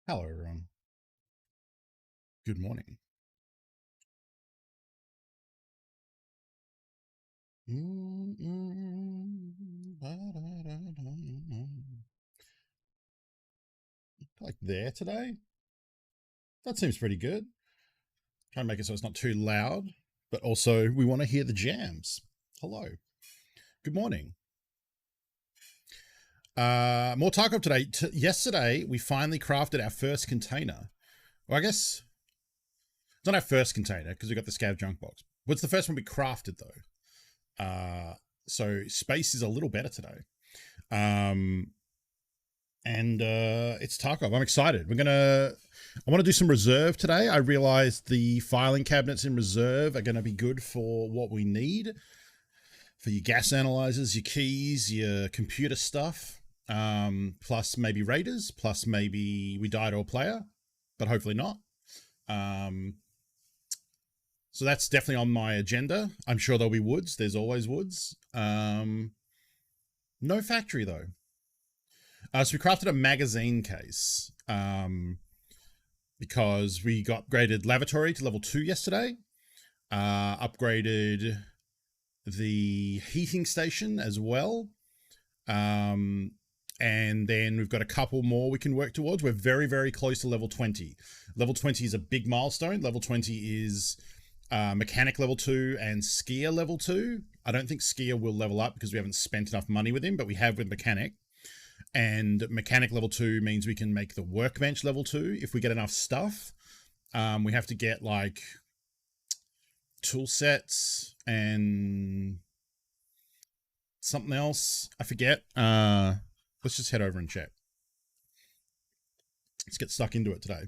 Hello, everyone. Good morning. Like there today? That seems pretty good. Try and make it so it's not too loud, but also we want to hear the jams. Hello. Good morning. More Tarkov today. Yesterday, we finally crafted our first container. Well, I guess it's not our first container because we got the scav junk box. What's the first one we crafted though? So space is a little better today. And it's Tarkov. I'm excited. I want to do some reserve today. I realized the filing cabinets in reserve are going to be good for what we need for your gas analyzers, your keys, your computer stuff, plus maybe raiders, plus maybe we die to a player, but hopefully not. So that's definitely on my agenda. I'm sure there'll be woods. There's always woods. No factory though. So we crafted a magazine case because we got upgraded lavatory to level 2 yesterday. Upgraded the heating station as well. And then we've got a couple more we can work towards. We're very, very close to level 20. Level 20 is a big milestone. Level 20 is mechanic level 2 and skier level 2. I don't think skier will level up because we haven't spent enough money with him, but we have with mechanic. And mechanic level 2 means we can make the workbench level 2 if we get enough stuff. We have to get like tool sets and something else. I forget. Let's just head over and check. Let's get stuck into it today.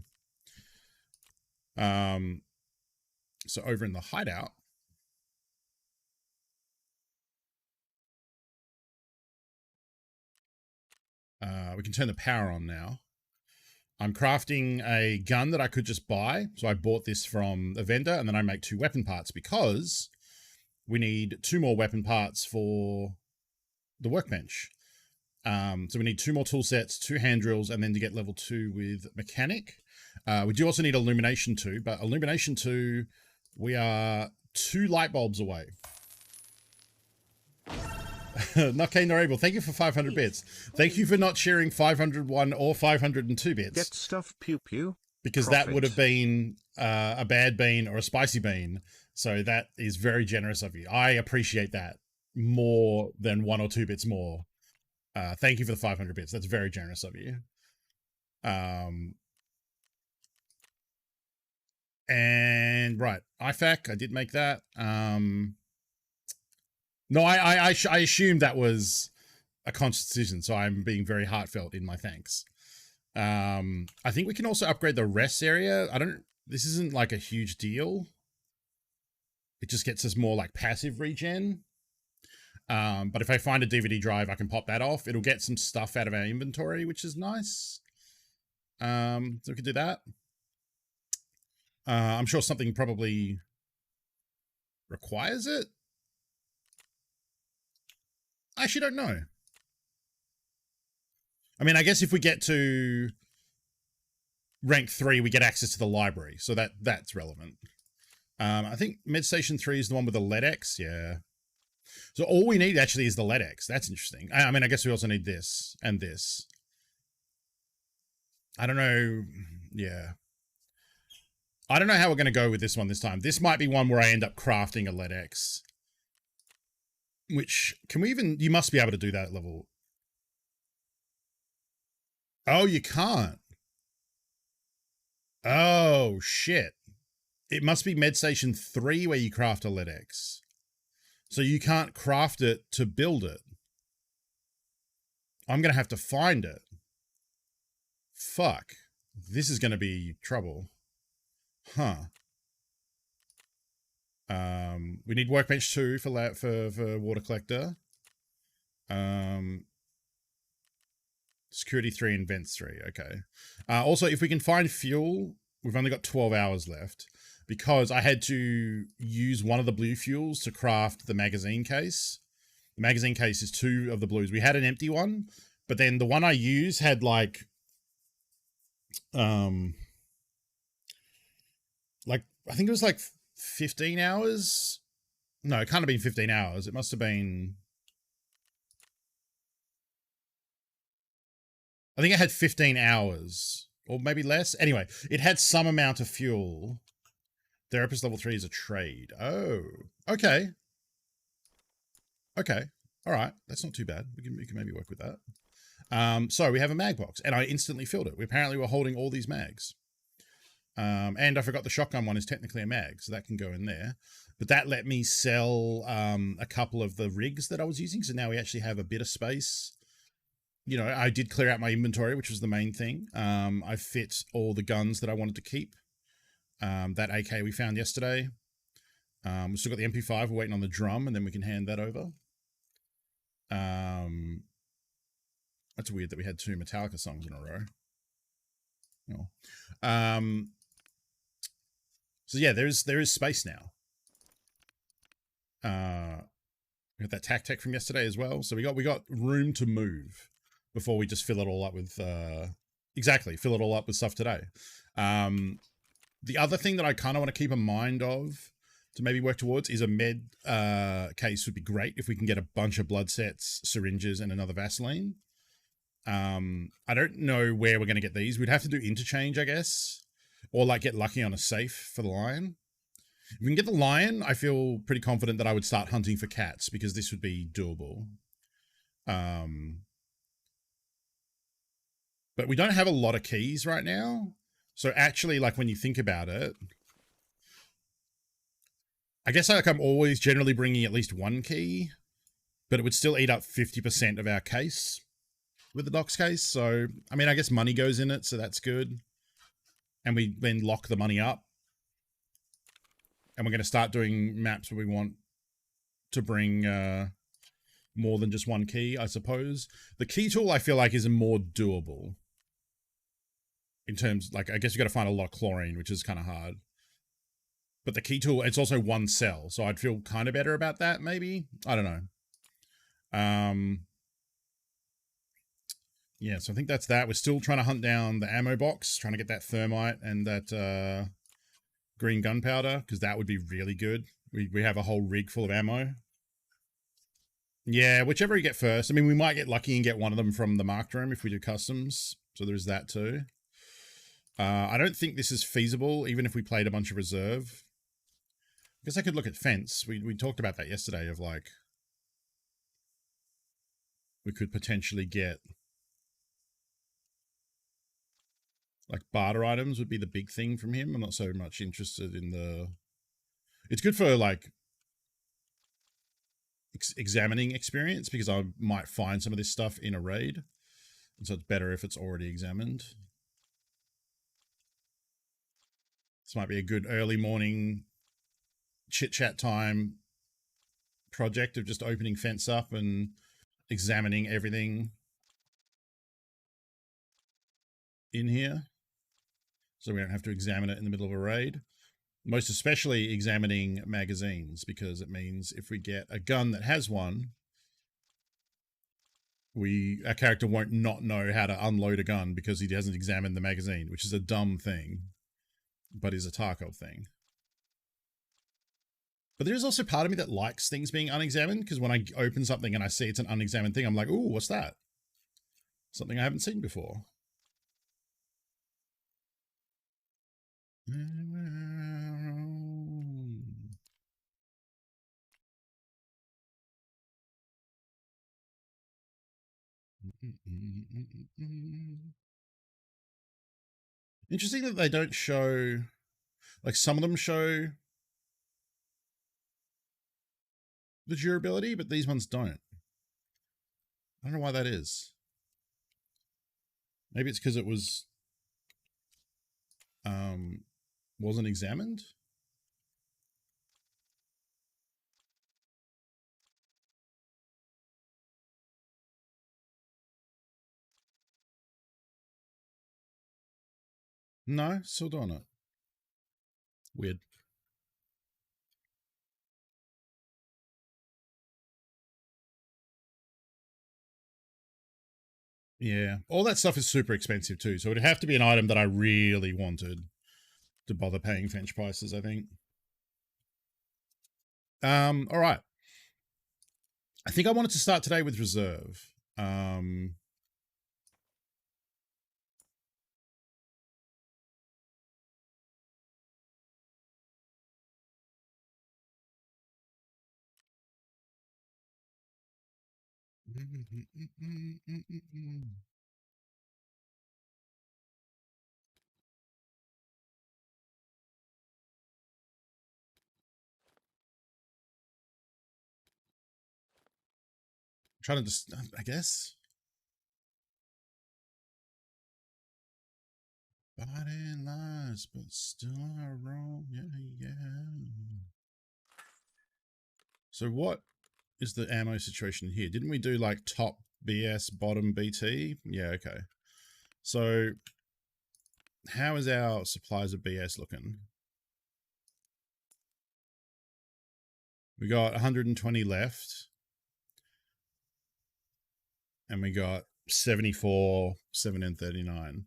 So over in the hideout, we can turn the power on now. I'm crafting a gun that I could just buy. So I bought this from a vendor and then I make 2 weapon parts because we need 2 more weapon parts for the workbench. So we need 2 more tool sets, 2 hand drills, and then to get level 2 with mechanic. We do also need illumination 2, but illumination 2, we are 2 light bulbs away. Not keen nor able. Thank you for 500 bits. Thank you for not sharing 501 or 502 bits. Get stuff pew pew. Because Profit. that would have been a bad bean or a spicy bean. So that is very generous of you. I appreciate that more than 1 or 2 bits more. Thank you for the 500 bits. That's very generous of you. And right, IFAC, I did make that. No, I assumed that was a conscious decision, so I'm being very heartfelt in my thanks. I think we can also upgrade the rest area. This isn't like a huge deal. It just gets us more like passive regen. But if I find a DVD drive, I can pop that off. It'll get some stuff out of our inventory, which is nice. So we could do that. I'm sure something probably requires it. I actually don't know. I mean, I guess if we get to rank 3, we get access to the library. So that's relevant. I think Med Station 3 is the one with the LEDX. Yeah. So all we need actually is the LEDX. That's interesting. I mean, I guess we also need this and this. I don't know. Yeah. I don't know how we're going to go with this one this time. This might be one where I end up crafting a LEDX. Which, can we even... You must be able to do that at level... Oh, you can't. Oh, shit. It must be Med Station 3 where you craft a LEDX. So you can't craft it to build it. I'm going to have to find it. Fuck. This is going to be trouble. Huh. We need workbench 2 for water collector. Security 3 and vents 3. Okay. Also, if we can find fuel, we've only got 12 hours left because I had to use one of the blue fuels to craft the magazine case. The magazine case is 2 of the blues. We had an empty one, but then the one I used had like Um, like I think it was like 15 hours. No, it can't have been 15 hours. It must have been. I think it had 15 hours or maybe less. Anyway, it had some amount of fuel. Therapist level 3 is a trade. Oh, okay. Okay. All right. That's not too bad. We can maybe work with that. So we have a mag box, and I instantly filled it. We apparently were holding all these mags. And I forgot the shotgun one is technically a mag, so that can go in there. But that let me sell a couple of the rigs that I was using, so now we actually have a bit of space. You know, I did clear out my inventory, which was the main thing. I fit all the guns that I wanted to keep. That AK we found yesterday. We've still got the MP5. We're waiting on the drum, and then we can hand that over. That's weird that we had 2 Metallica songs in a row. Oh. So yeah, there is space now. We got that tech from yesterday as well. So we got room to move before we just fill it all up with fill it all up with stuff today. The other thing that I kind of want to keep in mind of to maybe work towards is a med case would be great if we can get a bunch of blood sets, syringes, and another Vaseline. I don't know where we're going to get these. We'd have to do interchange, I guess, or like get lucky on a safe for the lion. If we can get the lion, I feel pretty confident that I would start hunting for cats because this would be doable. But we don't have a lot of keys right now. So actually, like when you think about it, I guess like I'm always generally bringing at least 1 key, but it would still eat up 50% of our case with the docs case. So, I mean, I guess money goes in it, so that's good. And we then lock the money up. And we're going to start doing maps where we want to bring more than just 1 key, I suppose. The key tool, I feel like, is more doable. In terms, like, I guess you got to find a lot of chlorine, which is kind of hard. But the key tool, it's also 1 cell, so I'd feel kind of better about that, maybe? I don't know. Yeah, so I think that's that. We're still trying to hunt down the ammo box, trying to get that thermite and that green gunpowder, because that would be really good. We have a whole rig full of ammo. Yeah, whichever you get first. I mean, we might get lucky and get one of them from the marked room if we do customs, so there's that too. I don't think this is feasible, even if we played a bunch of reserve. I guess I could look at fence. We talked about that yesterday of like, we could potentially get like barter items would be the big thing from him. I'm not so much interested in the... It's good for like examining experience because I might find some of this stuff in a raid. And so it's better if it's already examined. This might be a good early morning chit chat time project of just opening fence up and examining everything in here. So we don't have to examine it in the middle of a raid. Most especially examining magazines, because it means if we get a gun that has one, our character won't not know how to unload a gun because he hasn't examined the magazine, which is a dumb thing, but is a Tarkov thing. But there is also part of me that likes things being unexamined, because when I open something and I see it's an unexamined thing, I'm like, ooh, what's that? Something I haven't seen before. Interesting that they don't show, like some of them show the durability, but these ones don't. I don't know why that is. Maybe it's because it was wasn't examined. No, still doing it. Weird. Yeah, all that stuff is super expensive too, so it'd have to be an item that I really wanted to bother paying fetch prices, I think. All right. I think I wanted to start today with reserve. I'm trying to just, I guess. Body lies, but still are wrong. Yeah, yeah. So what is the ammo situation here? Didn't we do like top BS, bottom BT? Yeah, okay. So how is our supplies of BS looking? We got 120 left. And we got 74, 7, and 39.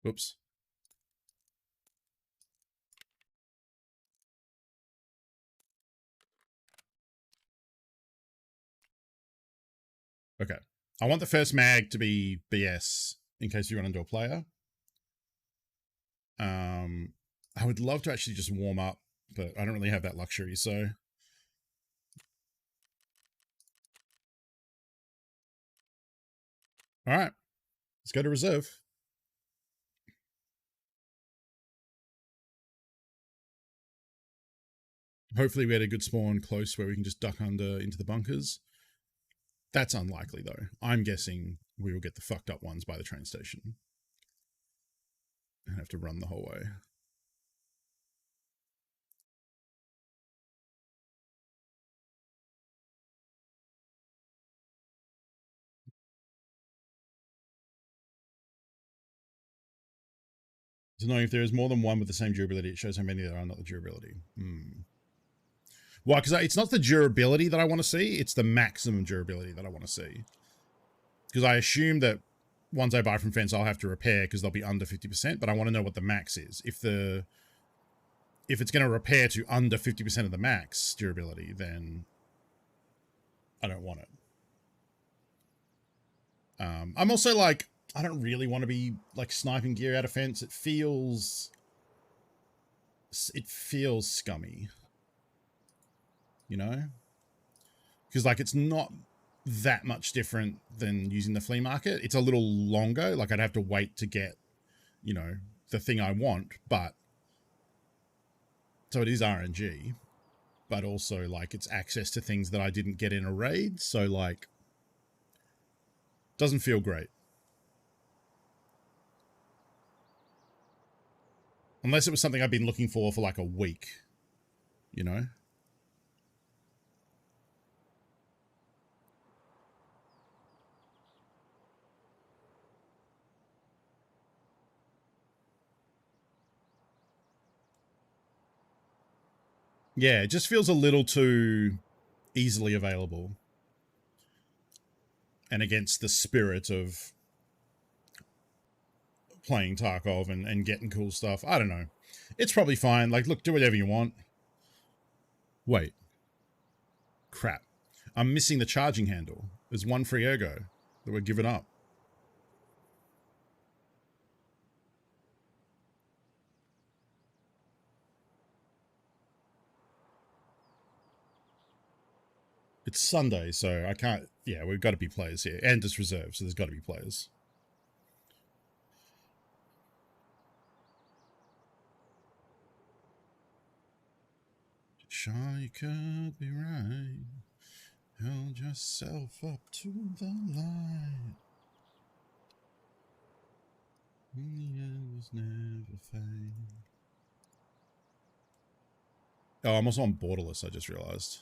Whoops. Okay. I want the first mag to be BS in case you run into a player. I would love to actually just warm up, but I don't really have that luxury, so. All right. Let's go to reserve. Hopefully we had a good spawn close where we can just duck under into the bunkers. That's unlikely, though. I'm guessing we will get the fucked up ones by the train station. And have to run the whole way. It's annoying if there is more than one with the same durability, it shows how many there are, not the durability. Why? Because it's not the durability that I want to see, it's the maximum durability that I want to see. Because I assume that ones I buy from Fence I'll have to repair because they'll be under 50%, but I want to know what the max is. If it's going to repair to under 50% of the max durability, then I don't want it. I'm also like, I don't really want to be like sniping gear out of Fence. It feels scummy, you know? Because like it's not that much different than using the flea market. It's a little longer. Like I'd have to wait to get, you know, the thing I want, but so it is RNG, but also like it's access to things that I didn't get in a raid. So like, doesn't feel great. Unless it was something I've been looking for like a week, you know? Yeah, it just feels a little too easily available. And against the spirit of playing Tarkov and getting cool stuff. I don't know. It's probably fine. Like, look, do whatever you want. Wait. Crap. I'm missing the charging handle. There's one free ergo that we're giving up. It's Sunday, so I can't. Yeah, we've got to be players here. And it's reserved, so there's got to be players. Sure, you could be right. Hold yourself up to the light. In the end was never fade. Oh, I'm also on Borderless, I just realized.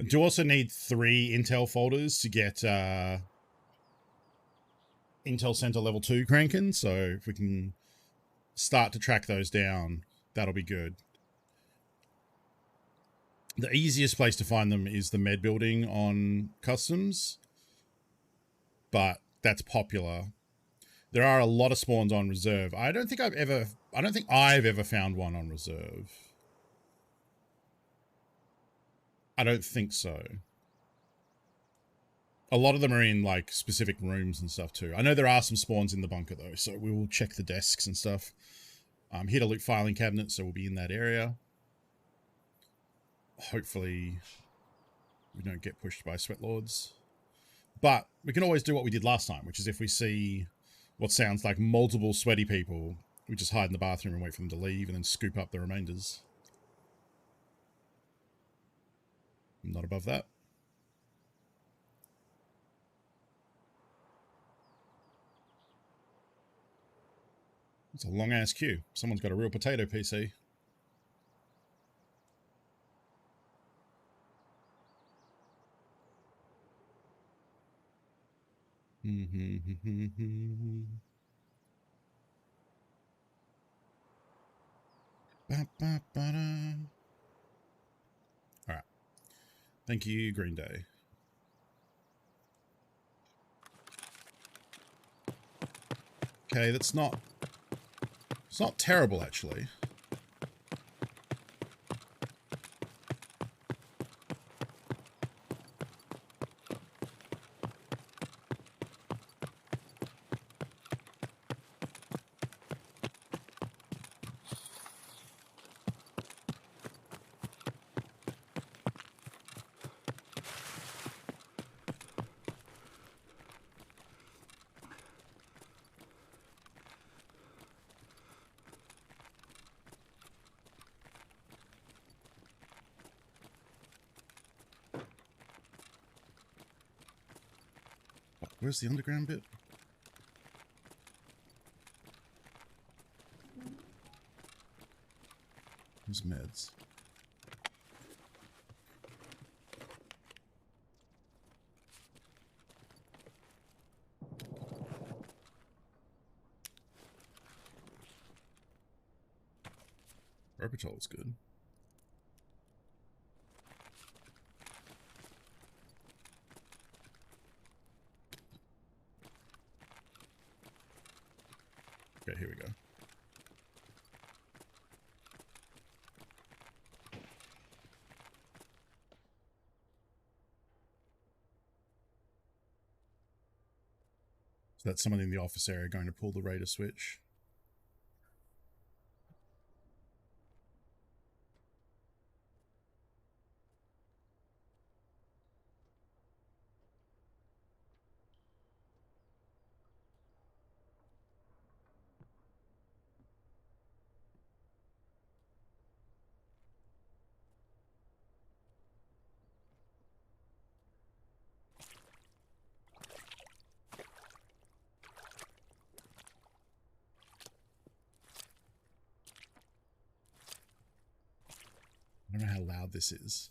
Do also need 3 Intel folders to get Intel Center level 2 cranking, so if we can start to track those down, that'll be good. The easiest place to find them is the med building on customs, but that's popular. There are a lot of spawns on reserve. I don't think I've ever found one on reserve. I don't think so. A lot of them are in like specific rooms and stuff too. I know there are some spawns in the bunker though, so we will check the desks and stuff. I'm here to loot filing cabinets, so we'll be in that area. Hopefully we don't get pushed by sweat lords. But we can always do what we did last time, which is if we see what sounds like multiple sweaty people, we just hide in the bathroom and wait for them to leave and then scoop up the remainders. I'm not above that. It's a long-ass queue. Someone's got a real potato PC. All right. Thank you, Green Day. Okay, it's not terrible actually. Where's the underground bit? Where's meds? Orbital is good. Okay, here we go. So that's someone in the office area going to pull the radar switch. I don't know how loud this is.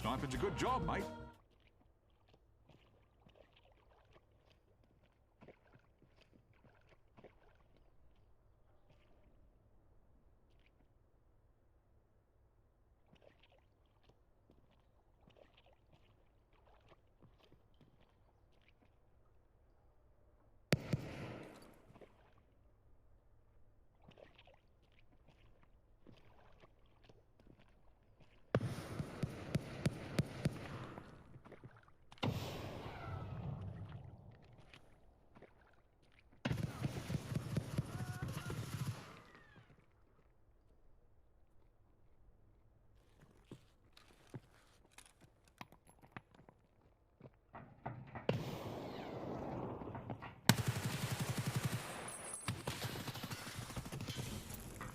Sniping's a good job, mate.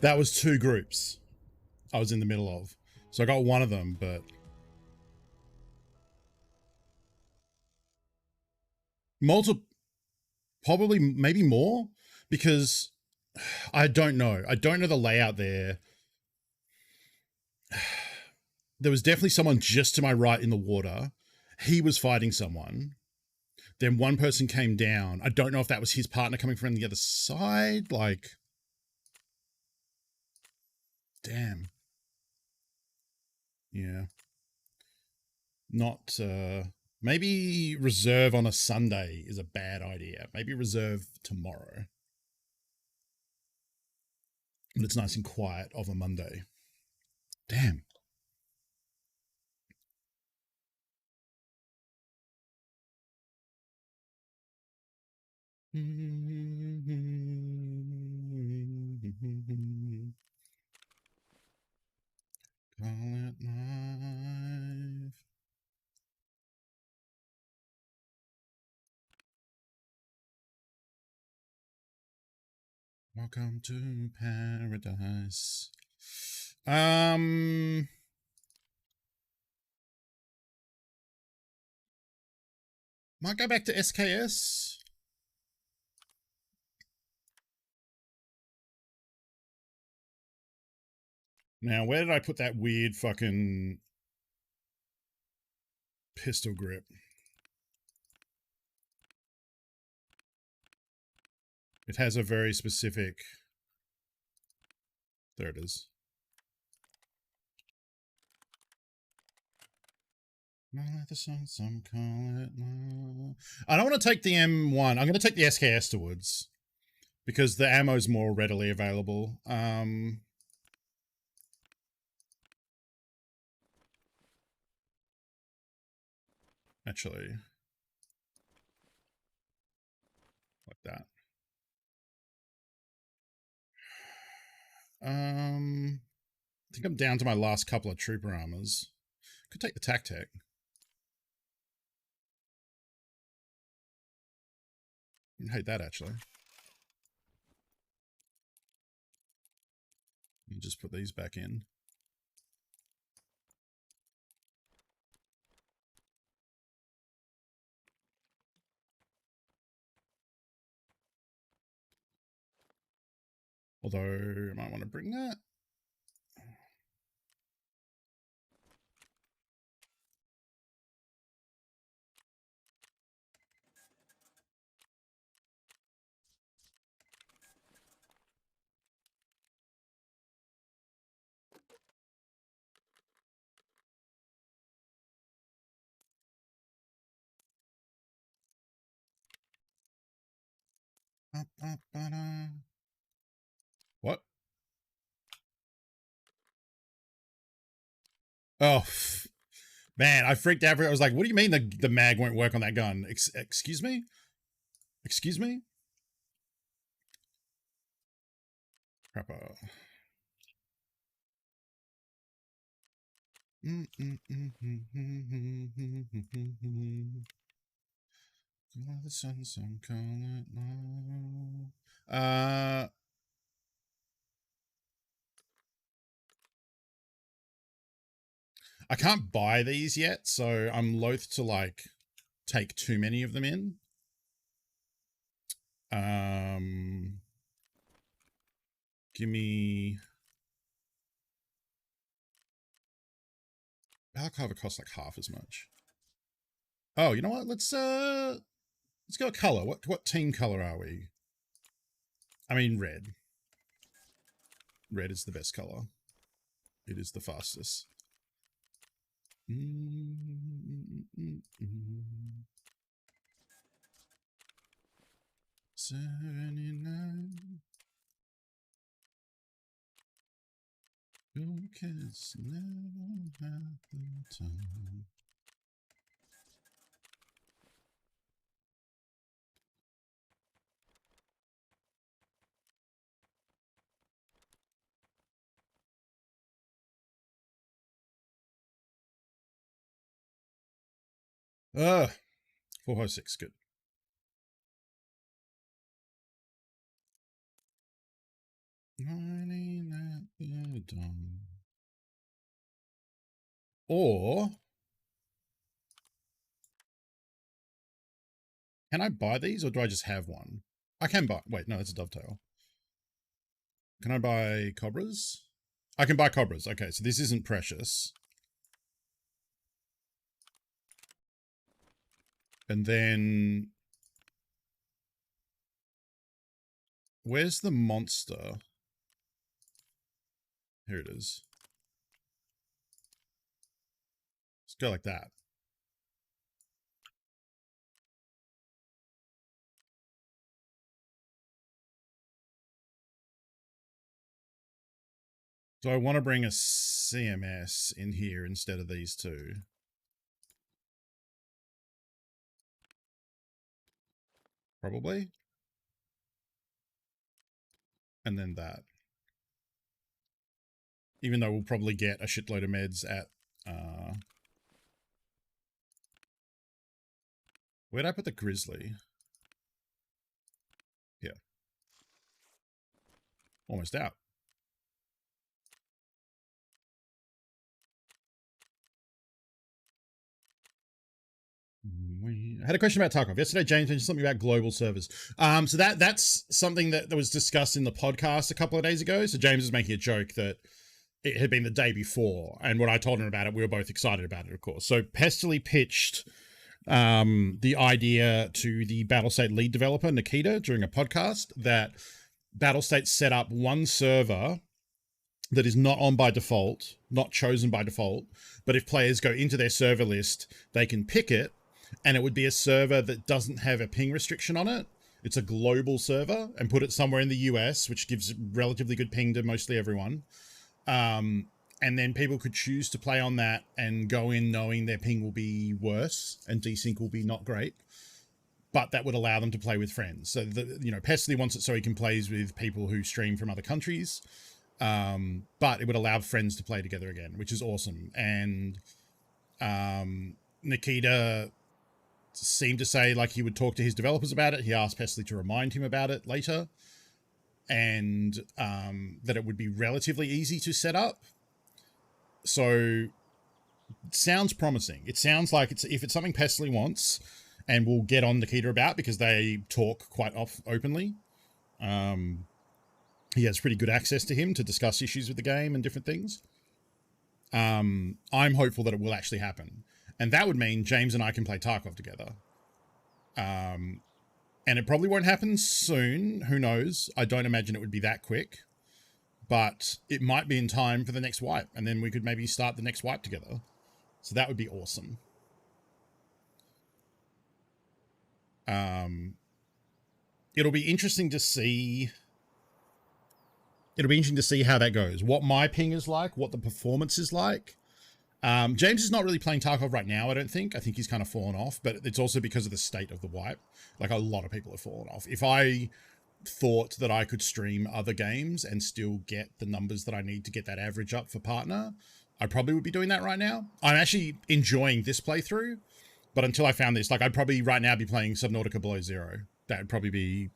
That was two groups I was in the middle of. So I got one of them, but multiple, probably maybe more, because I don't know. I don't know the layout there. There was definitely someone just to my right in the water. He was fighting someone. Then one person came down. I don't know if that was his partner coming from the other side. Like, damn. Yeah. Not, maybe reserve on a Sunday is a bad idea. Maybe reserve tomorrow. But it's nice and quiet of a Monday. Damn. Call it life. Welcome to paradise. Might go back to SKS. Now, where did I put that weird fucking pistol grip? It has a very specific... There it is. The song, some call it love. I don't want to take the M1. I'm going to take the SKS towards, because the ammo is more readily available. Actually, like that. I think I'm down to my last couple of trooper armors. Could take the Tac-Tec. I hate that, actually. You just put these back in. Although, I might want to bring that. What? Oh, man, I freaked out. I was like, what do you mean the mag won't work on that gun? Excuse me? Excuse me? Crapper. The sun, some call it love. I can't buy these yet, so I'm loath to like take too many of them in. Give me... Balaclava costs like half as much. Oh, you know what? Let's go a color. What team color are we? I mean red. Red is the best color. It is the fastest. 79. Your kids never had the time. Ah, 406, good. Or can I buy these, or do I just have one? I can buy. Wait, no, that's a dovetail. Can I buy cobras? I can buy cobras. Okay, so this isn't precious. And then where's the monster? Here it is. Let's go like that. Do I want to bring a CMS in here instead of these two? Probably. And then that. Even though we'll probably get a shitload of meds at... where'd I put the grizzly? Here. Almost out. I had a question about Tarkov. Yesterday, James mentioned something about global servers. So that's something that was discussed in the podcast a couple of days ago. So James was making a joke that it had been the day before. And when I told him about it, we were both excited about it, of course. So Pestily pitched the idea to the Battlestate lead developer, Nikita, during a podcast that Battlestate set up one server that is not on by default, not chosen by default, but if players go into their server list, they can pick it, and it would be a server that doesn't have a ping restriction on it. It's a global server, and put it somewhere in the US, which gives relatively good ping to mostly everyone. And then people could choose to play on that and go in knowing their ping will be worse and desync will be not great. But that would allow them to play with friends. So, Pestily wants it so he can play with people who stream from other countries. But it would allow friends to play together again, which is awesome. And Nikita seemed to say like he would talk to his developers about it. He asked Pestily to remind him about it later. And that it would be relatively easy to set up. So it sounds promising. It sounds like if it's something Pestily wants, and we'll get on Nikita about because they talk quite openly. He has pretty good access to him to discuss issues with the game and different things. I'm hopeful that it will actually happen. And that would mean James and I can play Tarkov together. And it probably won't happen soon. Who knows? I don't imagine it would be that quick. But it might be in time for the next wipe. And then we could maybe start the next wipe together. So that would be awesome. It'll be interesting to see... It'll be interesting to see how that goes. What my ping is like, what the performance is like. James is not really playing Tarkov right now, I don't think. I think he's kind of fallen off, but it's also because of the state of the wipe. Like, a lot of people have fallen off. If I thought that I could stream other games and still get the numbers that I need to get that average up for partner, I probably would be doing that right now. I'm actually enjoying this playthrough, but until I found this, like, I'd probably right now be playing Subnautica Below Zero. That would probably be...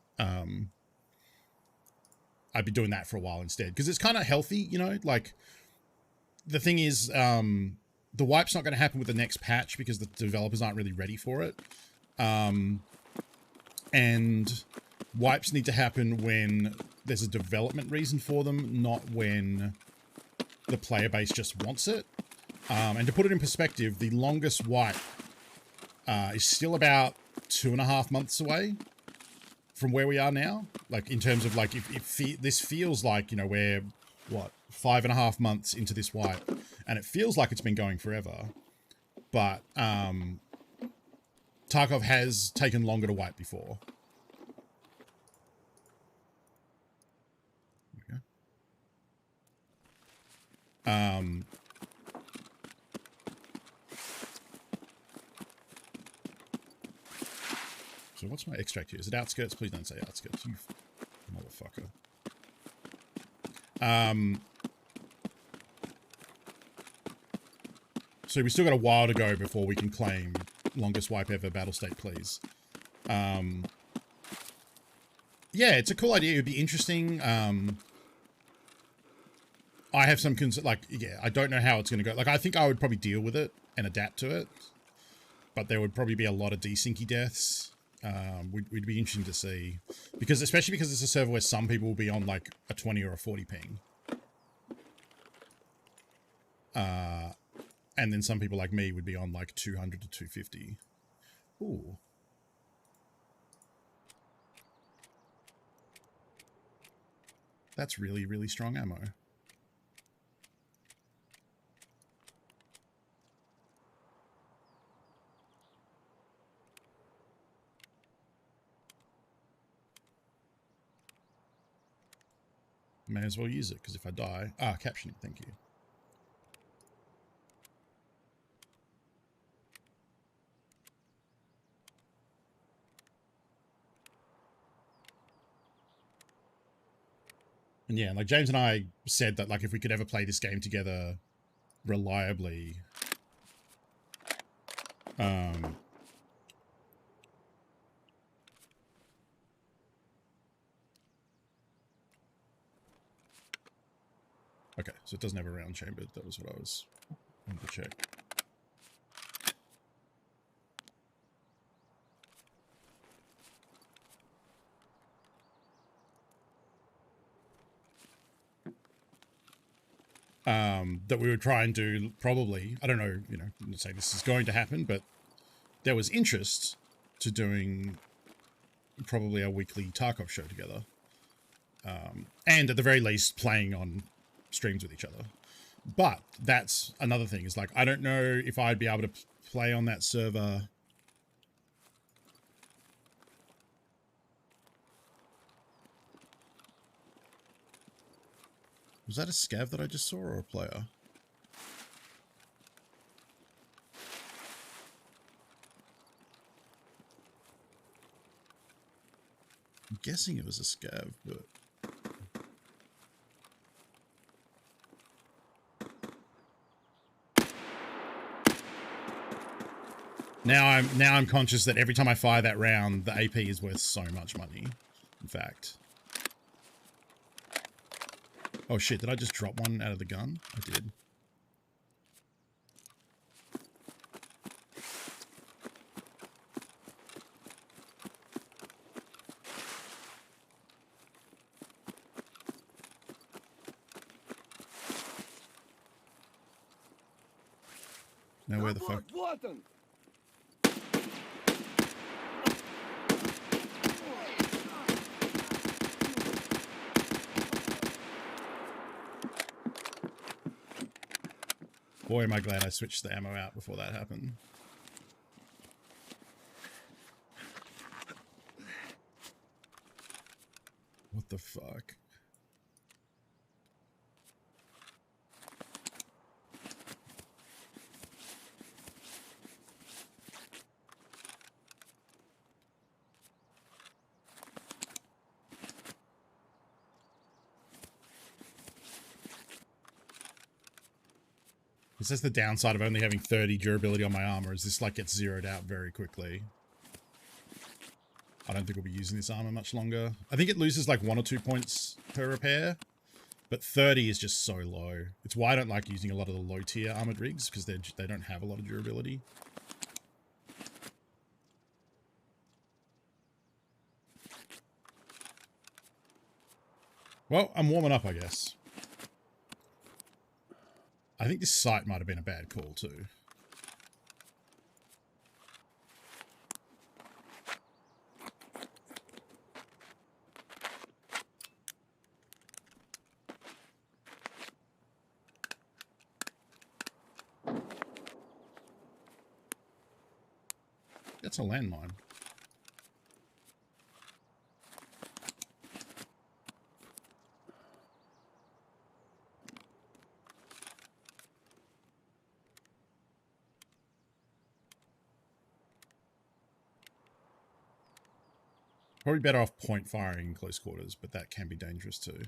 I'd be doing that for a while instead, because it's kind of healthy, like the thing is, the wipe's not going to happen with the next patch because the developers aren't really ready for it. And wipes need to happen when there's a development reason for them, not when the player base just wants it. And to put it in perspective, the longest wipe is still about 2.5 months away from where we are now, like in terms of like this feels like we're 5.5 months into this wipe, and it feels like it's been going forever, but Tarkov has taken longer to wipe before. So what's my extract here? Is it outskirts? Please don't say outskirts, you motherfucker. So we still got a while to go before we can claim longest wipe ever Battlestate, please. Yeah, it's a cool idea. It would be interesting. I have some like, yeah, I don't know how it's going to go. Like, I think I would probably deal with it and adapt to it, but there would probably be a lot of desyncy deaths. We'd be interesting to see, because especially because it's a server where some people will be on like a 20 or a 40 ping. And then some people like me would be on like 200 to 250. Ooh. That's really, really strong ammo. May as well use it, because if I die... Ah, captioning, thank you. And yeah, like James and I said that like if we could ever play this game together reliably, okay, so it doesn't have a round chamber. That was what I was wanting to check. That we would try and do probably, I don't know, you know, I'm not saying this is going to happen, but there was interest to doing probably a weekly Tarkov show together. And at the very least playing on streams with each other. But that's another thing, is like, I don't know if I'd be able to play on that server. Was that a scav that I just saw, or a player? I'm guessing it was a scav, but... Now I'm conscious that every time I fire that round, the AP is worth so much money. In fact. Oh shit, did I just drop one out of the gun? I did. Now where the fuck? Boy, am I glad I switched the ammo out before that happened. What the fuck? Is this the downside of only having 30 durability on my armor? Is this like gets zeroed out very quickly? I don't think we'll be using this armor much longer. I think it loses like 1 or 2 points per repair, but 30 is just so low. It's why I don't like using a lot of the low tier armored rigs, because they don't have a lot of durability. Well, I'm warming up, I guess. I think this site might have been a bad call too. That's a landmine. Probably better off point firing in close quarters, but that can be dangerous too.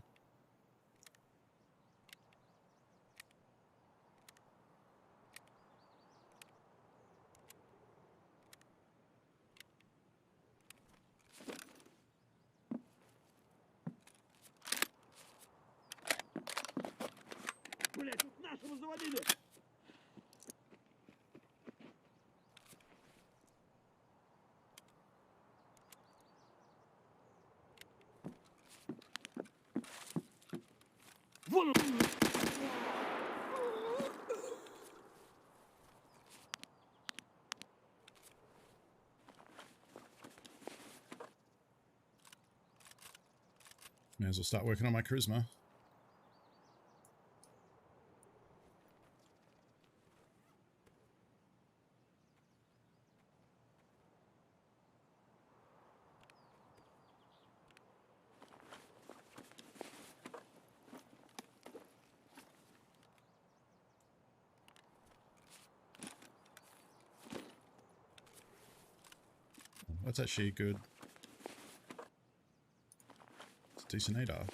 May as well start working on my charisma. That's actually good. It's a decent ADAR.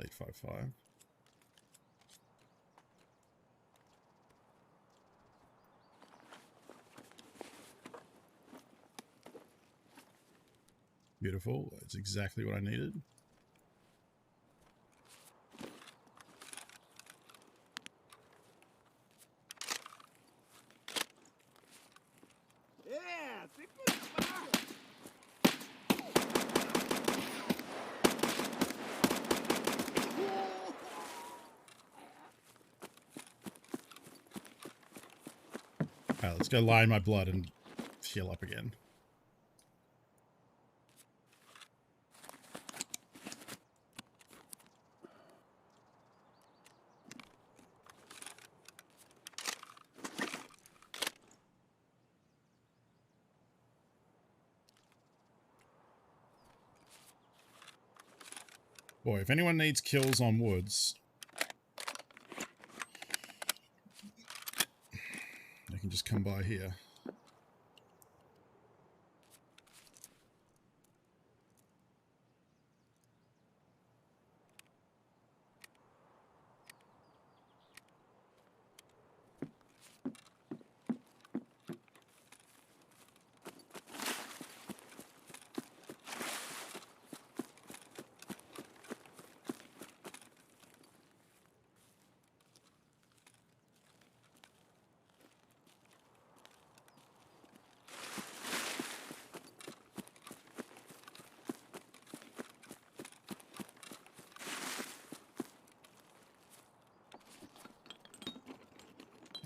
.855. Beautiful. That's exactly what I needed. Alright, let's go lie in my blood and heal up again. Boy, if anyone needs kills on woods, they can just come by here.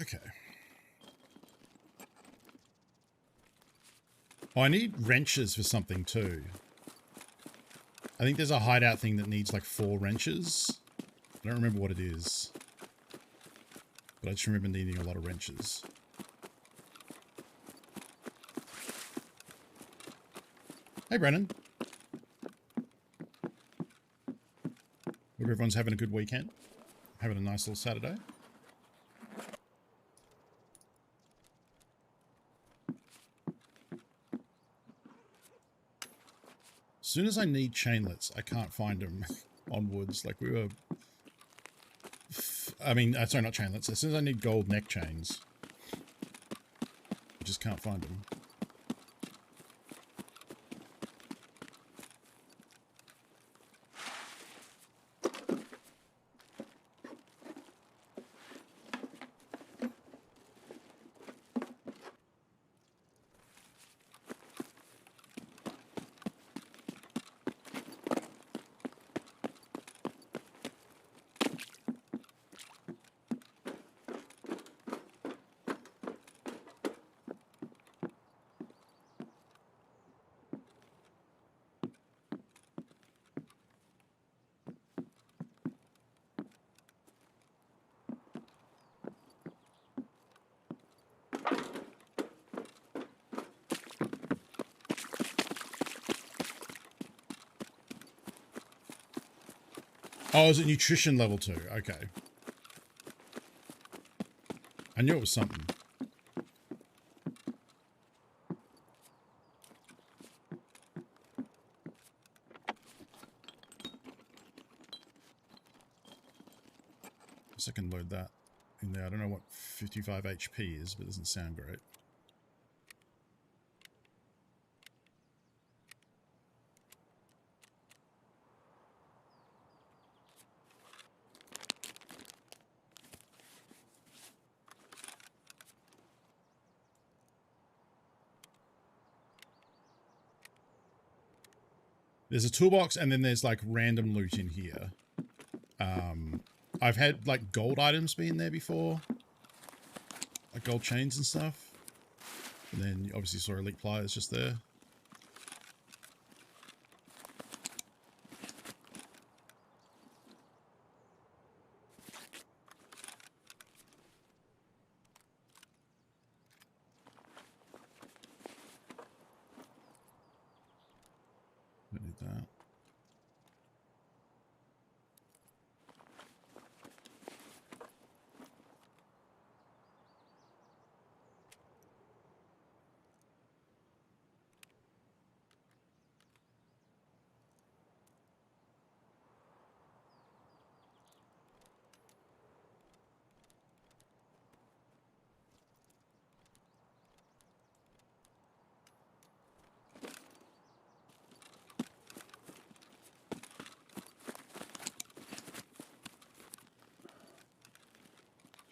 Okay. Oh, I need wrenches for something too. I think there's a hideout thing that needs like 4 wrenches. I don't remember what it is. But I just remember needing a lot of wrenches. Hey, Brennan. Hope everyone's having a good weekend. Having a nice little Saturday. As soon as I need chainlets, I can't find them on woods. Like we were... I mean, sorry, not chainlets. As soon as I need gold neck chains, I just can't find them. Oh, is it nutrition level 2? Okay. I knew it was something. I can load that in there. I don't know what 55 HP is, but it doesn't sound great. There's a toolbox, and then there's like random loot in here. I've had like gold items be in there before, like gold chains and stuff. And then you obviously saw elite pliers just there. Don't need that.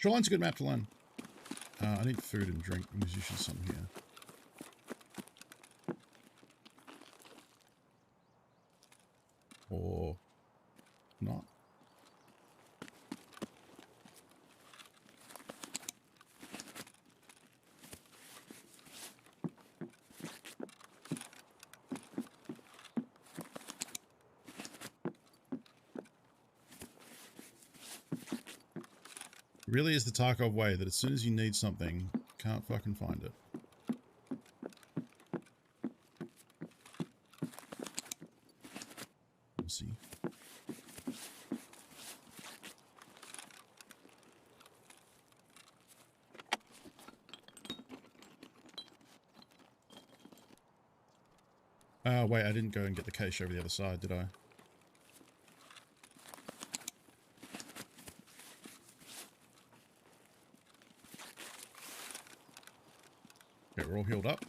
Shoreline's a good map to learn. I need food and drink, and there's usually some here. Or not. It really is the Tarkov way that as soon as you need something, you can't fucking find it. We'll see. Wait, I didn't go and get the cache over the other side, did I? Okay, we're all healed up.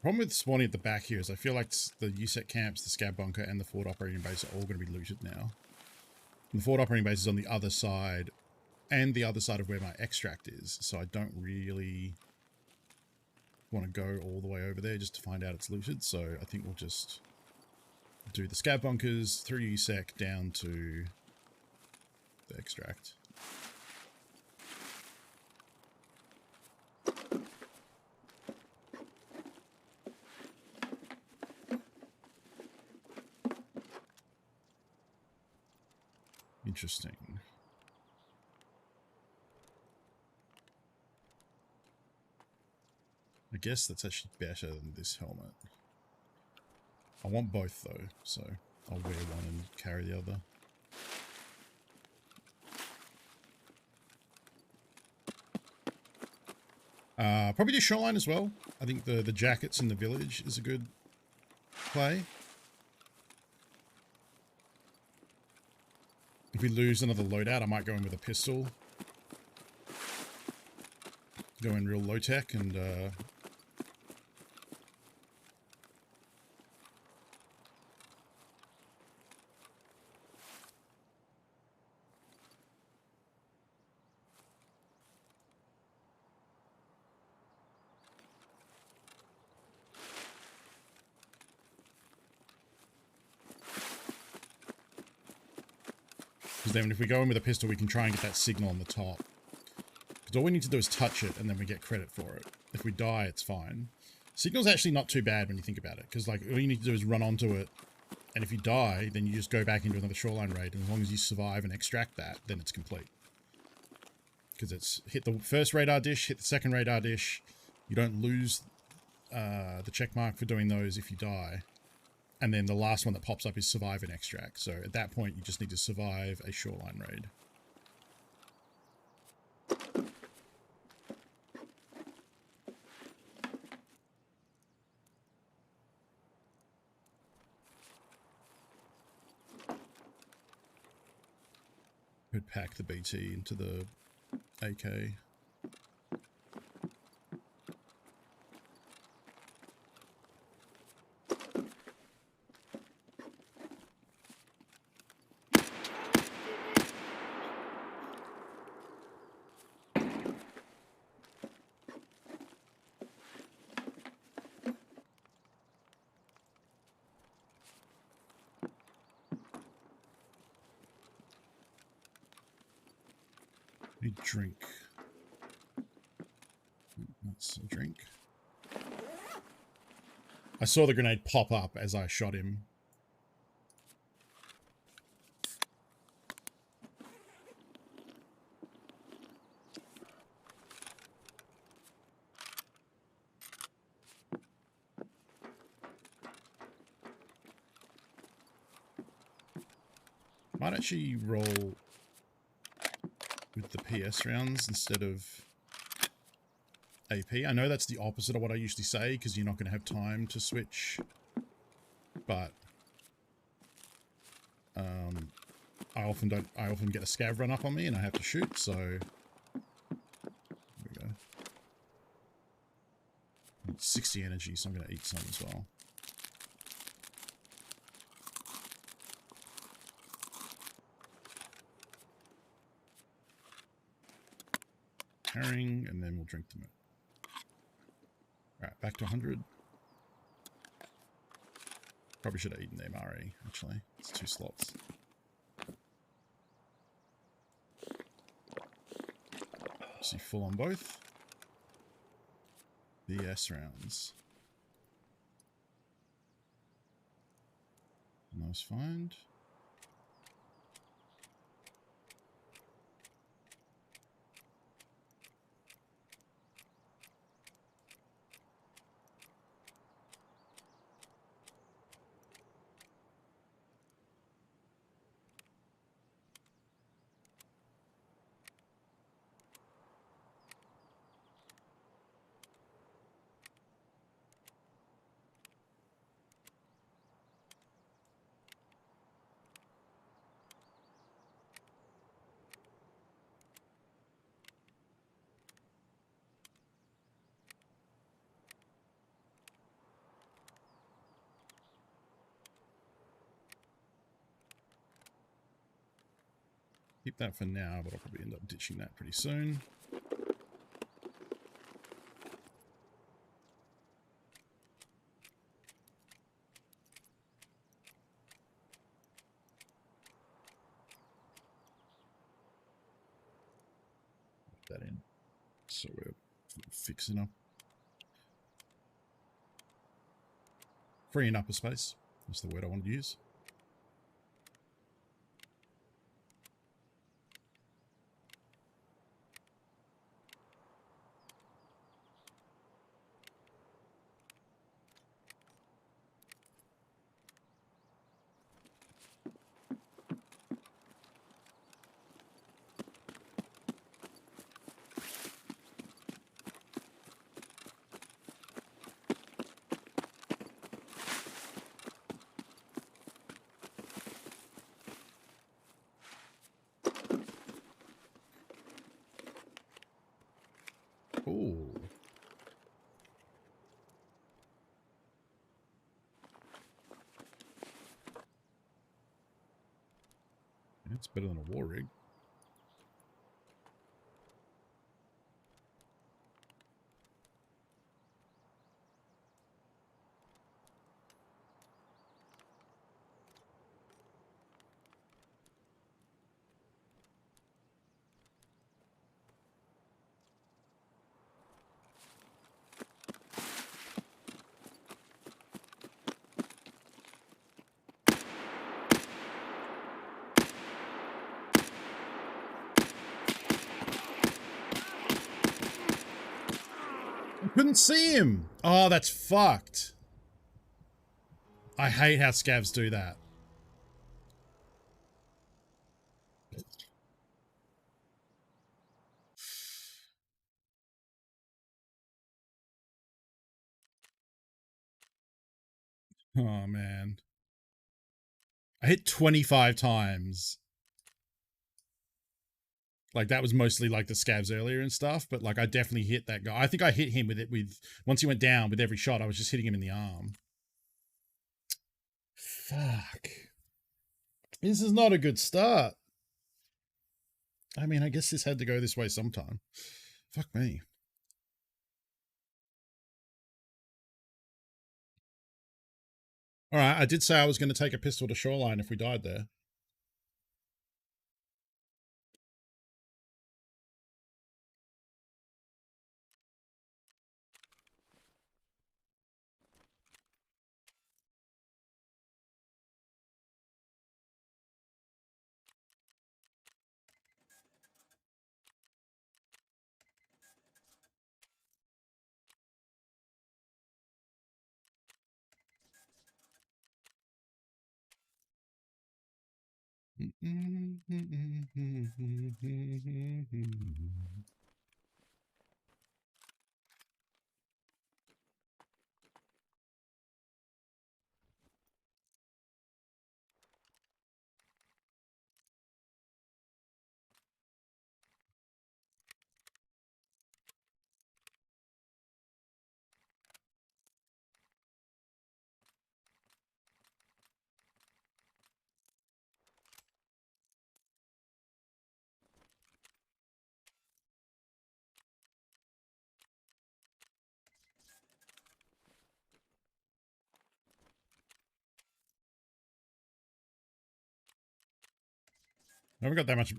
Problem with spawning at the back here is I feel like the USEC camps, the scab bunker, and the forward operating base are all going to be looted now. And the forward operating base is on the other side, and the other side of where my extract is, so I don't really want to go all the way over there just to find out it's looted, so I think we'll just do the scab bunkers through USEC down to the extract. Interesting. I guess that's actually better than this helmet. I want both though, so I'll wear one and carry the other. Probably do Shoreline as well. I think the jackets in the village is a good play. If we lose another loadout, I might go in with a pistol. Go in real low tech and because then if we go in with a pistol, we can try and get that signal on the top. Because all we need to do is touch it, and then we get credit for it. If we die, it's fine. Signal's actually not too bad when you think about it, because like all you need to do is run onto it, and if you die, then you just go back into another shoreline raid, and as long as you survive and extract that, then it's complete. Because it's hit the first radar dish, hit the second radar dish. You don't lose the check mark for doing those if you die. And then the last one that pops up is survive an extract. So at that point, you just need to survive a shoreline raid. Could pack the BT into the AK. Need drink. That's a drink. I saw the grenade pop up as I shot him. Might actually roll with the PS rounds instead of AP. I know that's the opposite of what I usually say because you're not going to have time to switch, but I often get a scav run up on me and I have to shoot, so there we go. 60 energy, so I'm going to eat some as well. Carrying, and then we'll drink them. Alright, back to 100. Probably should have eaten the MRE, actually. It's 2 slots. See, full on both. BS rounds. Nice find. Keep that for now, but I'll probably end up ditching that pretty soon. Put that in. So we're fixing up. Freeing up a space. That's the word I wanted to use. Ooh. It's better than a war rig. Couldn't see him. Oh, that's fucked. I hate how scavs do that. Oh, man. I hit 25 times. Like, that was mostly like the scavs earlier and stuff, but like I definitely hit that guy. I think I hit him with once he went down with every shot, I was just hitting him in the arm. Fuck. This is not a good start. I mean, I guess this had to go this way sometime. Fuck me. All right, I did say I was going to take a pistol to shoreline if we died there. I haven't got that much.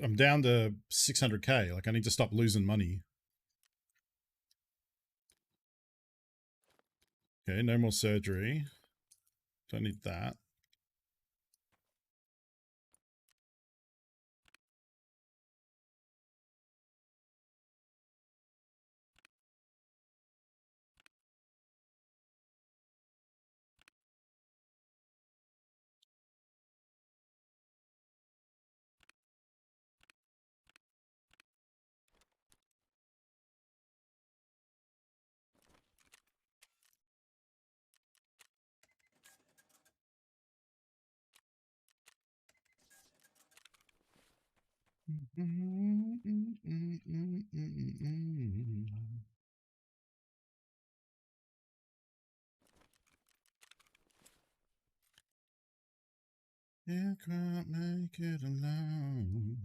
I'm down to 600k. Like, I need to stop losing money. Okay, no more surgery. Don't need that. You can't make it alone.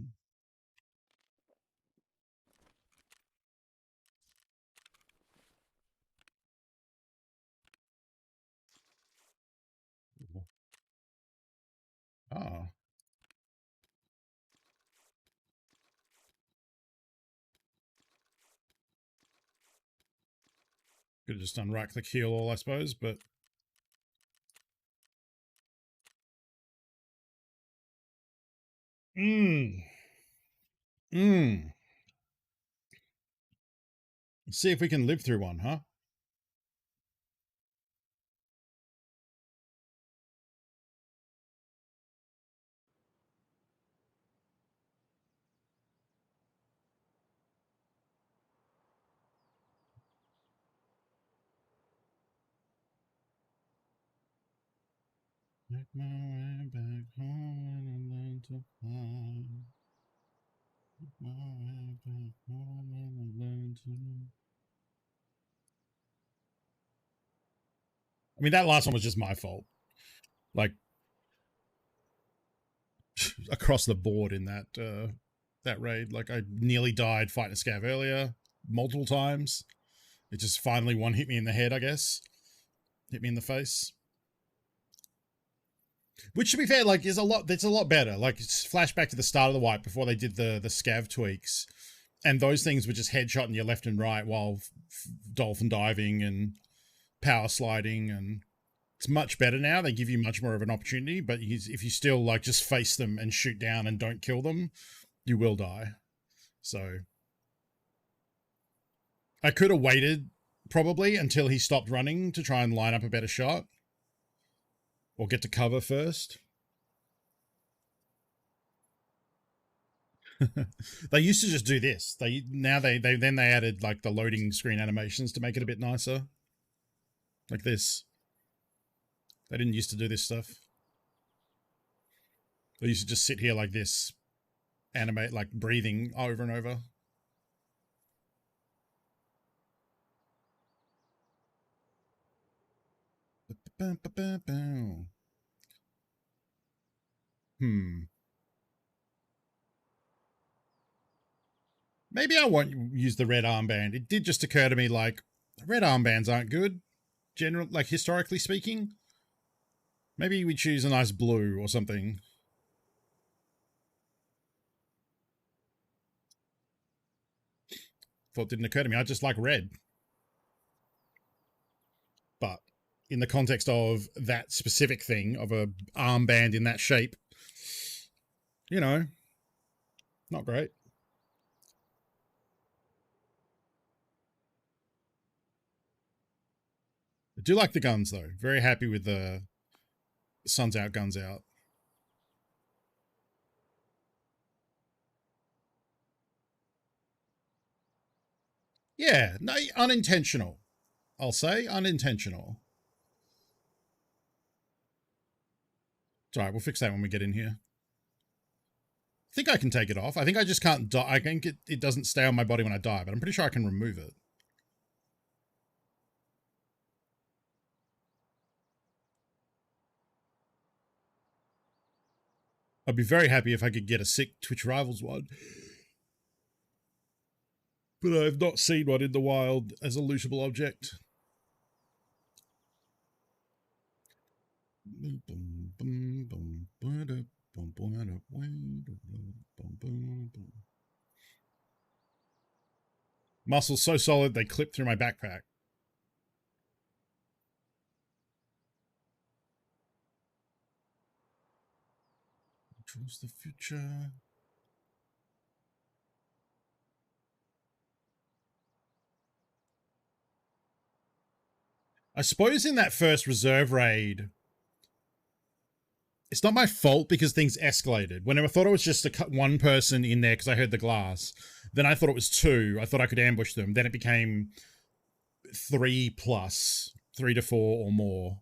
Oh. Could have just unracked the keel all, I suppose, but... Let's see if we can live through one, huh? Make my way back home and learn to fly. Make my way back home and learn to... I mean, that last one was just my fault. Like, across the board in that raid. Like, I nearly died fighting a scav earlier, multiple times. It just finally one hit me in the head, I guess. Hit me in the face. Which, to be fair, like, is a lot. It's a lot better. Like, it's flashback to the start of the wipe before they did the scav tweaks, and those things were just headshotting you left and right while dolphin diving and power sliding, and it's much better now. They give you much more of an opportunity, but if you still like just face them and shoot down and don't kill them, you will die. So I could have waited probably until he stopped running to try and line up a better shot. Or get to cover first. They used to just do this. They added like the loading screen animations to make it a bit nicer. Like this. They didn't used to do this stuff. They used to just sit here like this, animate, like breathing over and over. Maybe I won't use the red armband. It did just occur to me, like, red armbands aren't good, like historically speaking. Maybe we choose a nice blue or something. Thought didn't occur to me. I just like red. But in the context of that specific thing, of a armband in that shape, you know, not great. I do like the guns, though. Very happy with the Sun's Out, Guns Out. Yeah, no, unintentional. I'll say unintentional. It's all right, we'll fix that when we get in here. I think I can take it off. I think I just can't die. I think it doesn't stay on my body when I die, but I'm pretty sure I can remove it. I'd be very happy if I could get a sick Twitch Rivals one. But I've not seen one in the wild as a lootable object. Muscles so solid they clip through my backpack. Choose the future. I suppose in that first reserve raid, it's not my fault because things escalated. When I thought it was just one person in there because I heard the glass, then I thought it was two. I thought I could ambush them. Then it became 3 to 4 or more.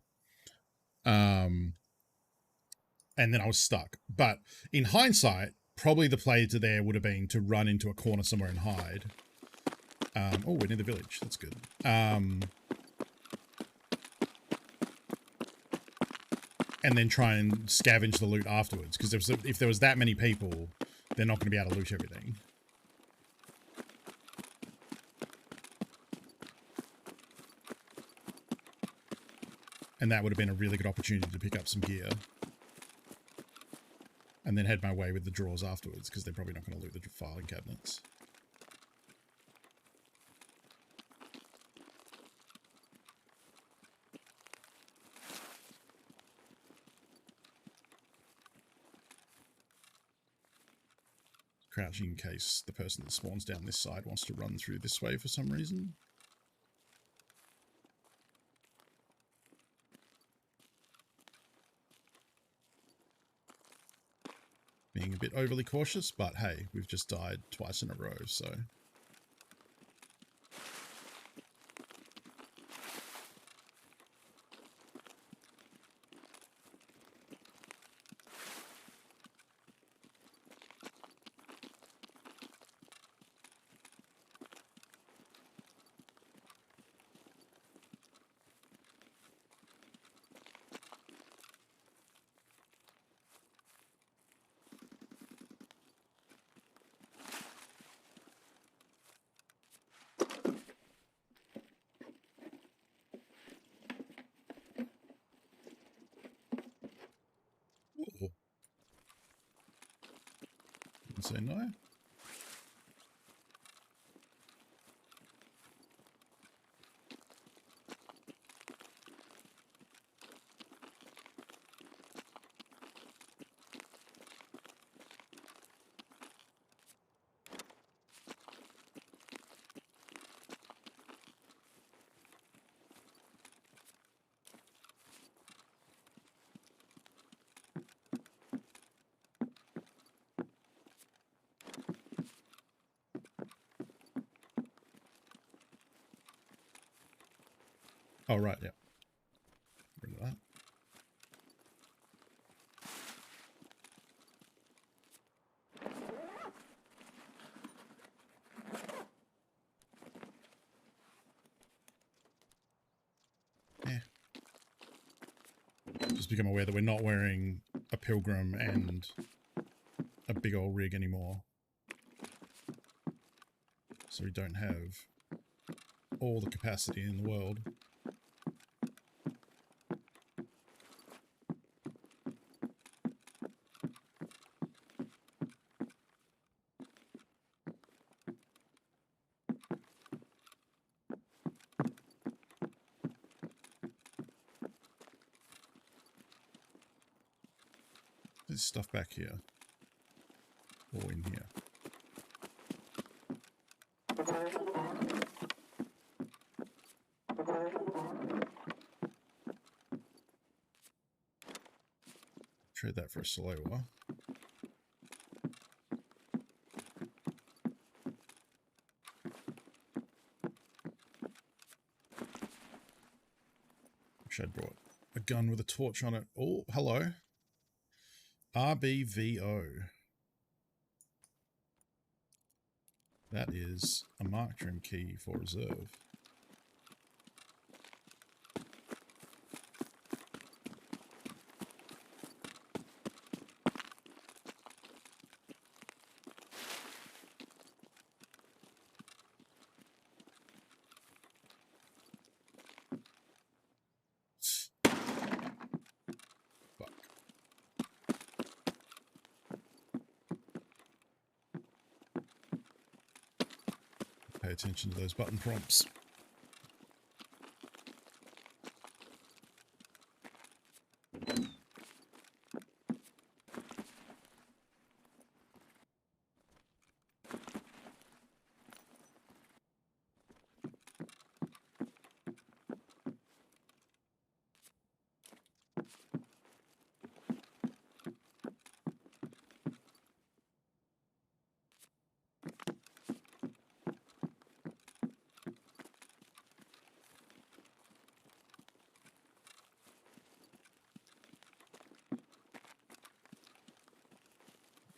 And then I was stuck. But in hindsight, probably the play to there would have been to run into a corner somewhere and hide. Oh, we're near the village. That's good. And then try and scavenge the loot afterwards. Because if there was that many people, they're not going to be able to loot everything. And that would have been a really good opportunity to pick up some gear. And then head my way with the drawers afterwards, because they're probably not going to loot the filing cabinets. Crouching in case the person that spawns down this side wants to run through this way for some reason. Being a bit overly cautious, but hey, we've just died twice in a row, so... Ooh. Didn't say no. Oh, right, yeah. Rid of that. Yeah. Just become aware that we're not wearing a pilgrim and a big old rig anymore. So we don't have all the capacity in the world. There's stuff back here. Or in here. Trade that for a Salewa. Wish I'd brought a gun with a torch on it. Oh, hello. RBVO. That is a mark trim key for reserve. Fuck. Pay attention to those button prompts.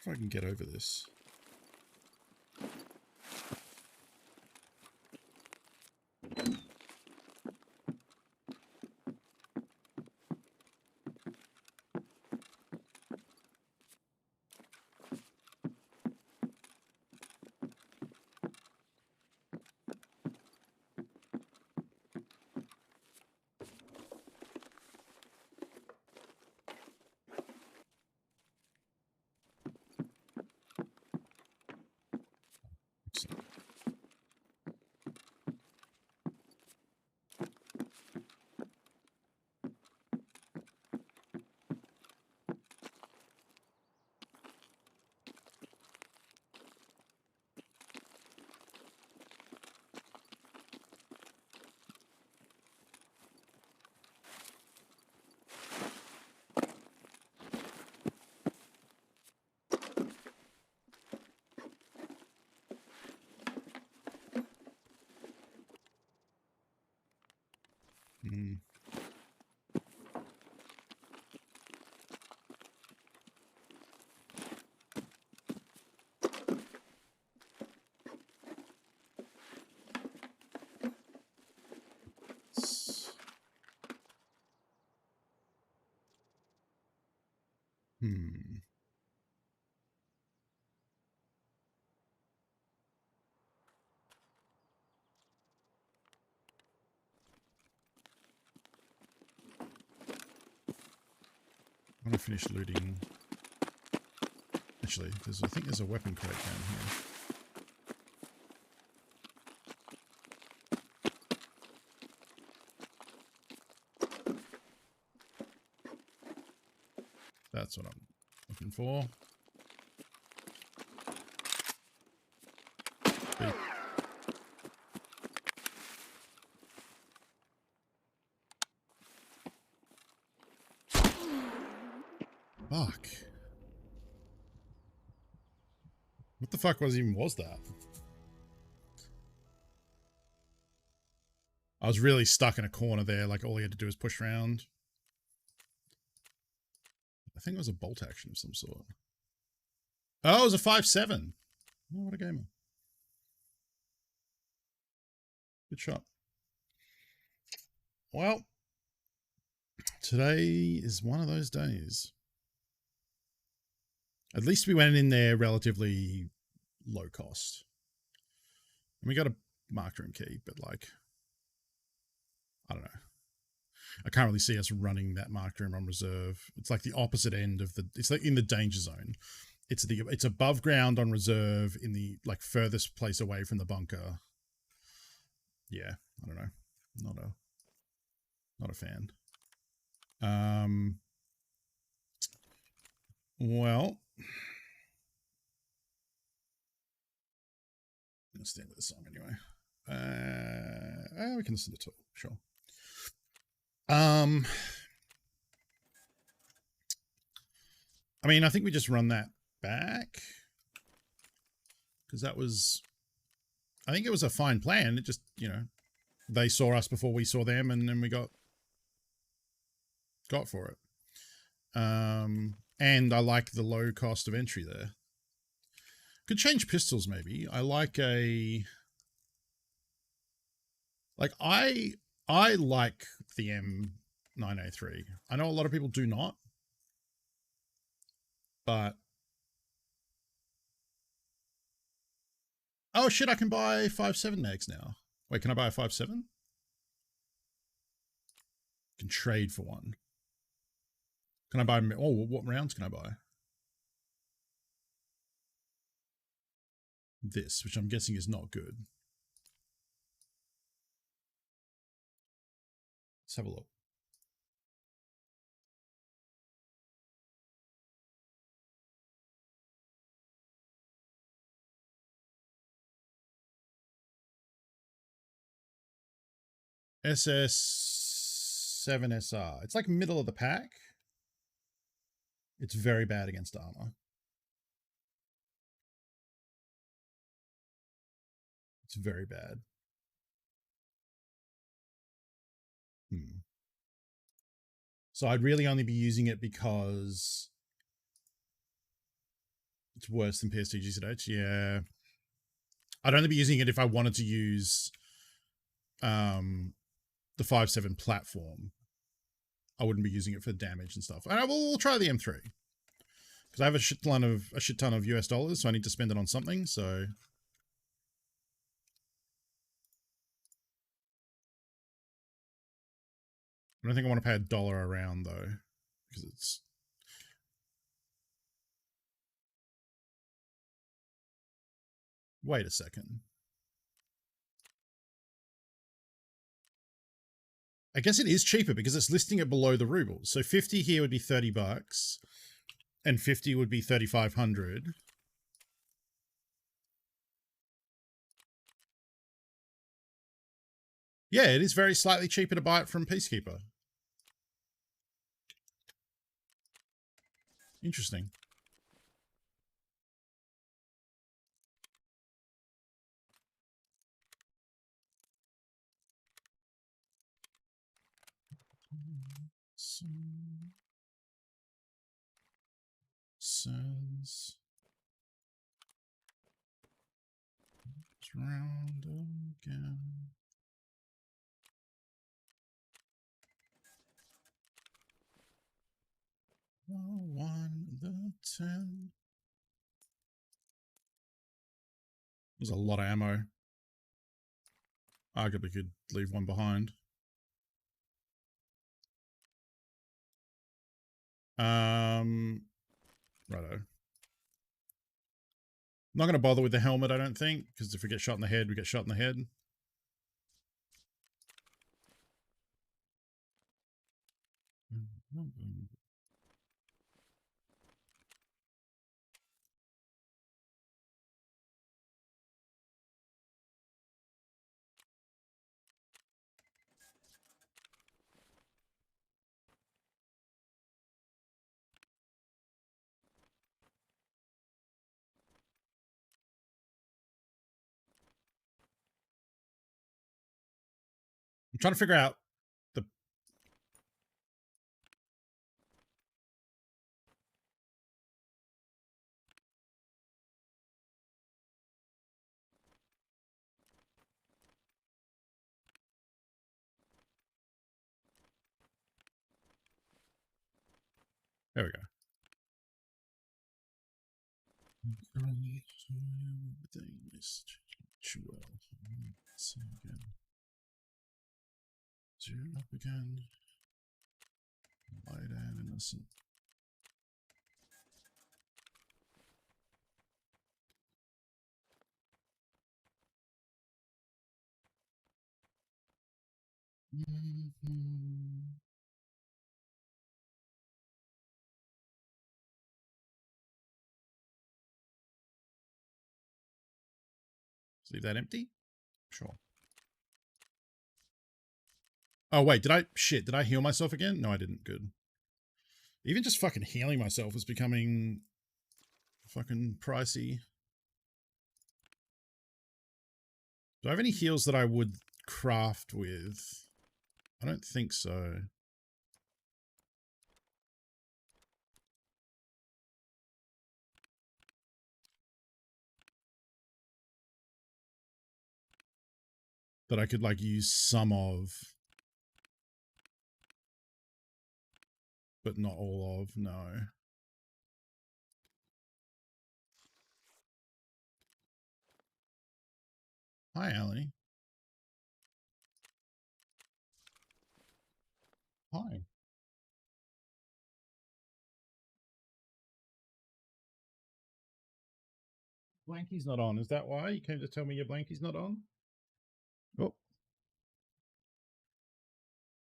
If I can get over this. Hmm. Hmm. I want to finish looting. Actually, I think there's a weapon crate down here. That's what I'm looking for. Beep. Fuck. What the fuck was that? was really stuck in a corner there. Like all he had to do was push around. I think it was a bolt action of some sort. Oh, it was a 5-7. Oh, what a gamer. Good shot. Well, today is one of those days. At least we went in there relatively low cost. And we got a marked room key, but like, I don't know. I can't really see us running that marked room on reserve. It's like the opposite end of the, it's like in the danger zone. It's above ground on reserve in the like furthest place away from the bunker. Yeah, I don't know. Not a fan. Well, I'm gonna stand with the song anyway. We can listen to it, sure. I mean, I think we just run that back because that was, I think it was a fine plan. It just, you know, they saw us before we saw them, and then we got for it. And I like the low cost of entry there. Could change pistols maybe. I like I like the M9A3. I know a lot of people do not, but oh shit, I can buy 5.7 mags now. Wait, can I buy a 5.7? Can trade for one. Can I buy, oh, what rounds can I buy? This, which I'm guessing is not good. Let's have a look. SS7SR. It's like middle of the pack. It's very bad against armor. It's very bad. So I'd really only be using it because it's worse than PSG ZH. Yeah. I'd only be using it if I wanted to use the 5.7 platform. I wouldn't be using it for damage and stuff. And we'll try the M3 because I have a shit ton of US dollars, so I need to spend it on something. So I don't think I want to pay $1 a round though, because it's. Wait a second. I guess it is cheaper because it's listing it below the rubles. So 50 here would be $30 and 50 would be 3,500. Yeah, it is very slightly cheaper to buy it from Peacekeeper. Interesting. Says round again. Oh, 1 the 10. There's a lot of ammo. Arguably could leave one behind. Righto. Not going to bother with the helmet, I don't think, because if we get shot in the head, we get shot in the head. trying to figure out the... There we go. So again. Zero up again. Light and innocent. Leave that empty? Sure. Oh, wait, did I heal myself again? No, I didn't. Good. Even just fucking healing myself is becoming fucking pricey. Do I have any heals that I would craft with? I don't think so. That I could, like, use some of. But not all of, no. Hi, Allie. Hi. Blanky's not on. Is that why? You came to tell me your Blanky's not on? Oh.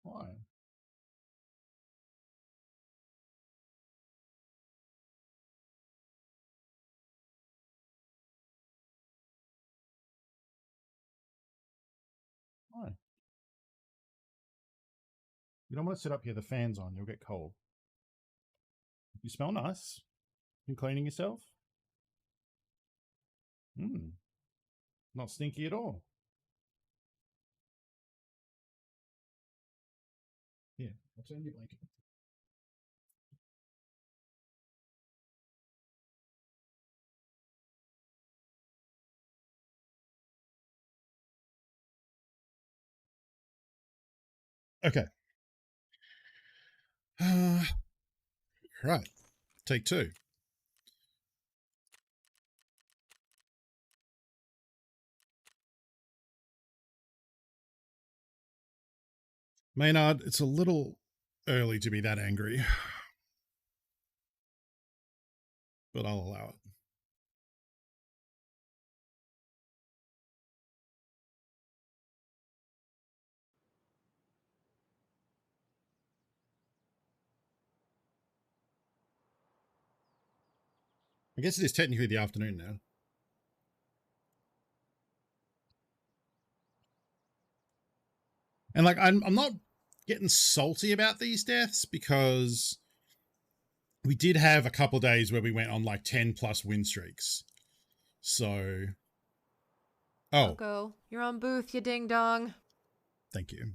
Why? Why? You don't want to sit up here. The fan's on. You'll get cold. You smell nice. You cleaning yourself? Not stinky at all. Yeah, I'll turn your blanket. Okay. Right. Take two. Maynard, it's a little early to be that angry, but I'll allow it. I guess it is technically the afternoon now. And like, I'm not getting salty about these deaths because we did have a couple days where we went on like 10 plus win streaks. So, oh, Go. You're on booth, you ding dong. Thank you.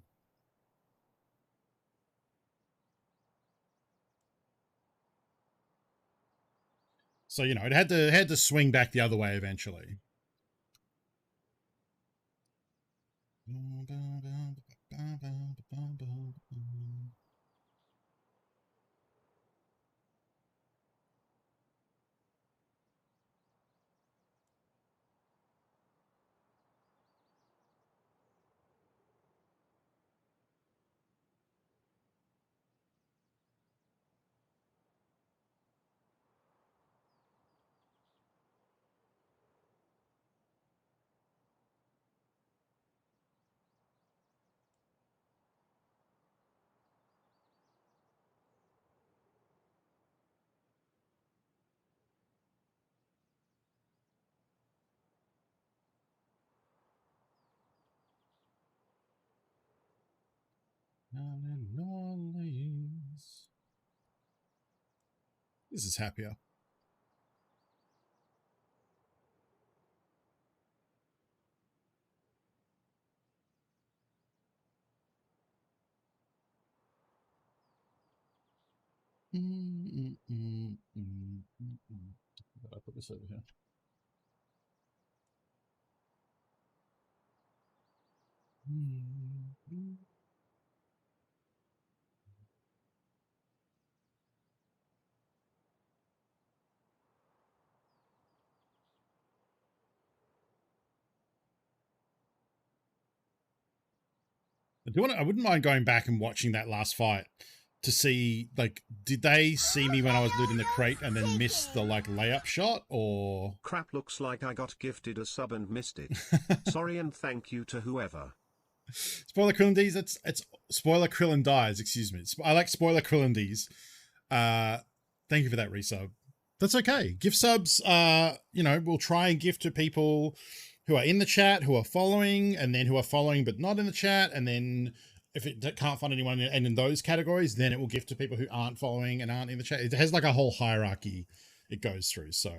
So, you know, it had to swing back the other way eventually. This is happier. I put this over here. I wouldn't mind going back and watching that last fight to see, like, did they see me when I was looting the crate and then miss the, like, layup shot, or... Crap, looks like I got gifted a sub and missed it. Sorry and thank you to whoever. Spoiler Krillindies, it's Spoiler Krillin dies, excuse me. I like Spoiler Krillindies. Thank you for that resub. That's okay. Gift subs, you know, we'll try and gift to people who are in the chat, who are following, and then who are following but not in the chat, and then if it can't find anyone and in those categories, then it will gift to people who aren't following and aren't in the chat. It has like a whole hierarchy it goes through. So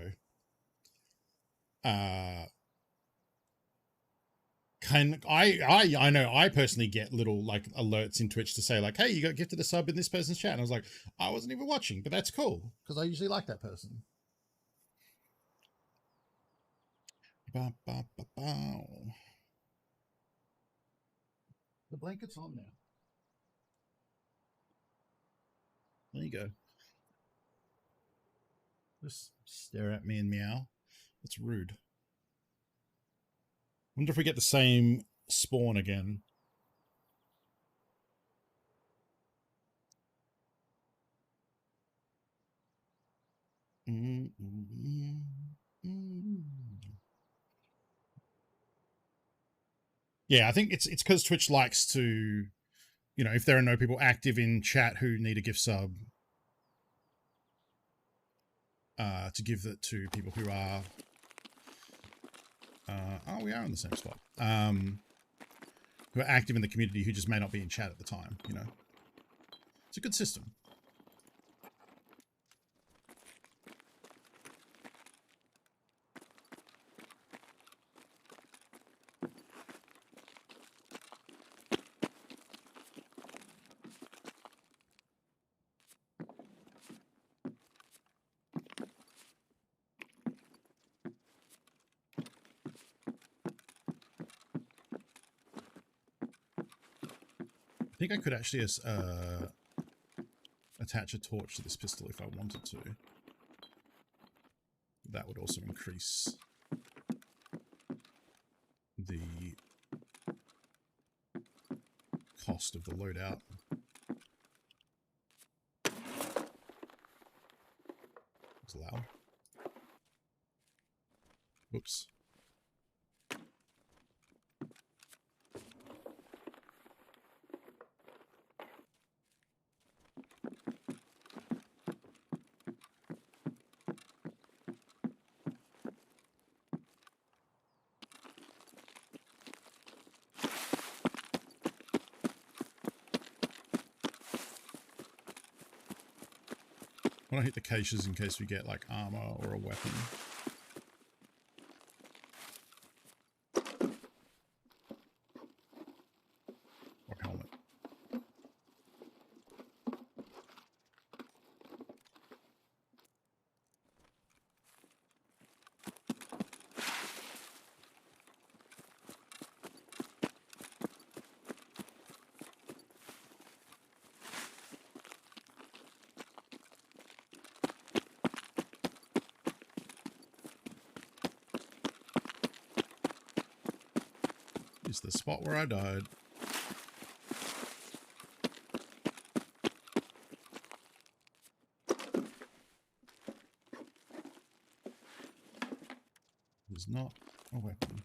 I know I personally get little like alerts in Twitch to say like, hey, you got gifted a sub in this person's chat, and I was like, I wasn't even watching, but that's cool because I usually like that person. Ba, ba, ba, ba. The blanket's on now. There you go. Just stare at me and meow. That's rude. Wonder if we get the same spawn again. Yeah, I think it's because Twitch likes to, you know, if there are no people active in chat who need a gift sub, to give it to people who are, oh, we are in the same spot, who are active in the community who just may not be in chat at the time, you know. It's a good system. I think I could actually attach a torch to this pistol if I wanted to. That would also increase the cost of the loadout. It's loud. Whoops. I want to hit the caches in case we get like armor or a weapon. Or helmet. Is the spot where I died. It's not a weapon.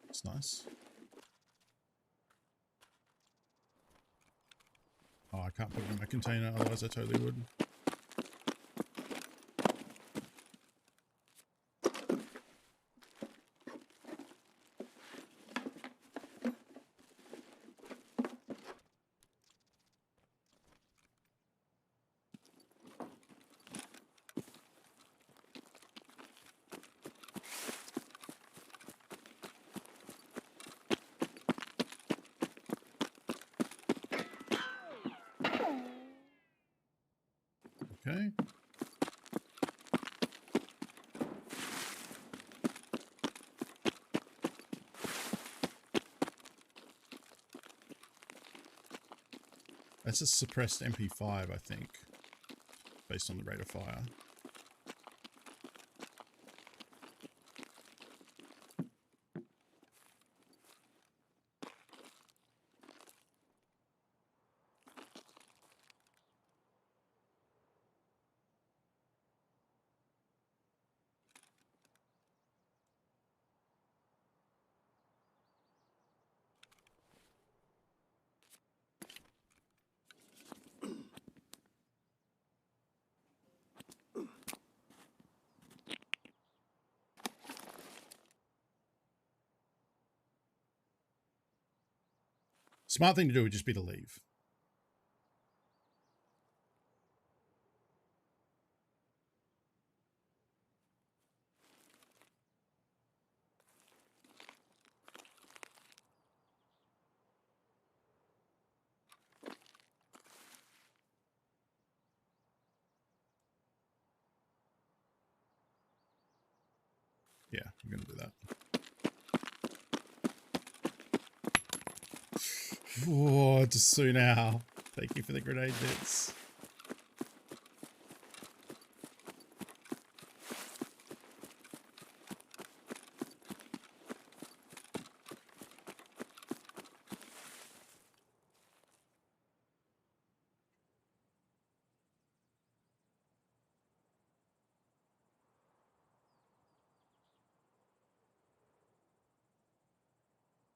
It's nice. Oh, I can't put it in my container, otherwise I totally would. Okay. That's a suppressed MP5, I think, based on the rate of fire. Smart thing to do would just be to leave. Yeah, I'm going to do that. Oh, just so now. Thank you for the grenade bits.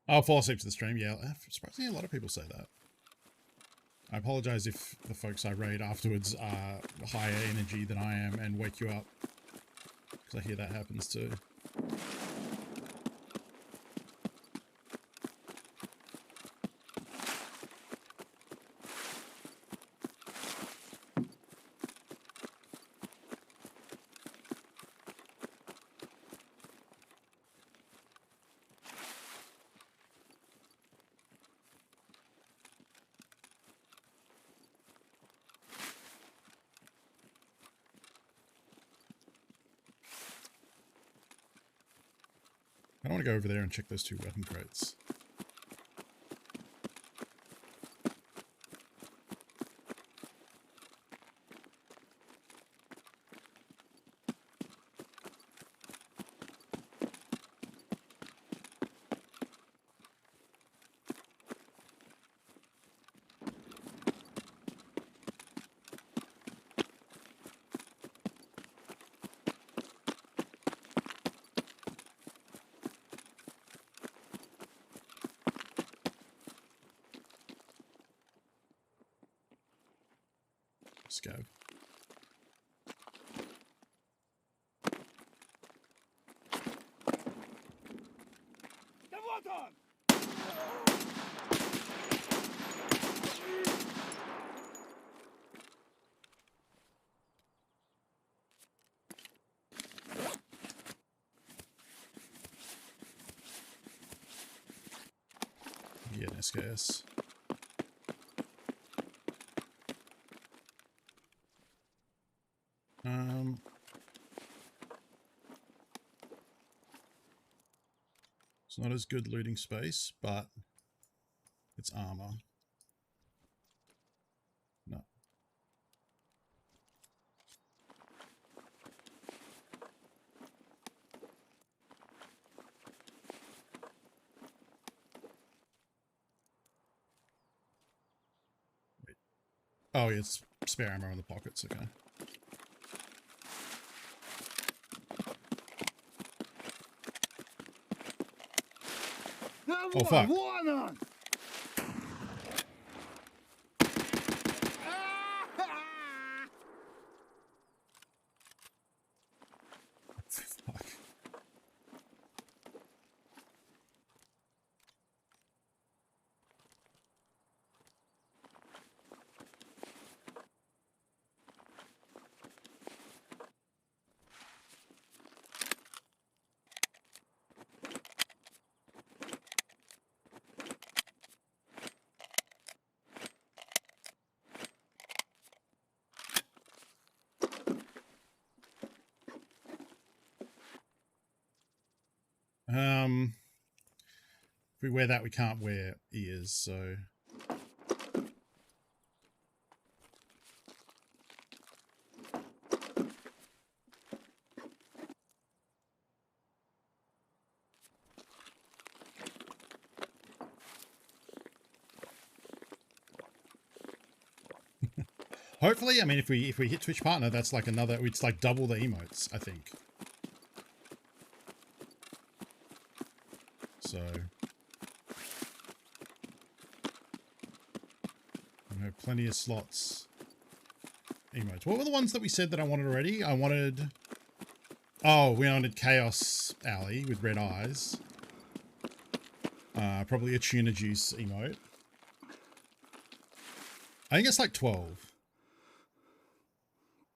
I'll fall asleep to the stream. Yeah, surprisingly, a lot of people say that. I apologize if the folks I raid afterwards are higher energy than I am and wake you up. Because I hear that happens too. I want to go over there and check those 2 weapon crates. Scav. Yeah, SKS. It's not as good looting space, but it's armor. No. Wait. Oh, yeah, it's spare ammo in the pockets, okay. Oh, fuck. Fuck. if we wear that, we can't wear ears, so. Hopefully, I mean, if we hit Twitch Partner, that's like another. It's like double the emotes, I think. So, I have plenty of slots. Emotes. What were the ones that we said that I wanted already? I wanted. Oh, we wanted Chaos Alley with red eyes. Probably a tuna juice emote. I think it's like 12.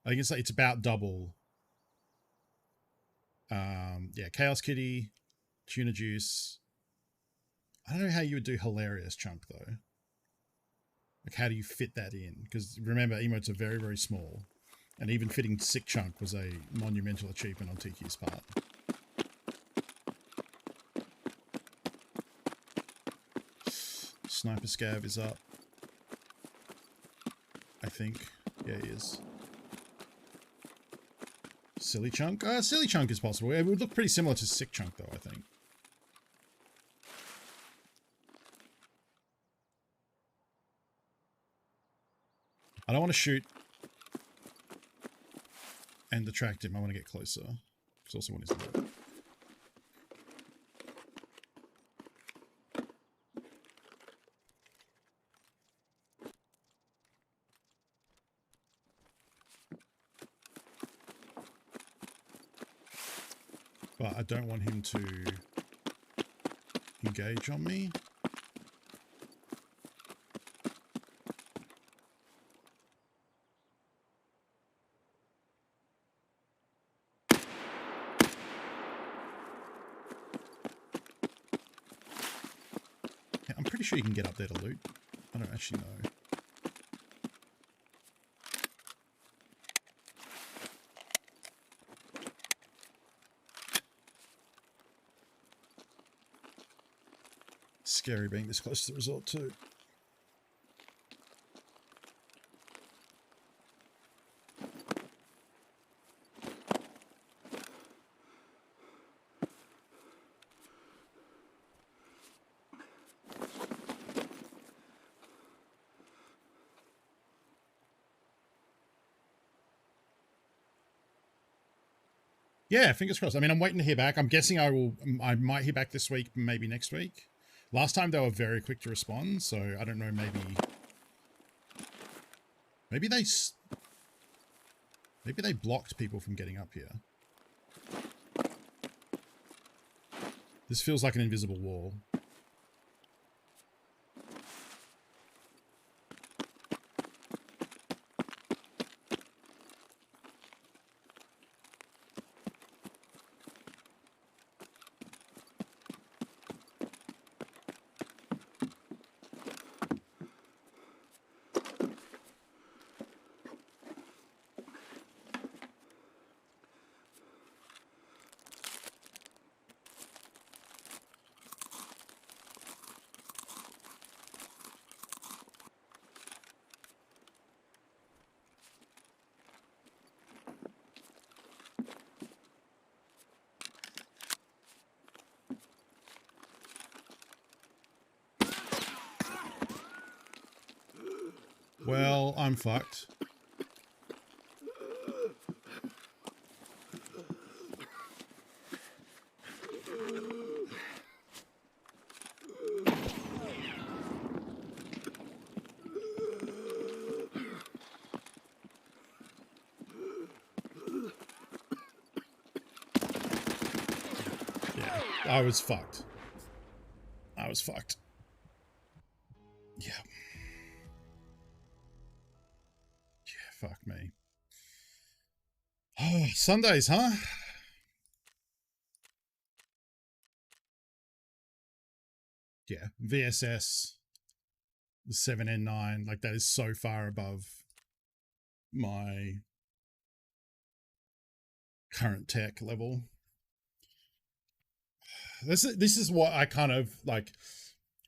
I think it's about double. Yeah, Chaos Kitty, tuna juice. I don't know how you would do hilarious chunk though. Like, how do you fit that in? Because remember, emotes are very, very small, and even fitting sick chunk was a monumental achievement on TQ's part. Sniper Scav is up. I think. Yeah, he is. Silly Chunk? Silly Chunk is possible. It would look pretty similar to Sick Chunk, though, I think. I don't want to shoot and attract him. I want to get closer. It's also one his loot. But I don't want him to engage on me. Yeah, I'm pretty sure you can get up there to loot. I don't actually know. Scary being this close to the resort too. Yeah, fingers crossed. I mean, I'm waiting to hear back. I'm guessing I might hear back this week, maybe next week. Last time they were very quick to respond, so I don't know, maybe they blocked people from getting up here. This feels like an invisible wall. Well, I'm fucked. Yeah, I was fucked. I was fucked. Yeah. Yeah, fuck me. Oh, Sundays, huh? Yeah, VSS, the 7N9, like that is so far above my current tech level. this is what I kind of like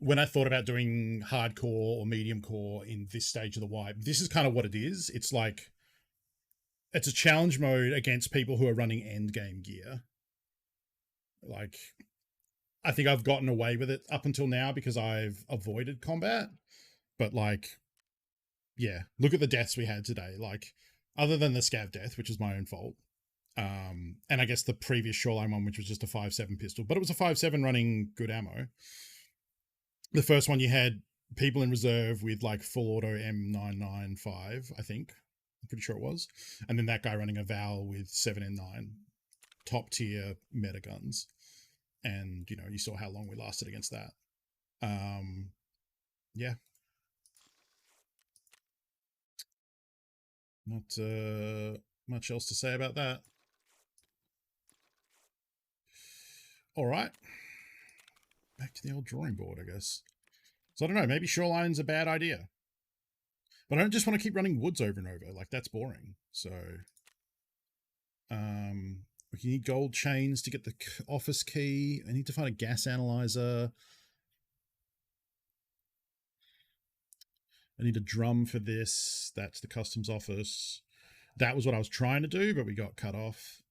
when I thought about doing hardcore or medium core in this stage of the wipe. This is kind of what it is. It's like it's a challenge mode against people who are running end game gear. Like, I think I've gotten away with it up until now because I've avoided combat. But like, yeah, look at the deaths we had today. Like, other than the scav death, which is my own fault, and I guess the previous Shoreline one, which was just a 5.7 pistol, but it was a 5.7 running good ammo. The first one you had people in reserve with like full auto M995, I think. I'm pretty sure it was. And then that guy running a Val with 7N9, top tier meta guns. And, you know, you saw how long we lasted against that. Yeah. Not much else to say about that. All right. Back to the old drawing board, I guess. So I don't know, maybe Shoreline's a bad idea. But I don't just want to keep running woods over and over. Like, that's boring. So, we need gold chains to get the office key. I need to find a gas analyzer. I need a drum for this. That's the customs office. That was what I was trying to do, but we got cut off.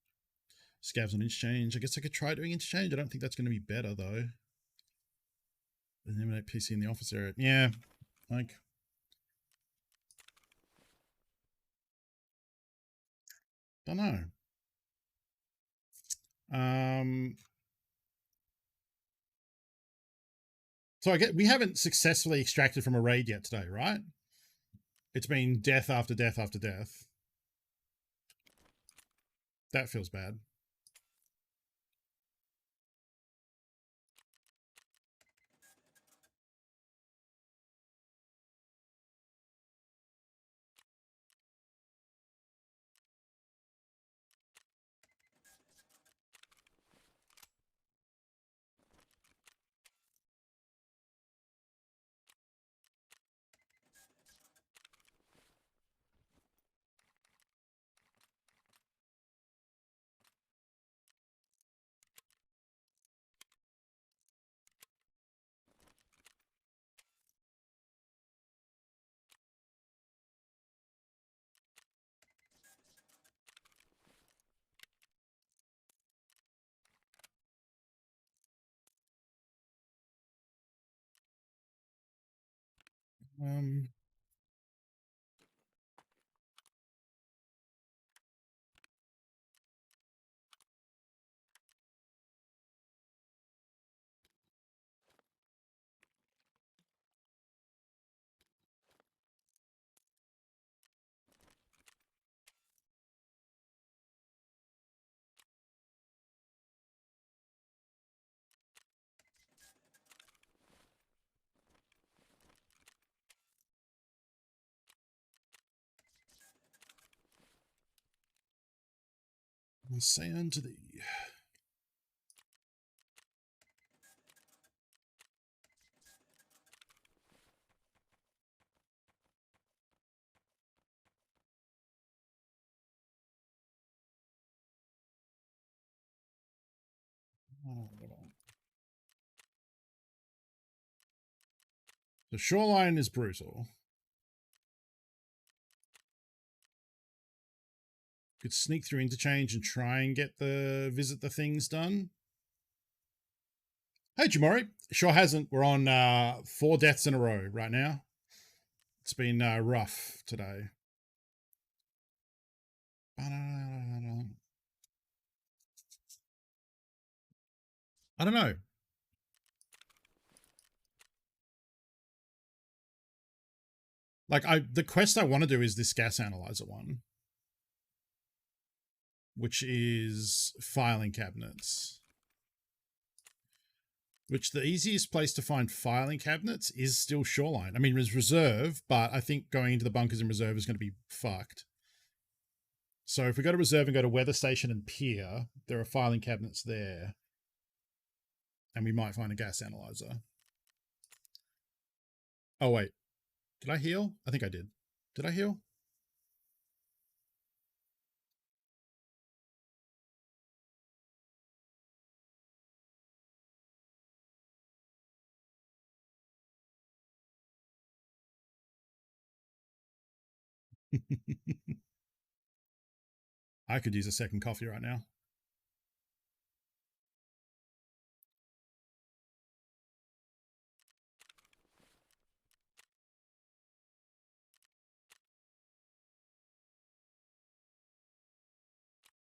Scavs on interchange. I guess I could try doing interchange. I don't think that's going to be better, though. Eliminate PC in the office area. Yeah, like... don't know. So I get we haven't successfully extracted from a raid yet today, right? It's been death after death after death. That feels bad. Um, I'll say unto thee. The shoreline is brutal. Could sneak through interchange and try and get the visit the things done. Hey, Jamori. Sure hasn't. We're on 4 deaths in a row right now. It's been rough today. I don't know. Like, the quest I want to do is this gas analyzer one, which is filing cabinets. Which the easiest place to find filing cabinets is still Shoreline. I mean, there's reserve, but I think going into the bunkers in reserve is going to be fucked. So if we go to reserve and go to weather station and pier, there are filing cabinets there. And we might find a gas analyzer. Oh, wait. Did I heal? I think I did. Did I heal? I could use a second coffee right now.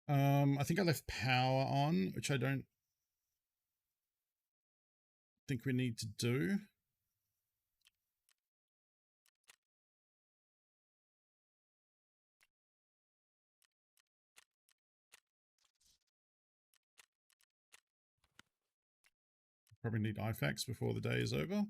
I think I left power on, which I don't think we need to do. Probably need IFAKs before the day is over.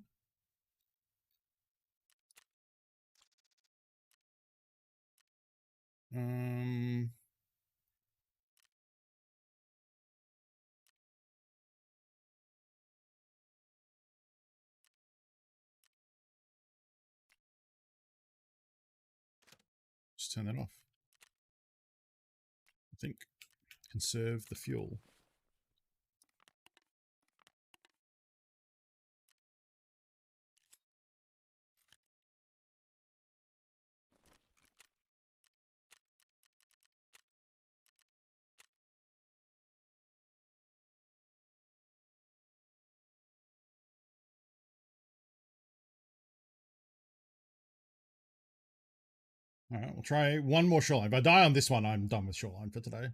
Just turn that off. I think conserve the fuel. All right, we'll try one more shoreline. If I die on this one, I'm done with shoreline for today.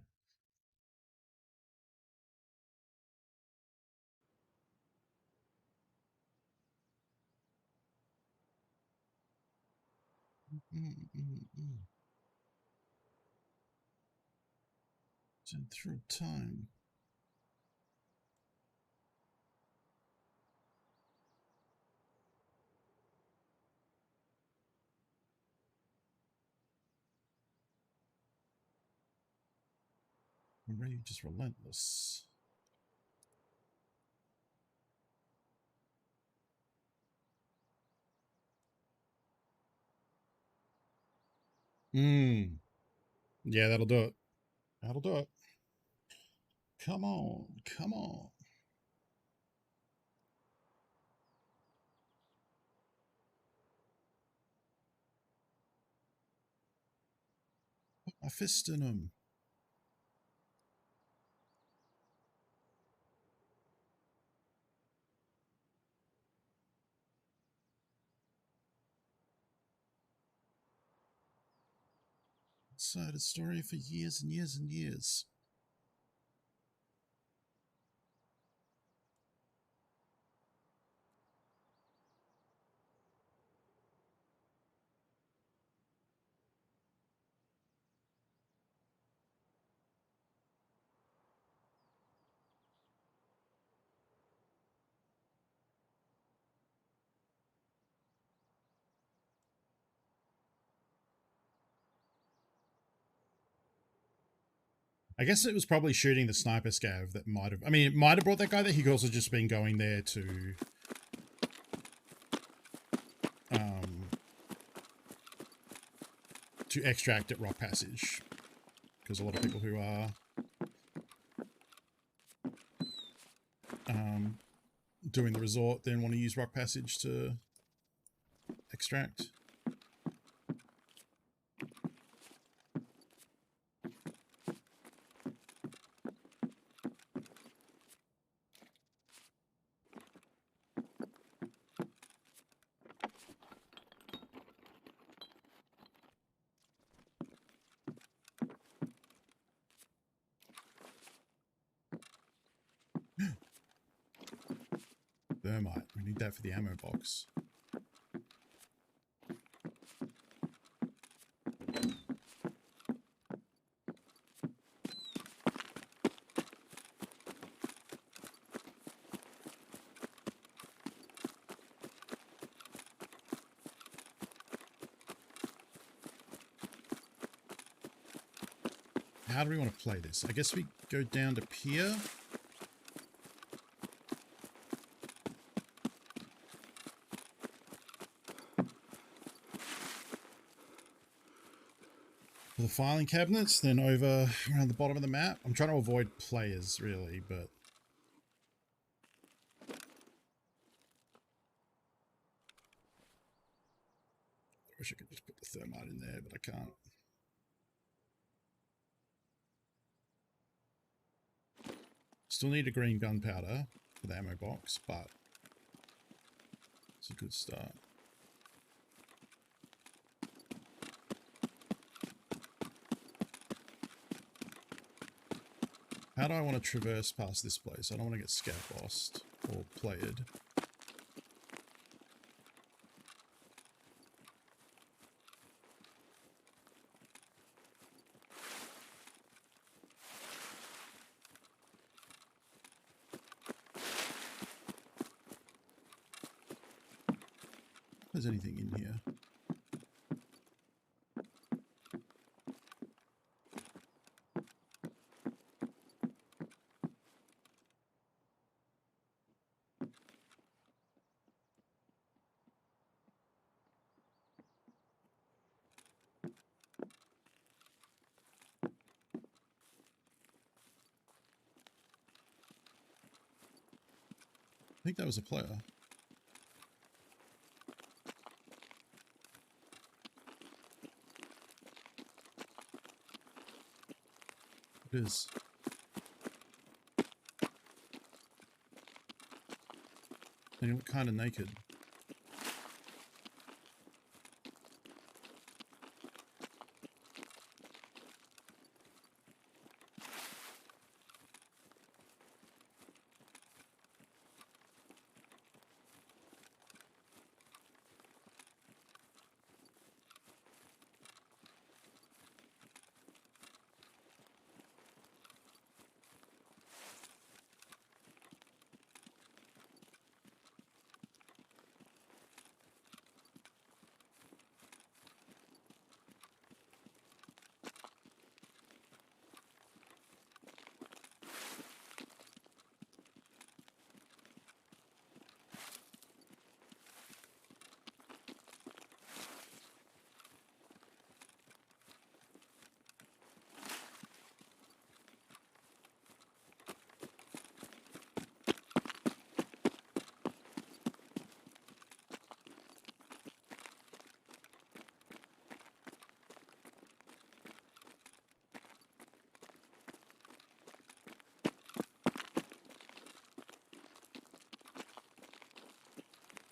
Through time. Rage is relentless. Yeah, that'll do it. That'll do it. Come on, come on. Put my fist in him. Side story for years and years and years. I guess it was probably shooting the sniper scav that might have... I mean, it might have brought that guy there. He could also just been going there to... to extract at Rock Passage. Because a lot of people who are... doing the resort then want to use Rock Passage to extract. Thermite. We need that for the ammo box. How do we want to play this? I guess we go down to pier. For the filing cabinets, then over around the bottom of the map. I'm trying to avoid players, really, but... I wish I could just put the thermite in there, but I can't. Still need a green gunpowder for the ammo box, but it's a good start. How do I want to traverse past this place? I don't want to get scat lost or plated. If there's anything in here. I think that was a player. It is. And you look kind of naked.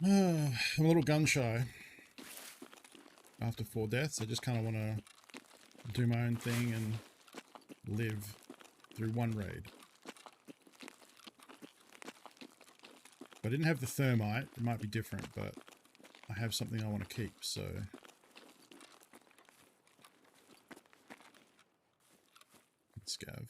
I'm a little gun shy after 4 deaths. I just kind of want to do my own thing and live through one raid. If I didn't have the thermite, it might be different, but I have something I want to keep, so... Scav.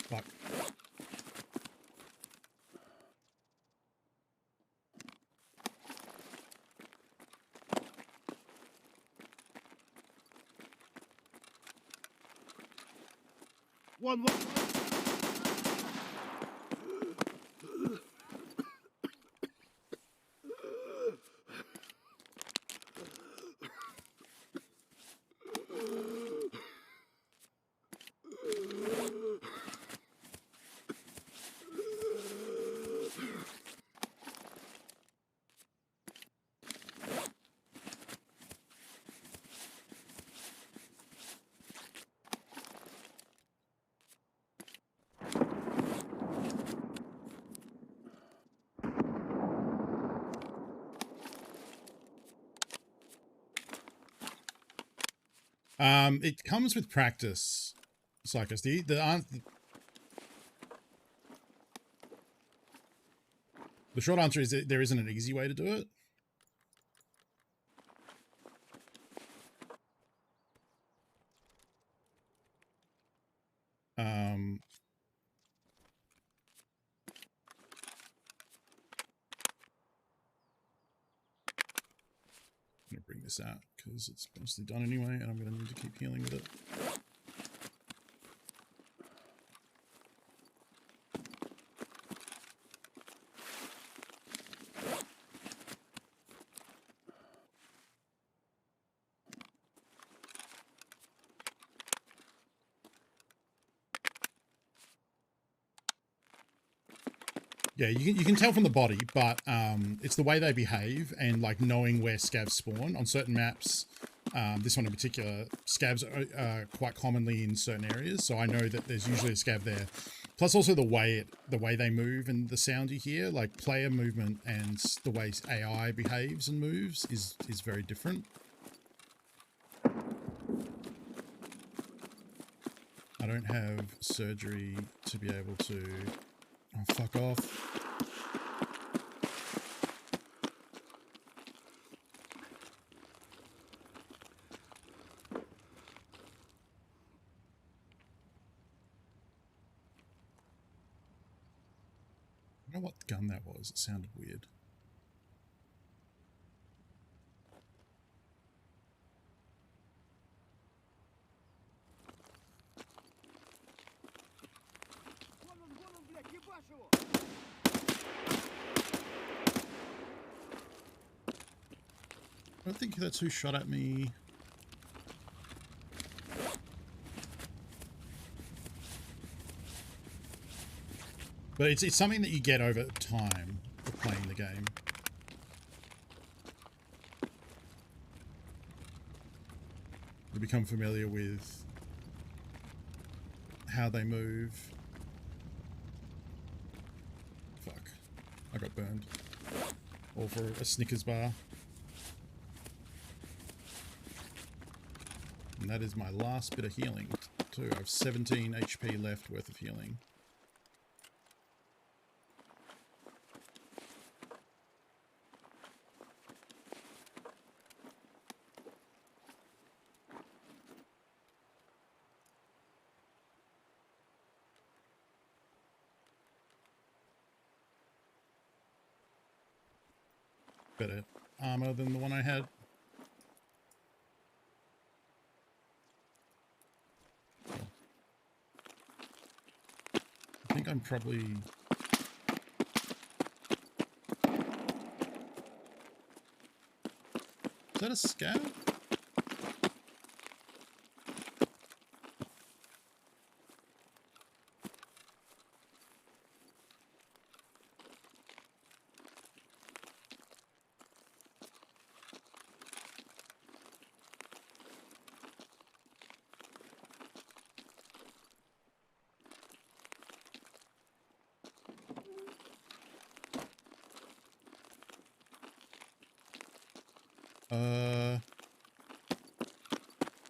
Fuck. One. It comes with practice, Cycus. The short answer is that there isn't an easy way to do it. this out because it's mostly done anyway, and I'm going to need to keep healing with it. Yeah, you can tell from the body, but it's the way they behave and like knowing where scavs spawn on certain maps. This one in particular, scavs are quite commonly in certain areas, so I know that there's usually a scav there. Plus, also the way they move and the sound you hear, like player movement and the way AI behaves and moves is very different. I don't have surgery to be able to. Oh, fuck off. I don't know what gun that was. It sounded weird. I don't think that's who shot at me. But it's something that you get over time of playing the game. You become familiar with how they move. Fuck. I got burned. All for a Snickers bar. And that is my last bit of healing too. I have 17 HP left worth of healing. Better armor than the one I had. I think I'm probably... Is that a scav?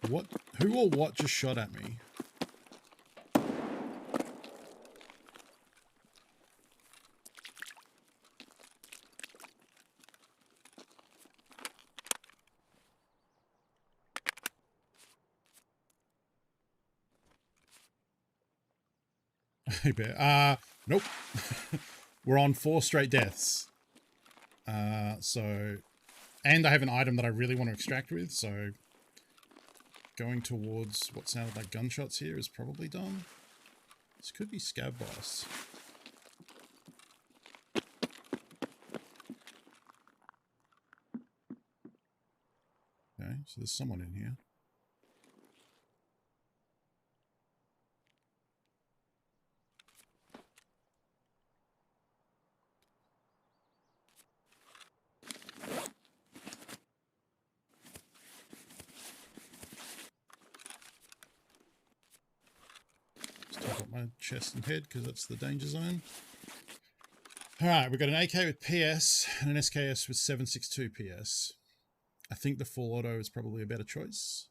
What? Who or what just shot at me? Hey, bear. Nope. We're on 4 straight deaths. So... And I have an item that I really want to extract with, so... Going towards what sounded like gunshots here is probably done. This could be Scav Boss. Okay, so there's someone in here. My chest and head because that's the danger zone. Alright, we've got an AK with PS and an SKS with 762 PS. I think the full auto is probably a better choice.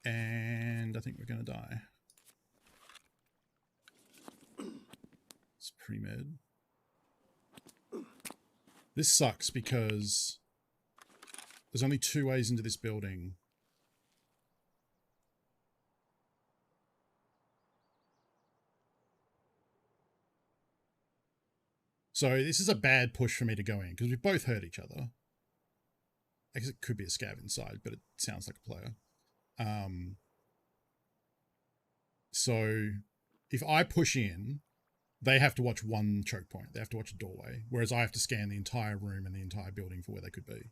And I think we're going to die. It's pre-med. This sucks because there's only 2 ways into this building. So this is a bad push for me to go in because we both hurt each other. I guess it could be a scav inside, but it sounds like a player. So if I push in, they have to watch one choke point. They have to watch a doorway, whereas I have to scan the entire room and the entire building for where they could be.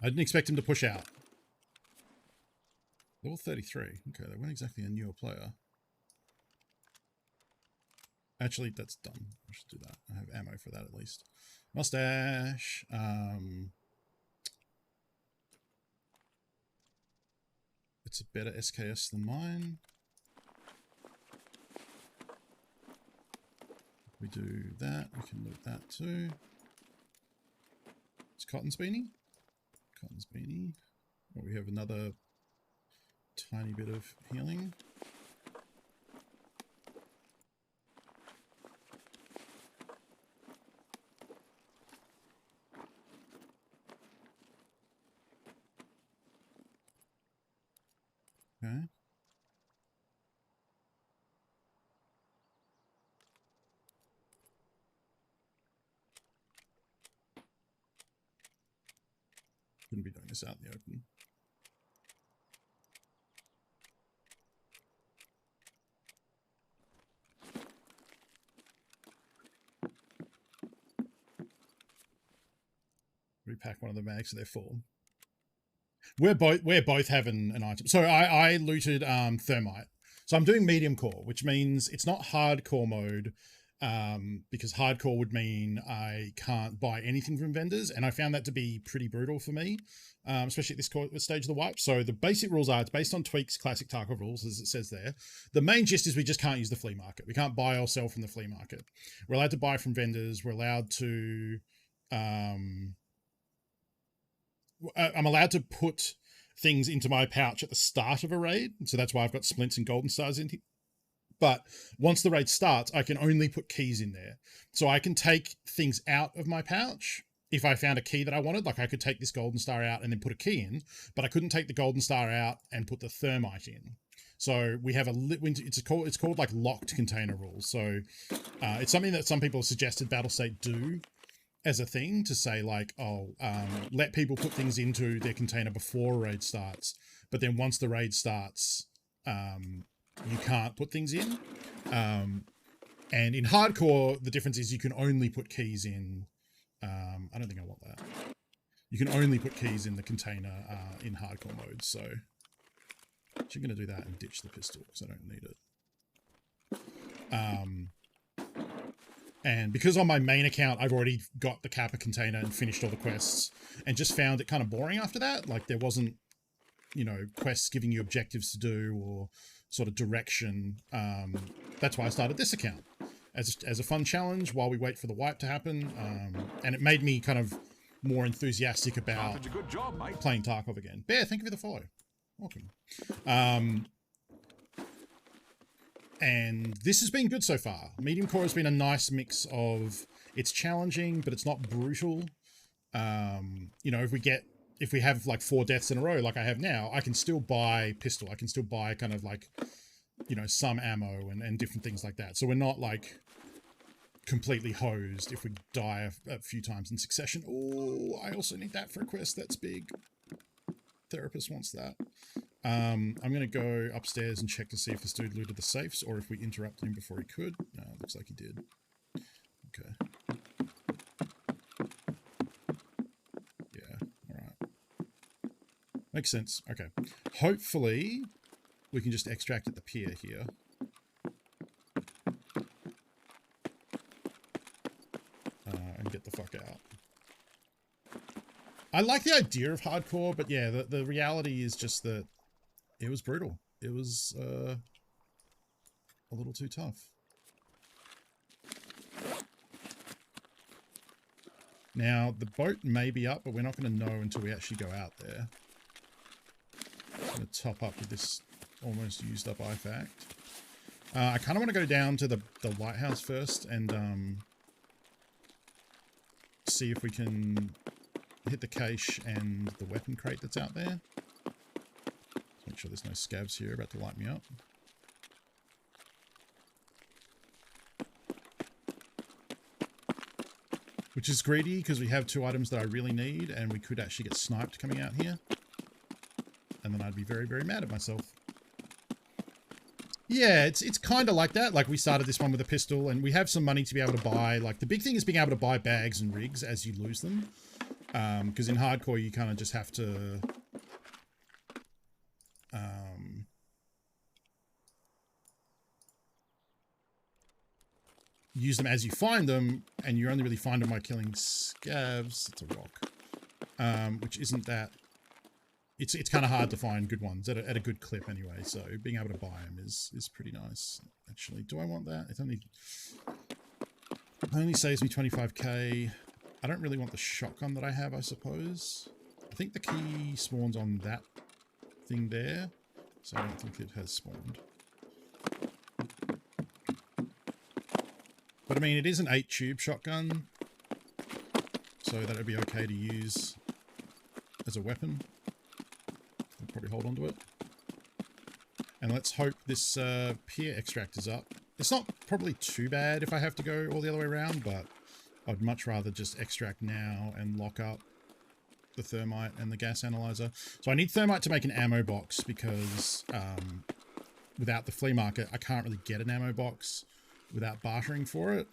I didn't expect him to push out. Level 33. Okay, they weren't exactly a newer player. Actually, that's done. I should do that. I have ammo for that at least. Mustache. It's a better SKS than mine. We do that. We can loot that too. It's Cotton's beanie. Cotton's beanie. Oh, we have another tiny bit of healing. Okay. Couldn't be doing this out in the open. Repack one of the mags so they're full. We're both having an item. So I looted thermite. So I'm doing medium core, which means it's not hardcore mode, because hardcore would mean I can't buy anything from vendors, and I found that to be pretty brutal for me, especially at this stage of the wipe. So the basic rules are, it's based on Tweak's classic Tarkov rules, as it says there. The main gist is we just can't use the flea market. We can't buy or sell from the flea market. We're allowed to buy from vendors. We're allowed to... I'm allowed to put things into my pouch at the start of a raid. So that's why I've got splints and golden stars in here. But once the raid starts, I can only put keys in there. So I can take things out of my pouch if I found a key that I wanted. Like I could take this golden star out and then put a key in, but I couldn't take the golden star out and put the thermite in. So we have it's called like locked container rules. So it's something that some people have suggested Battlestate do as a thing, to say like, let people put things into their container before a raid starts, but then once the raid starts, you can't put things in. And in hardcore, the difference is you can only put keys in. I don't think I want that. You can only put keys in the container in hardcore mode. So I'm actually going to do that and ditch the pistol because I don't need it. And because on my main account, I've already got the Kappa container and finished all the quests, and just found it kind of boring after that. Like there wasn't, quests giving you objectives to do or sort of direction. That's why I started this account as a fun challenge while we wait for the wipe to happen. And it made me kind of more enthusiastic about Good job, mate. playing Tarkov again. Bear, thank you for the follow. Welcome. And this has been good so far. Medium core has been a nice mix of, it's challenging, but it's not brutal. If we have like 4 deaths in a row, like I have now, I can still buy pistol. I can still buy kind of like, some ammo and different things like that. So we're not like completely hosed if we die a few times in succession. Oh, I also need that for a quest. That's big. Therapist wants that. I'm going to go upstairs and check to see if this dude looted the safes or if we interrupted him before he could. No, looks like he did. Okay. Yeah, all right. Makes sense. Okay. Hopefully, we can just extract at the pier here. And get the fuck out. I like the idea of hardcore, but yeah, the reality is just that it was brutal. It was a little too tough. Now, the boat may be up, but we're not going to know until we actually go out there. I'm going to top up with this almost used up IFACT. I kind of want to go down to the lighthouse first and see if we can hit the cache and the weapon crate that's out there. Make sure there's no scavs here about to light me up. Which is greedy because we have 2 items that I really need and we could actually get sniped coming out here. And then I'd be very, very mad at myself. Yeah, it's kind of like that. Like we started this one with a pistol and we have some money to be able to buy. Like the big thing is being able to buy bags and rigs as you lose them. Because in hardcore, you kind of just have to... use them as you find them, and you only really find them by killing scavs. It's a rock. Which isn't that... It's kind of hard to find good ones at a good clip anyway, so being able to buy them is pretty nice. Actually, do I want that? It only saves me 25k. I don't really want the shotgun that I have, I suppose. I think the key spawns on that thing there, so I don't think it has spawned. But I mean, it is an 8-tube shotgun, so that would be okay to use as a weapon. I'll probably hold on to it. And let's hope this peer extract is up. It's not probably too bad if I have to go all the other way around, but I'd much rather just extract now and lock up the thermite and the gas analyzer. So I need thermite to make an ammo box because without the flea market, I can't really get an ammo box without bartering for it.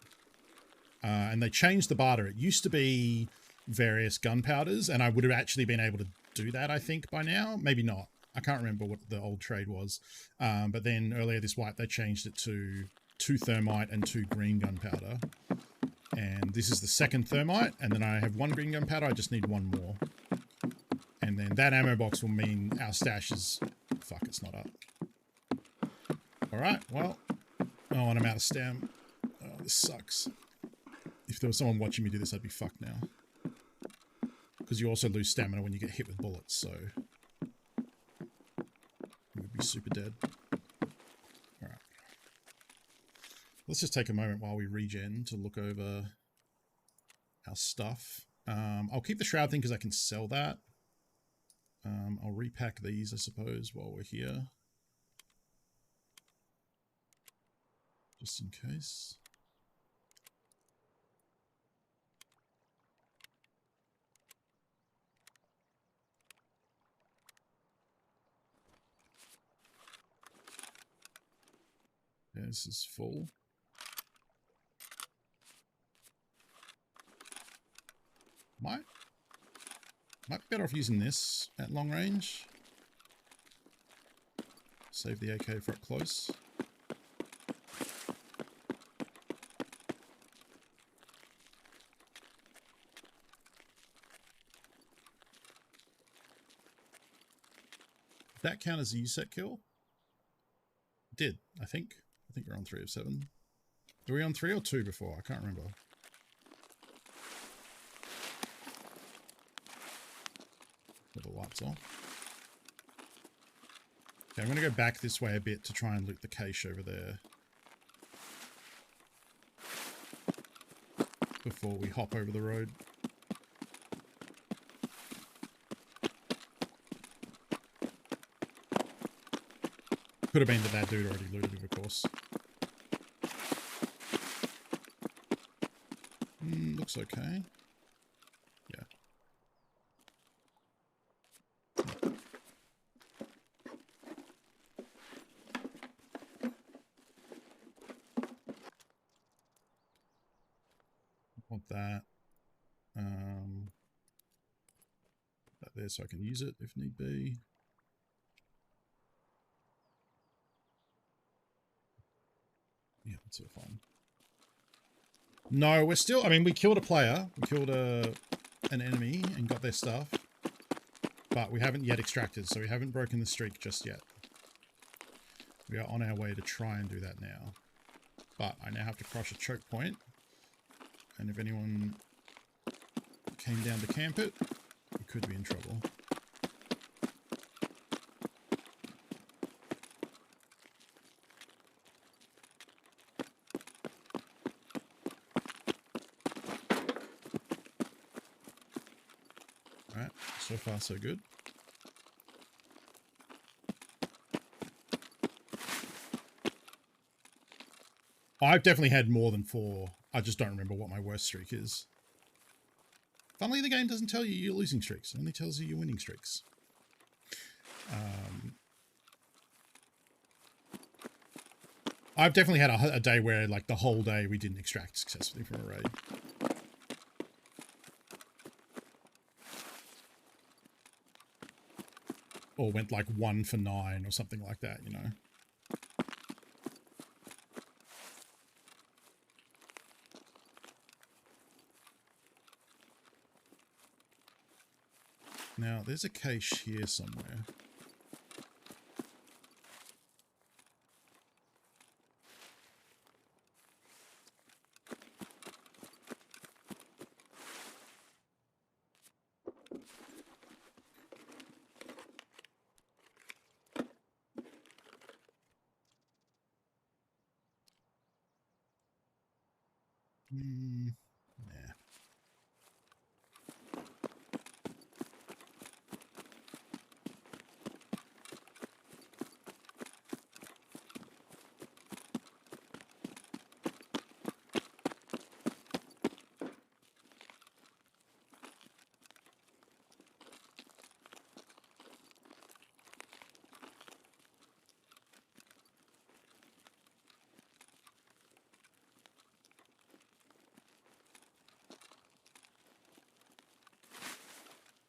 And they changed the barter. It used to be various gunpowders, and I would have actually been able to do that, I think, by now. Maybe not. I can't remember what the old trade was. But then earlier this wipe, they changed it to 2 thermite and 2 green gunpowder. And this is the 2nd thermite, and then I have 1 green gunpowder. I just need 1 more. And then that ammo box will mean our stash is... Fuck, it's not up. Alright, well... Oh, and I'm out of stam. Oh, this sucks. If there was someone watching me do this, I'd be fucked now. Because you also lose stamina when you get hit with bullets, so... You would be super dead. Alright. Let's just take a moment while we regen to look over our stuff. I'll keep the shroud thing because I can sell that. I'll repack these, I suppose, while we're here. Just in case. Yeah, this is full. Might be better off using this at long range. Save the AK for up close. That count as a USET kill? It did, I think. I think we're on 3 of 7. Were we on 3 or 2 before? I can't remember. Put the lights off. Okay, I'm going to go back this way a bit to try and loot the cache over there. Before we hop over the road. Could have been that dude already looted it, of course. Looks okay. Yeah. Want that. That there so I can use it if need be. Yeah, that's all fine. No, we're still... I mean, we killed a player. We killed an enemy and got their stuff. But we haven't yet extracted, so we haven't broken the streak just yet. We are on our way to try and do that now. But I now have to cross a choke point. And if anyone came down to camp it, we could be in trouble. So far, so good. I've definitely had more than 4. I just don't remember what my worst streak is. Funnily, the game doesn't tell you your losing streaks. It only tells you your winning streaks. I've definitely had a day where, like, the whole day we didn't extract successfully from a raid. Or went, like, 1 for 9 or something like that, you know? Now, there's a cache here somewhere. Nah.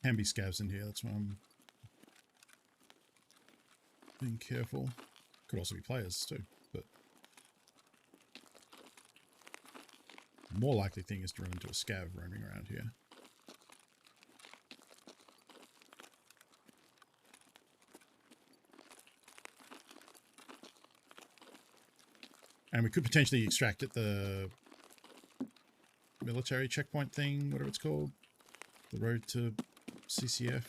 Can be scavs in here, that's why I'm being careful. Could also be players too, but the more likely thing is to run into a scav roaming around here. And we could potentially extract at the military checkpoint thing, whatever it's called. The road to CCF.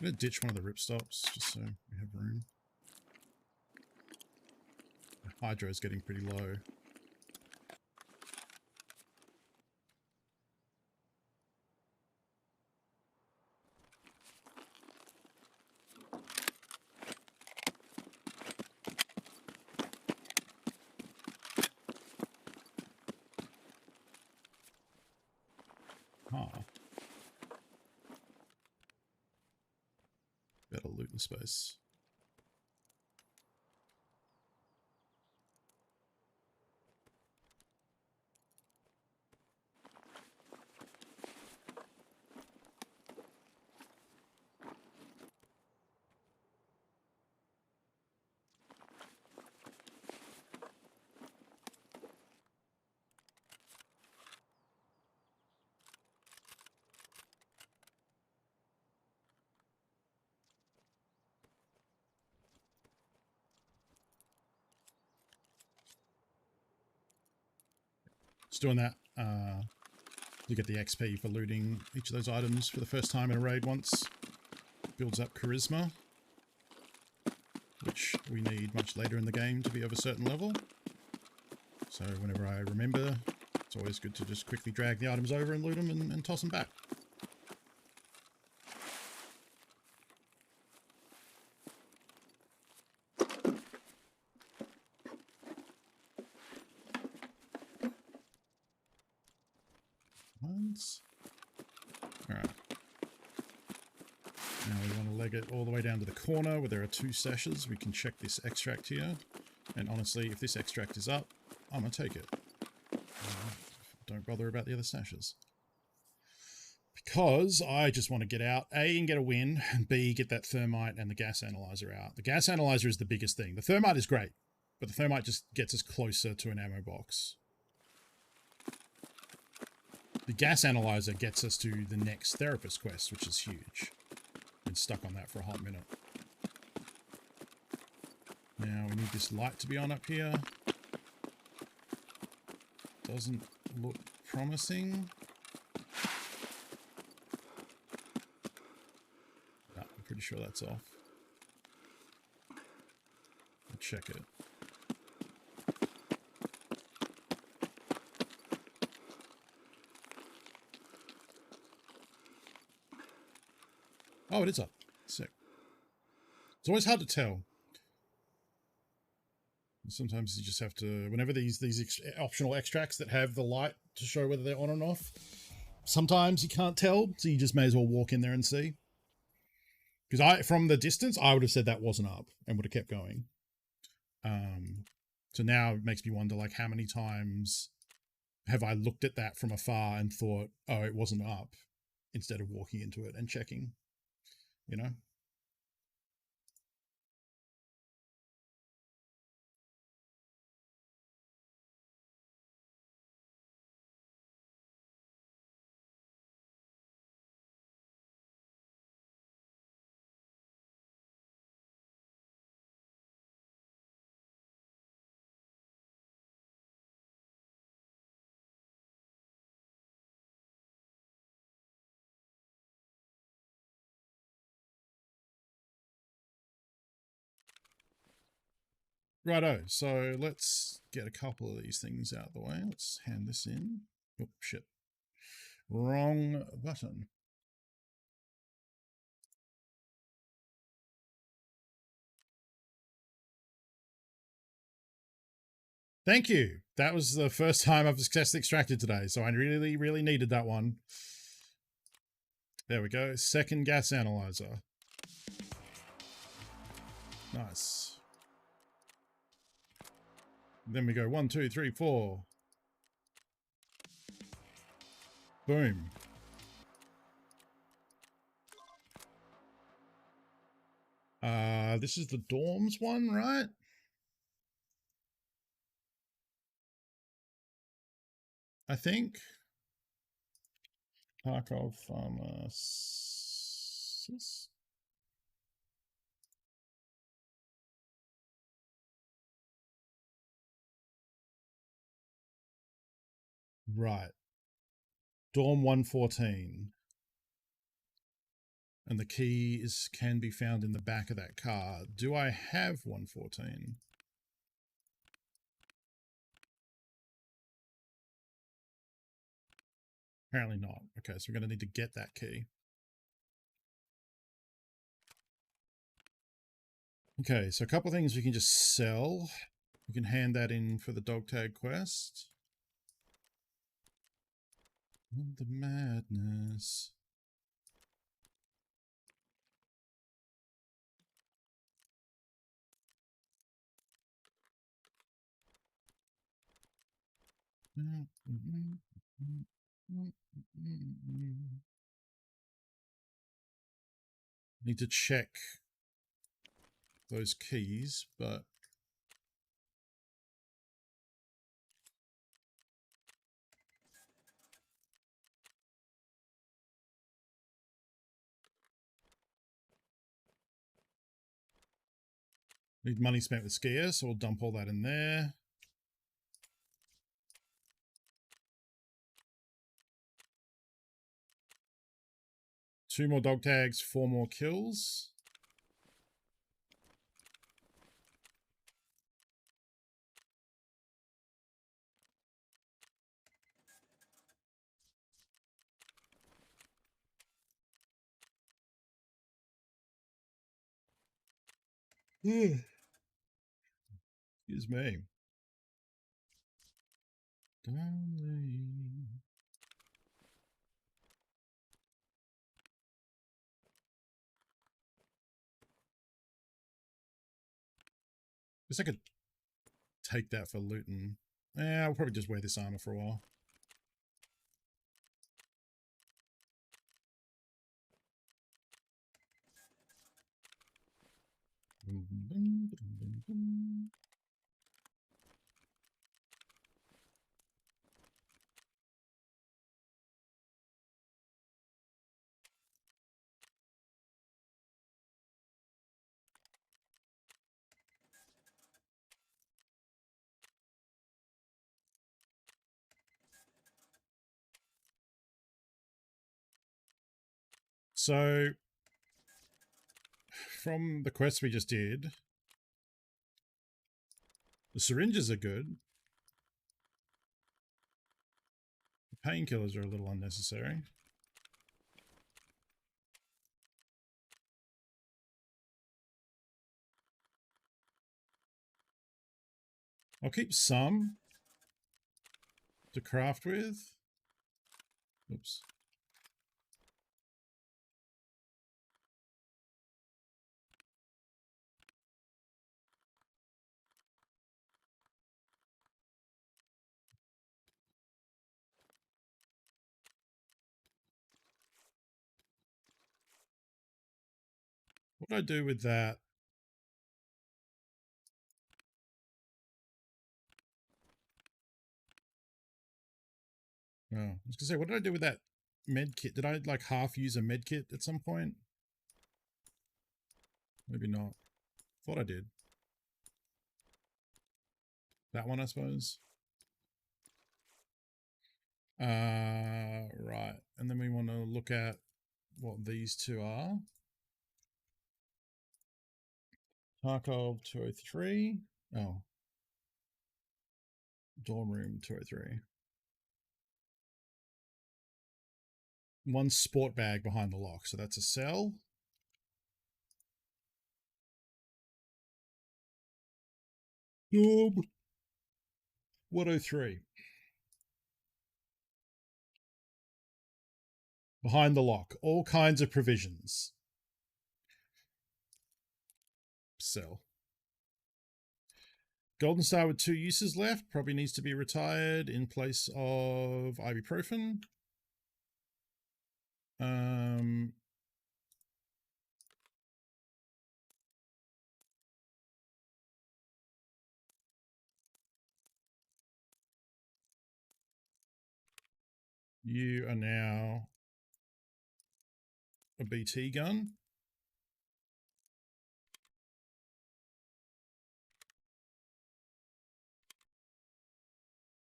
I'm going to ditch one of the ripstops just so we have room. The hydro is getting pretty low. Better loot in space. Just doing that. You get the XP for looting each of those items for the first time in a raid once. Builds up charisma, which we need much later in the game to be of a certain level. So whenever I remember, it's always good to just quickly drag the items over and loot them and toss them back. Alright. Now we want to leg it all the way down to the corner where there are 2 stashes. We can check this extract here. And honestly, if this extract is up, I'm going to take it. Don't bother about the other stashes. Because I just want to get out, A, and get a win, and B, get that thermite and the gas analyzer out. The gas analyzer is the biggest thing. The thermite is great, but the thermite just gets us closer to an ammo box. The gas analyzer gets us to the next therapist quest, which is huge. Been stuck on that for a hot minute. Now we need this light to be on up here. Doesn't look promising. No, I'm pretty sure that's off. I'll check it. Oh, it is up. Sick. It's always hard to tell. Sometimes you just have to, whenever these optional extracts that have the light to show whether they're on or off, sometimes you can't tell, so you just may as well walk in there and see. Because from the distance, I would have said that wasn't up and would have kept going. So now it makes me wonder, like, how many times have I looked at that from afar and thought, oh, it wasn't up, instead of walking into it and checking, you know? Righto, so let's get a couple of these things out of the way. Let's hand this in. Oh, shit. Wrong button. Thank you. That was the first time I've successfully extracted today, so I really, really needed that one. There we go. Second gas analyzer. Nice. Then we go 1, 2, 3, 4. Boom. This is the dorms one, right? I think. Tarkov pharmacist. Right. Dorm 114. And the key can be found in the back of that car. Do I have 114? Apparently not. Okay, so we're going to need to get that key. Okay, so a couple of things we can just sell. We can hand that in for the dog tag quest. The madness. Need to check those keys, but need money spent with skier, so we'll dump all that in there. Two more dog tags, 4 more kills. Excuse me. Darling. Guess I could take that for looting. Yeah, I'll probably just wear this armor for a while. So, from the quest we just did, the syringes are good. The painkillers are a little unnecessary. I'll keep some to craft with. Oops. What do I do with that? Oh, I was gonna say, what did I do with that med kit? Did I like half use a med kit at some point? Maybe not. Thought I did. That one, I suppose. Right. And then we want to look at what these two are. Tarkov 203. Oh. Dorm room 203. One sport bag behind the lock. So that's a cell. Dorm 103. Behind the lock. All kinds of provisions. Cell. Golden Star with 2 uses left. Probably needs to be retired in place of ibuprofen. You are now a BT gun.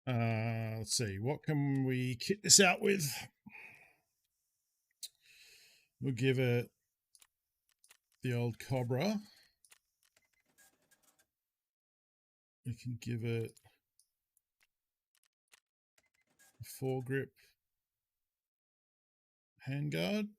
Let's see, what can we kit this out with? We'll give it the old Cobra. We can give it a 4-grip handguard.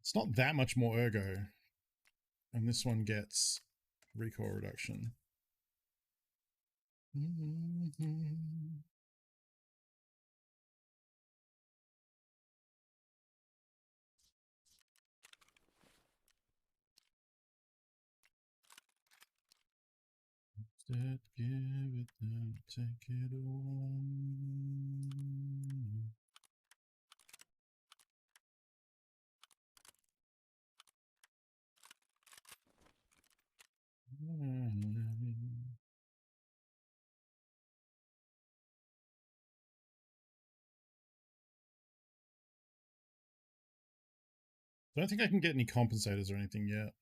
It's not that much more ergo. And this one gets recoil reduction. Instead, give it them, take it away. I don't think I can get any compensators or anything yet.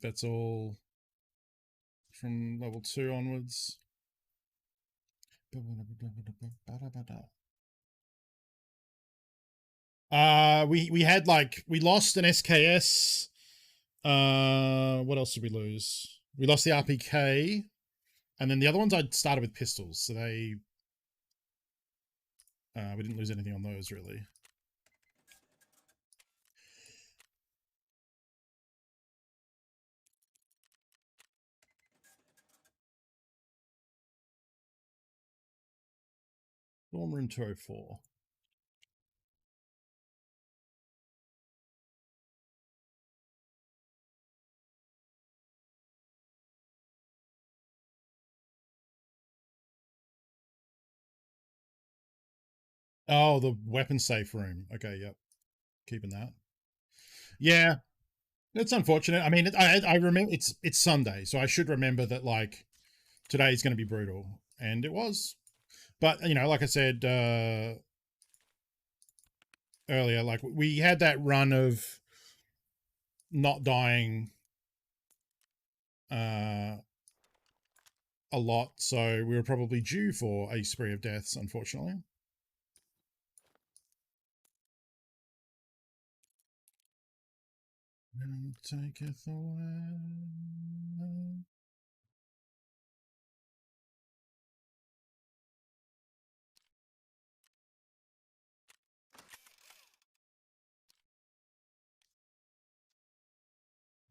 That's all from level 2 onwards. We had like, we lost an SKS. What else did we lose? We lost the RPK, and then the other ones I started with pistols, so they we didn't lose anything on those really. Dorm room 204. Oh, the weapon safe room. Okay, yep. Keeping that. Yeah, it's unfortunate. I mean, I remember it's Sunday, so I should remember that like today is going to be brutal, and it was. But you know, like I said earlier, like we had that run of not dying uh, a lot, so we were probably due for a spree of deaths, unfortunately. And taketh away.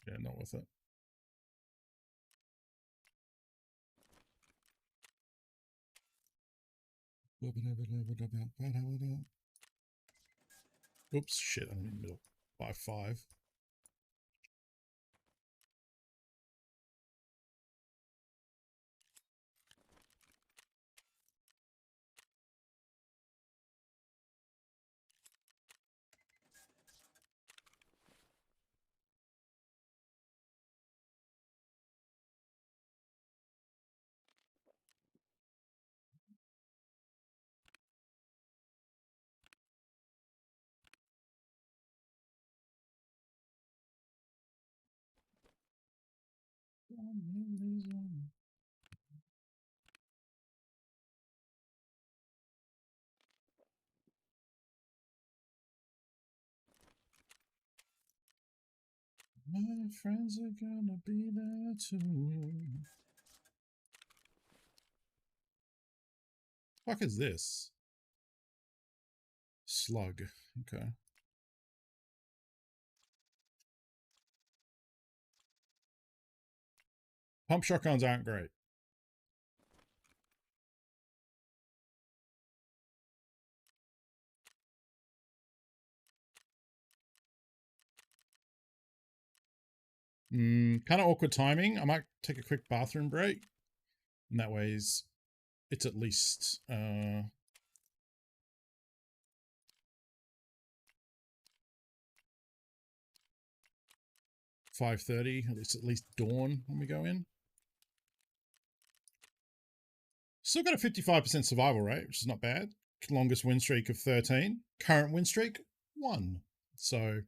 Yeah, not worth it. Oops, shit, I'm in the middle. By 5. My friends are gonna be there too. Fuck is this? Slug. Okay. Pump shotguns aren't great. Kind of awkward timing. I might take a quick bathroom break. And that way it's at least 5:30. It's at least dawn when we go in. Still got a 55% survival rate, which is not bad. Longest win streak of 13. Current win streak 1. So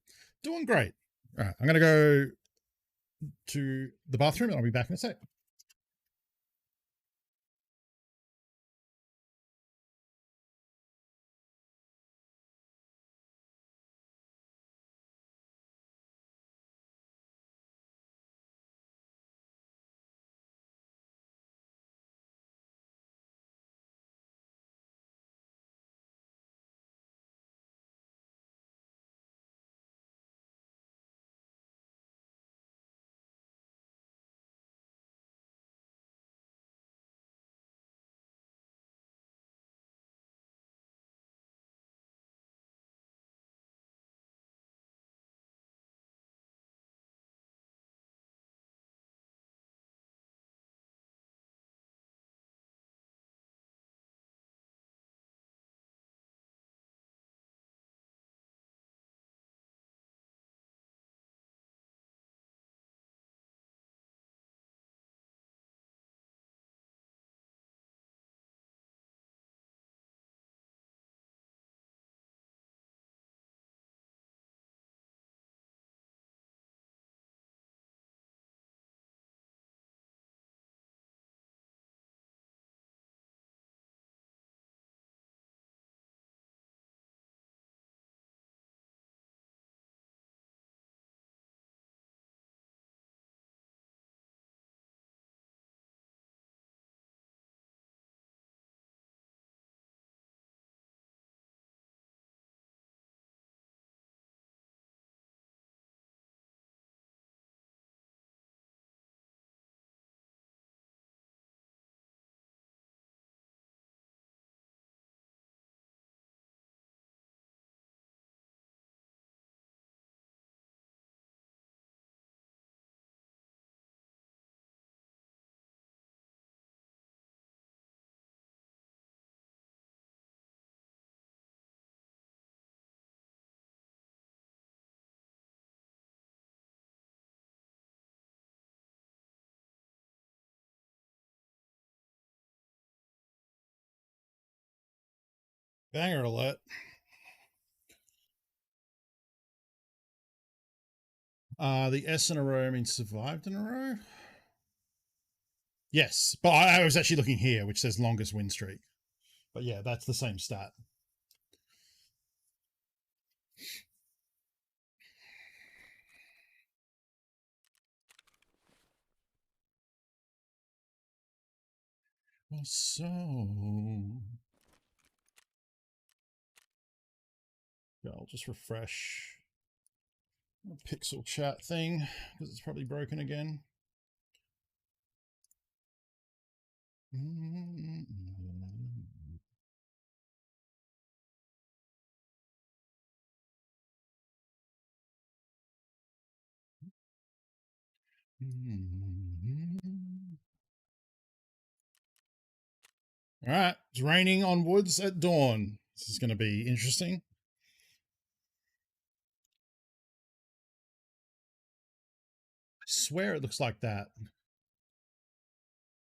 doing great. All right, I'm gonna go to the bathroom and I'll be back in a sec. Banger alert. The S in a row means survived in a row? Yes, but I was actually looking here, which says longest win streak. But yeah, that's the same stat. Well, so yeah, I'll just refresh the pixel chat thing because it's probably broken again. All right, it's raining on woods at dawn. This is going to be interesting. I swear it looks like that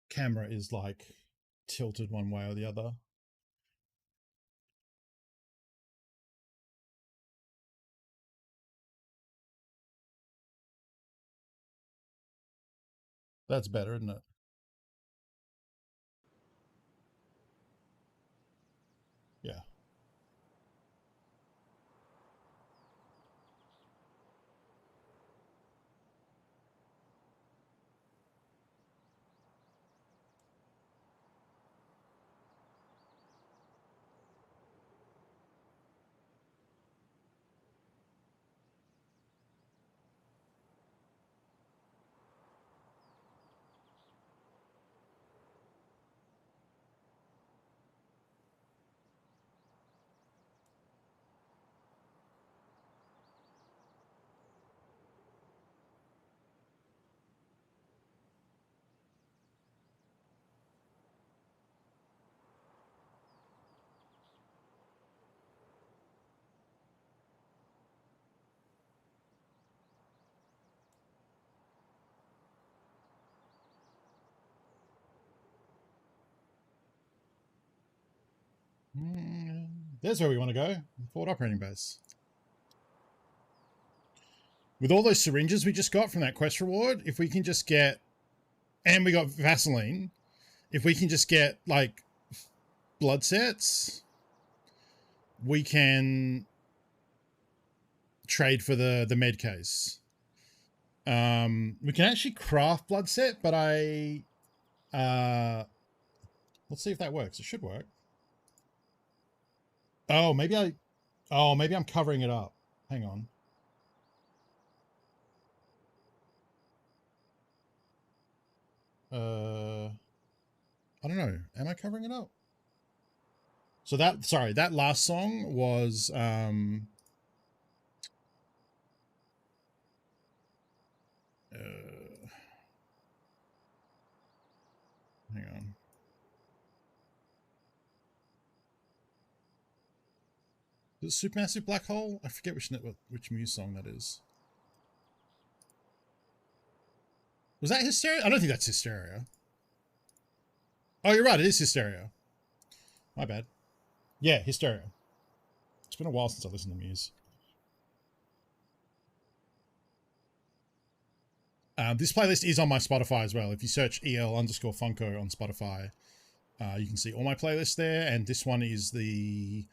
camera is like tilted one way or the other. That's better, isn't it? Yeah. There's where we want to go. Forward operating base. With all those syringes we just got from that quest reward, if we can just get, and we got Vaseline, if we can just get like blood sets, we can trade for the med case. We can actually craft blood set, but let's see if that works. It should work. Oh, maybe I'm covering it up. Hang on. I don't know. Am I covering it up? So that last song was hang on. Is it Supermassive Black Hole? I forget which Muse song that is. Was that Hysteria? I don't think that's Hysteria. Oh, you're right. It is Hysteria. My bad. Yeah, Hysteria. It's been a while since I listened to Muse. This playlist is on my Spotify as well. If you search EL_Funko on Spotify, you can see all my playlists there. And this one is the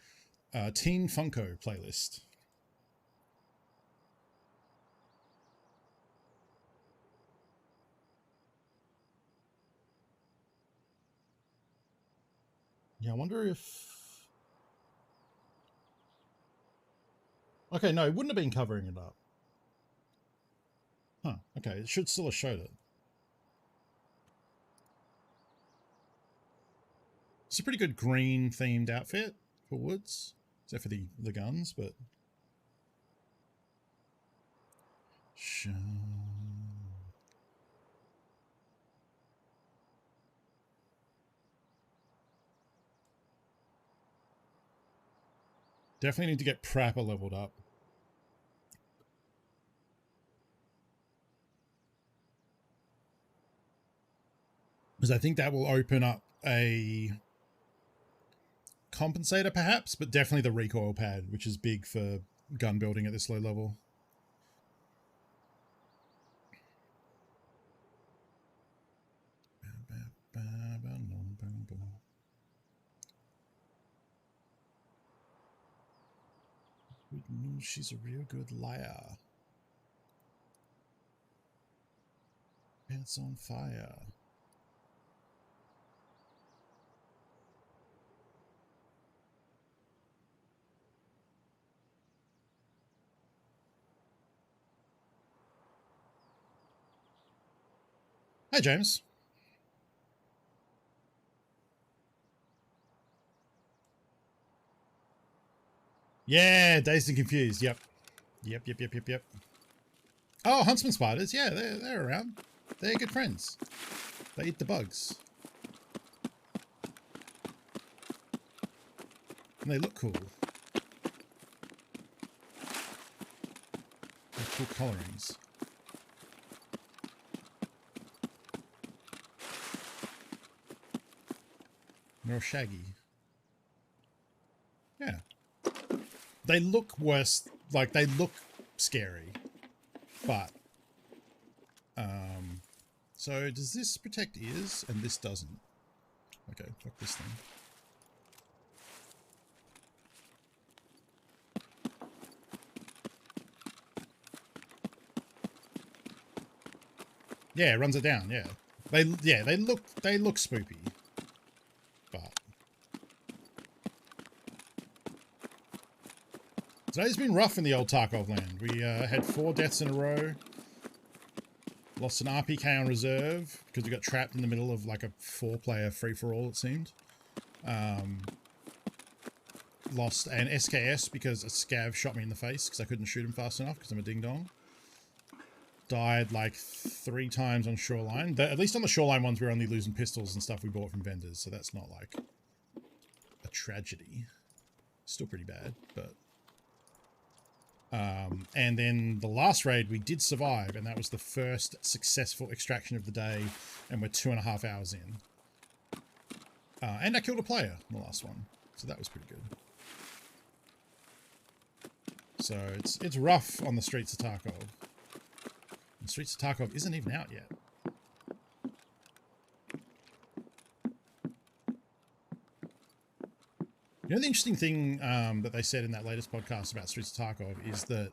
Teen Funko playlist. Yeah, I wonder if... Okay, no, it wouldn't have been covering it up. Huh, okay, it should still have showed it. It's a pretty good green themed outfit for Woods, except for the guns, but... Definitely need to get Prapper leveled up. Because I think that will open up a compensator perhaps, but definitely the recoil pad, which is big for gun building at this low level. She's a real good liar. Pants on fire. Hi, James. Yeah, Dazed and Confused. Yep. Yep. Oh, Huntsman spiders. Yeah, they're around. They're good friends. They eat the bugs. And they look cool. They're cool colorings. They're all shaggy. Yeah. They look worse, like they look scary, but, so does this protect ears and this doesn't? Okay, fuck this thing. Yeah, it runs it down, yeah. They look spoopy, but. Today's been rough in the old Tarkov land. We had 4 deaths in a row. Lost an RPK on reserve because we got trapped in the middle of like a 4-player free-for-all, it seemed. Lost an SKS because a scav shot me in the face because I couldn't shoot him fast enough because I'm a ding-dong. Died like 3 times on Shoreline. At least on the Shoreline ones, we were only losing pistols and stuff we bought from vendors, so that's not like a tragedy. Still pretty bad, but... and then the last raid we did survive, and that was the first successful extraction of the day, and we're 2.5 hours in. And I killed a player in the last one, so that was pretty good. So it's rough on the streets of Tarkov. And Streets of Tarkov isn't even out yet. You know, the interesting thing that they said in that latest podcast about Streets of Tarkov is that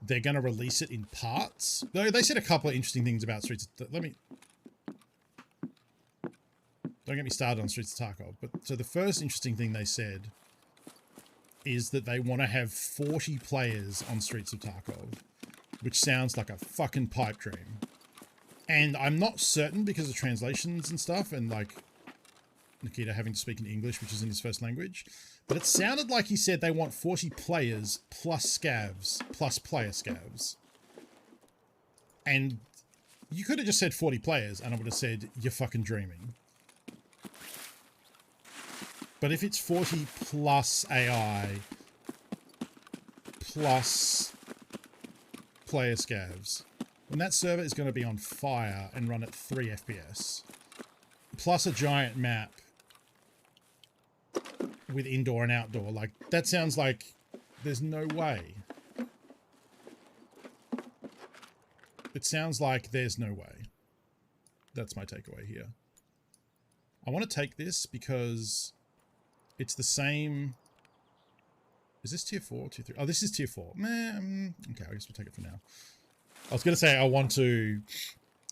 they're going to release it in parts. Though they said a couple of interesting things about Streets of Don't get me started on Streets of Tarkov. But so the first interesting thing they said is that they want to have 40 players on Streets of Tarkov, which sounds like a fucking pipe dream. And I'm not certain because of translations and stuff, and like Nikita having to speak in English, which isn't his first language. But it sounded like he said they want 40 players plus scavs, plus player scavs. And you could have just said 40 players and I would have said, you're fucking dreaming. But if it's 40 plus AI, plus player scavs, then that server is going to be on fire and run at 3 FPS. Plus a giant map with indoor and outdoor. Like, that sounds like there's no way. It sounds like there's no way. That's my takeaway here. I want to take this because it's the same. Is this tier 4? Tier 3? Oh, this is tier 4. Man, okay, I guess we'll take it for now. I was going to say I want to,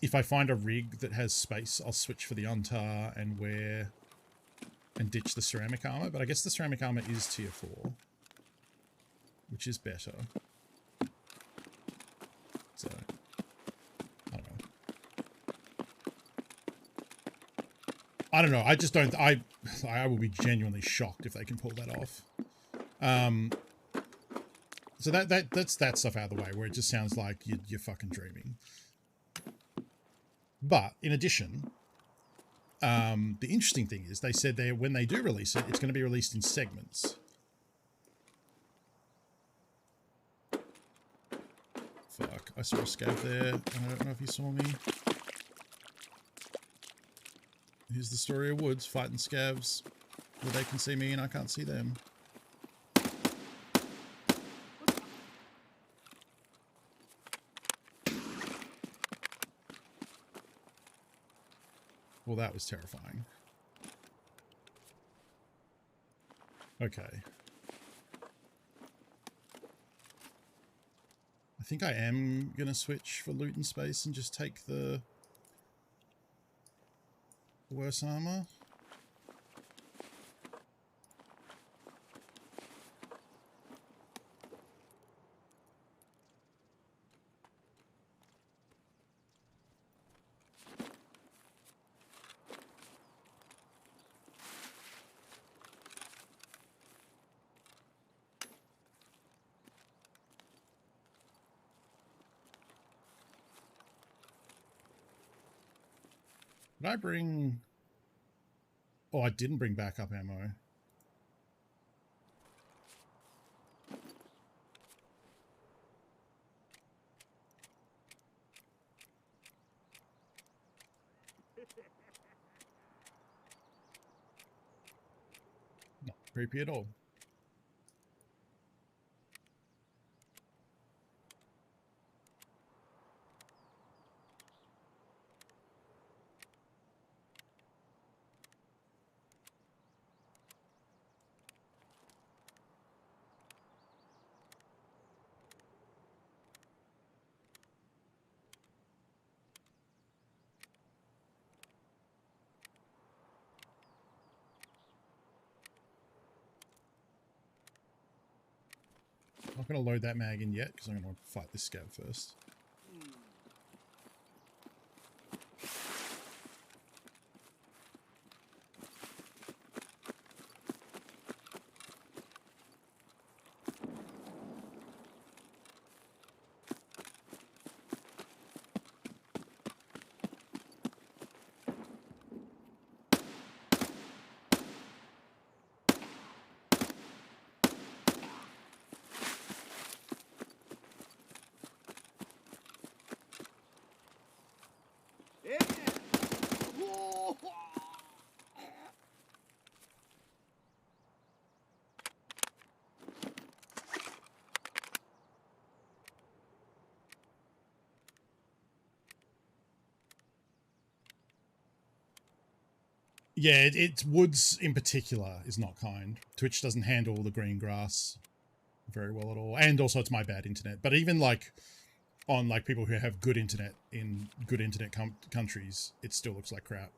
if I find a rig that has space, I'll switch for the Untar and wear and ditch the ceramic armor, but I guess the ceramic armor is tier 4, which is better. So, I don't know. I just don't, I will be genuinely shocked if they can pull that off. So that's that stuff out of the way, where it just sounds like you're fucking dreaming. But in addition, the interesting thing is they said when they do release it, it's going to be released in segments. Fuck, I saw a scav there. I don't know if he saw me. Here's the story of Woods fighting scavs. where they can see me and I can't see them. Well, that was terrifying. Okay. I think I am going to switch for loot and space and just take the worse armor. Did I bring... Oh, I didn't bring backup ammo. Not creepy at all. I'm not going to load that mag in yet because I'm going to fight this scab first. Yeah. Whoa. Yeah, it's woods in particular is not kind. Twitch doesn't handle the green grass very well at all. And also it's my bad internet. But even like on like people who have good internet in good internet countries, it still looks like crap.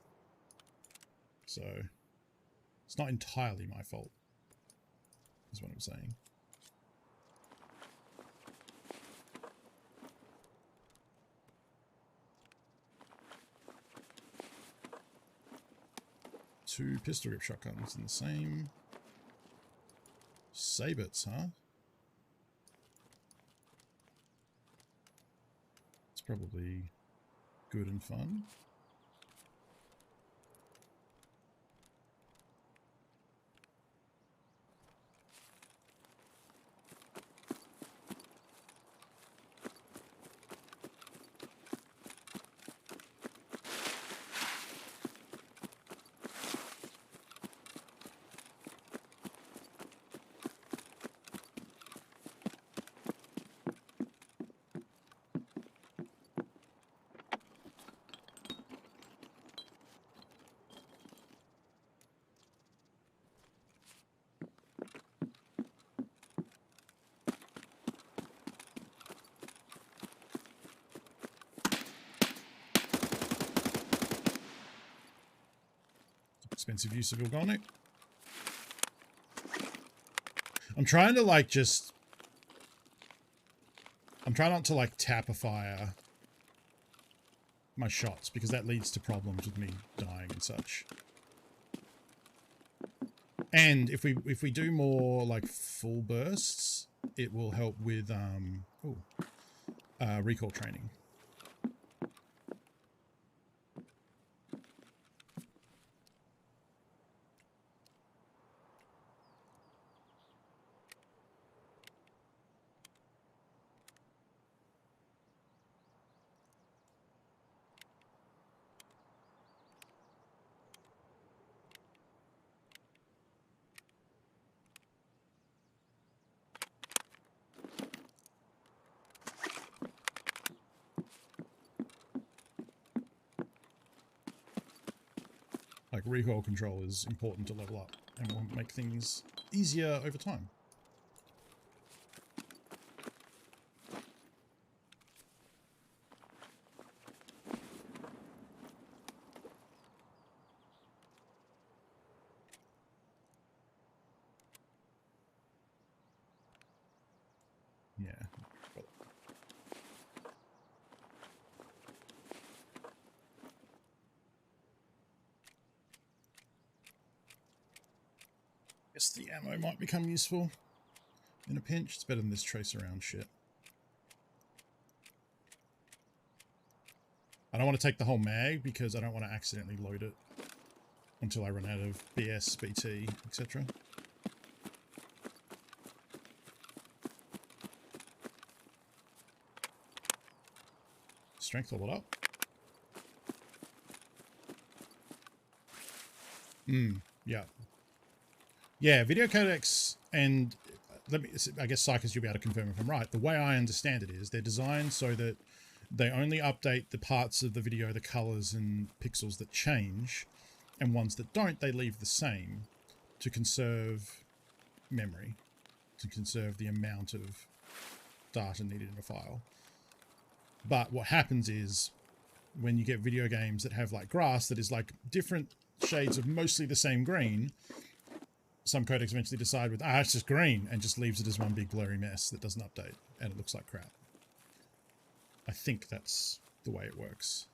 So it's not entirely my fault, is what I'm saying. Two pistol grip shotguns in the same. Sabers, huh? It's probably good and fun. Expensive use of organic. I'm trying to like just... I'm trying not to like tapify my shots because that leads to problems with me dying and such. And if we do more like full bursts, it will help with recoil training. Like recoil control is important to level up and will make things easier over time. Yeah. Guess the ammo might become useful in a pinch. It's better than this trace around shit. I don't want to take the whole mag because I don't want to accidentally load it until I run out of BS, BT, etc. Strength leveled up. Yeah. Yeah, video codecs, and I guess Psychos, you'll be able to confirm if I'm right. The way I understand it is they're designed so that they only update the parts of the video, the colors and pixels that change, and ones that don't, they leave the same to conserve memory, to conserve the amount of data needed in a file. But what happens is when you get video games that have like grass that is like different shades of mostly the same green, some codecs eventually decide with, it's just green, and just leaves it as one big blurry mess that doesn't update, and it looks like crap. I think that's the way it works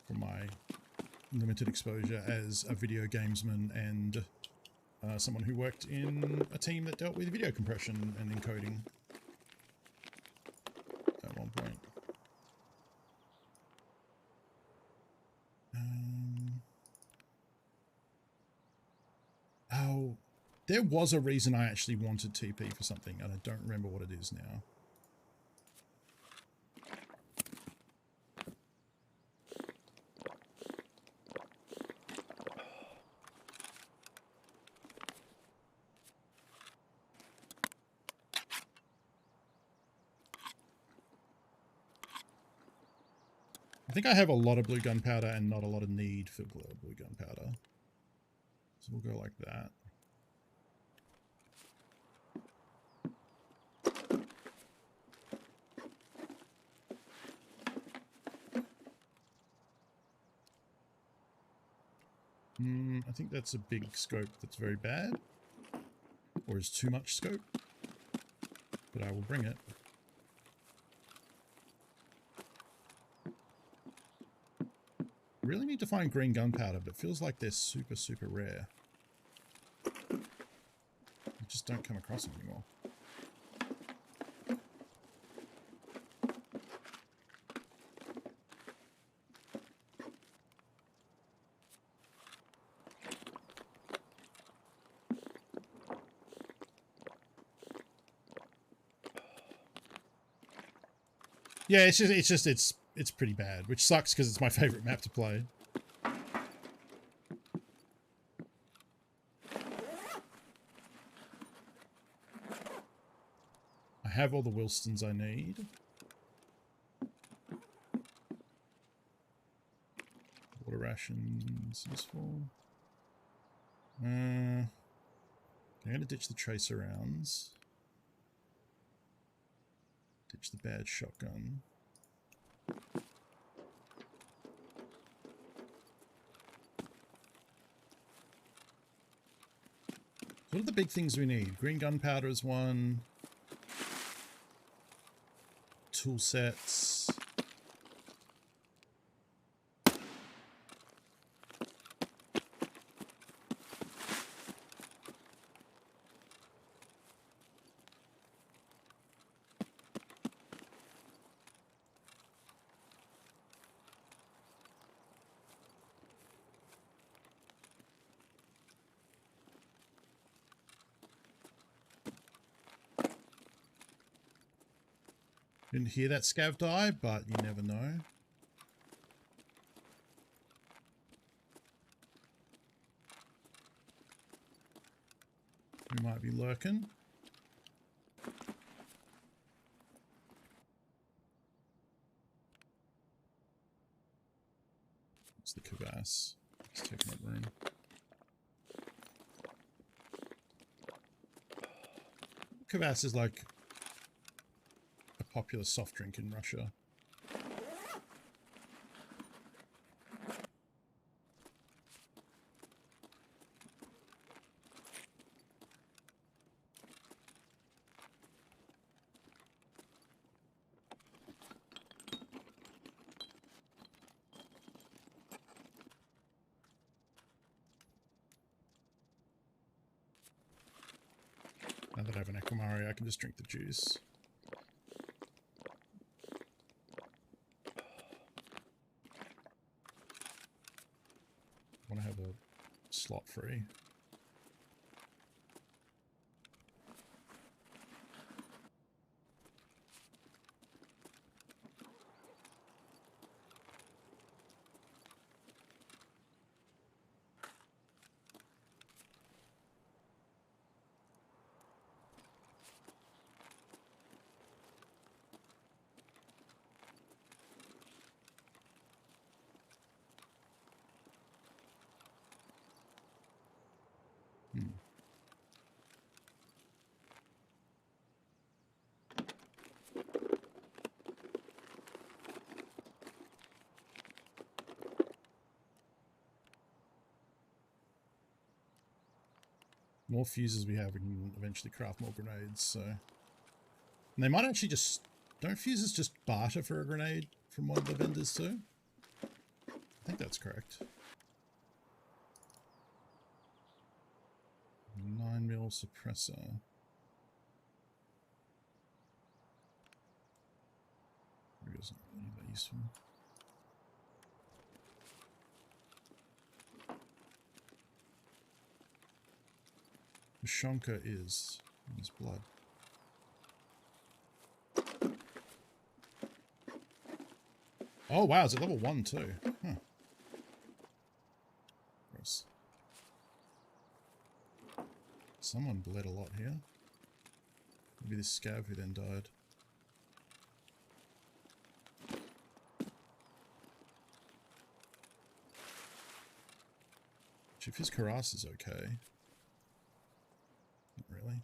from my limited exposure as a video gamesman and someone who worked in a team that dealt with video compression and encoding at one point. Oh, there was a reason I actually wanted TP for something, and I don't remember what it is now. I think I have a lot of blue gunpowder and not a lot of need for blue gunpowder. So we'll go like that. I think that's a big scope that's very bad. Or is too much scope. But I will bring it. Really need to find green gunpowder, but it feels like they're super, super rare. I just don't come across them anymore. Yeah, it's pretty bad, which sucks because it's my favorite map to play. I have all the Wilstons I need. Water rations, useful. I'm going to ditch the tracer rounds. Ditch the bad shotgun. What are the big things we need? Green gunpowder is one. Tool sets. Didn't hear that scav die, but you never know. We might be lurking. It's the crevasse. It's taking up Kvass is like a popular soft drink in Russia. Now that I have an Equimari, I can just drink the juice. I want to have a slot free. More fuses we have, we can eventually craft more grenades, so... And they might actually just... Don't fuses just barter for a grenade from one of the vendors too? I think that's correct. 9mm suppressor. Maybe it's not really that useful. Shonka is in his blood. Oh wow, it's at level 1 too. Huh. Gross. Someone bled a lot here. Maybe this scav who then died. If his Karas is okay. Not really.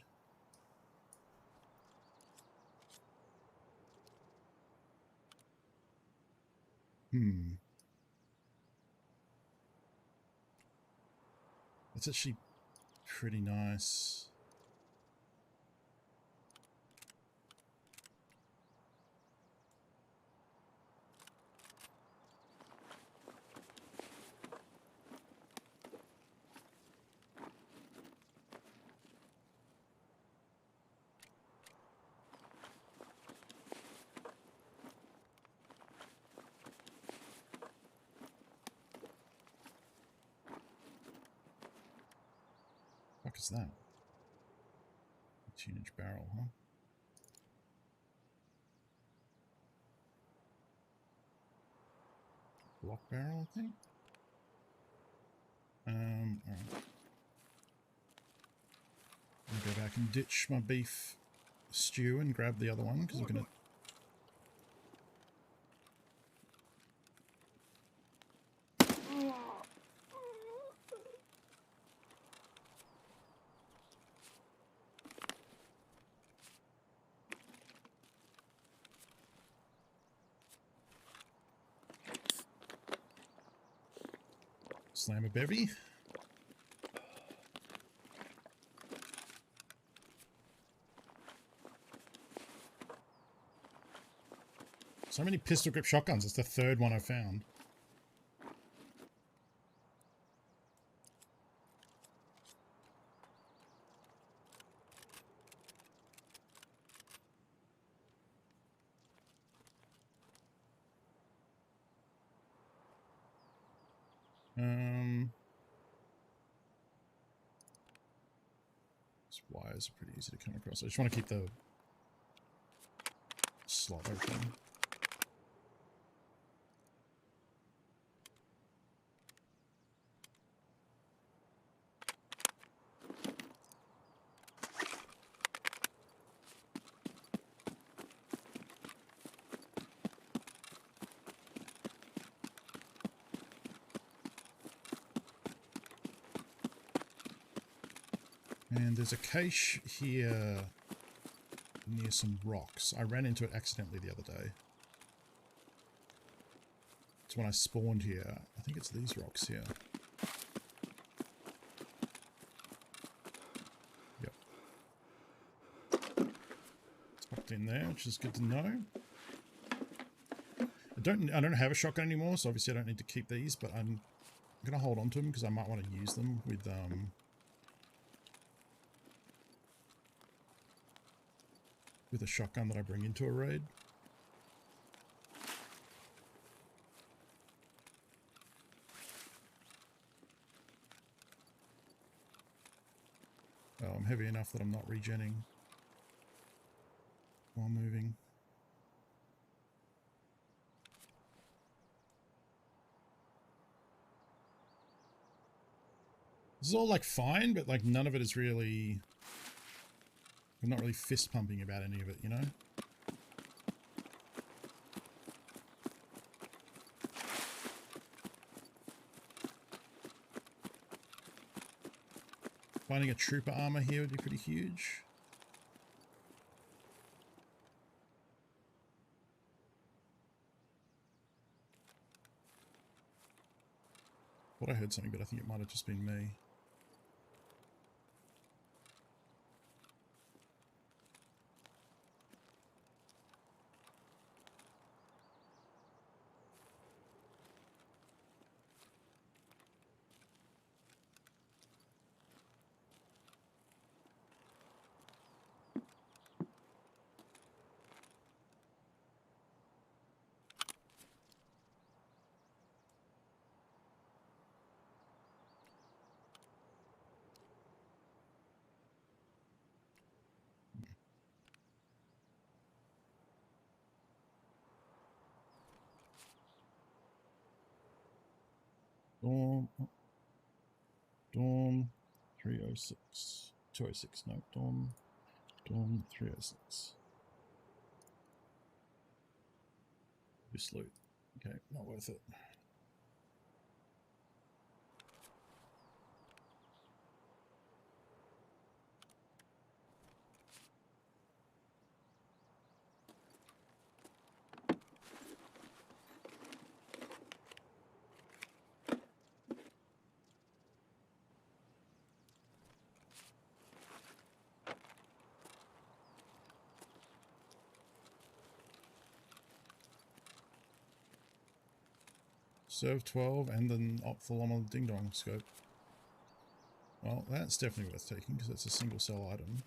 That's actually pretty nice. What is that? 18-inch barrel, huh? Block barrel, I think? Alright. I'll go back and ditch my beef stew and grab the other one, because I'm gonna... Slam a bevy. So many pistol grip shotguns. It's the third one I found. These wires are pretty easy to come across. I just want to keep the slot open. And there's a cache here near some rocks. I ran into it accidentally the other day. It's when I spawned here. I think it's these rocks here. Yep. It's popped in there, which is good to know. I don't have a shotgun anymore, so obviously I don't need to keep these, but I'm gonna hold on to them because I might want to use them with a shotgun that I bring into a raid. Oh, I'm heavy enough that I'm not regenning while moving. This is all like fine, but like none of it is really... I'm not really fist pumping about any of it, you know? Finding a trooper armor here would be pretty huge. Thought I heard something, but I think it might have just been me. Dorm 306. 206, no, Dorm 306. This loot. Okay, not worth it. Serve 12 and then full on the ding dong scope. Well, that's definitely worth taking because that's a single cell item.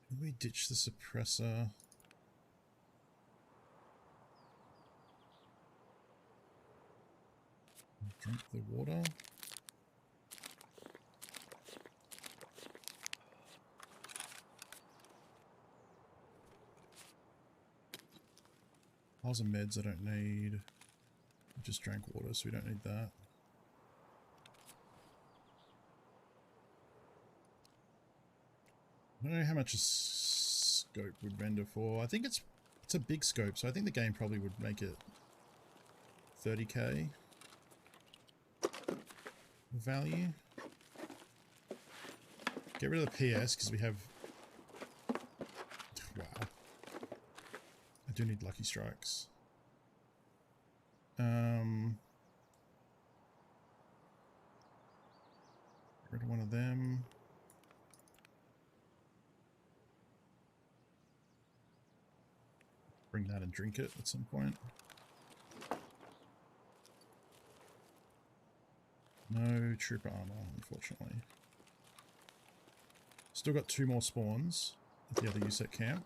Can we ditch the suppressor? Drink the water. Piles of meds I don't need. I just drank water, so we don't need that. I don't know how much a scope would render for. I think it's a big scope, so I think the game probably would make it 30k value. Get rid of the PS because we have... Wow. I do need lucky strikes. Get rid of one of them. Bring that and drink it at some point. No trooper armor, unfortunately. Still got 2 more spawns at the other USEC camp.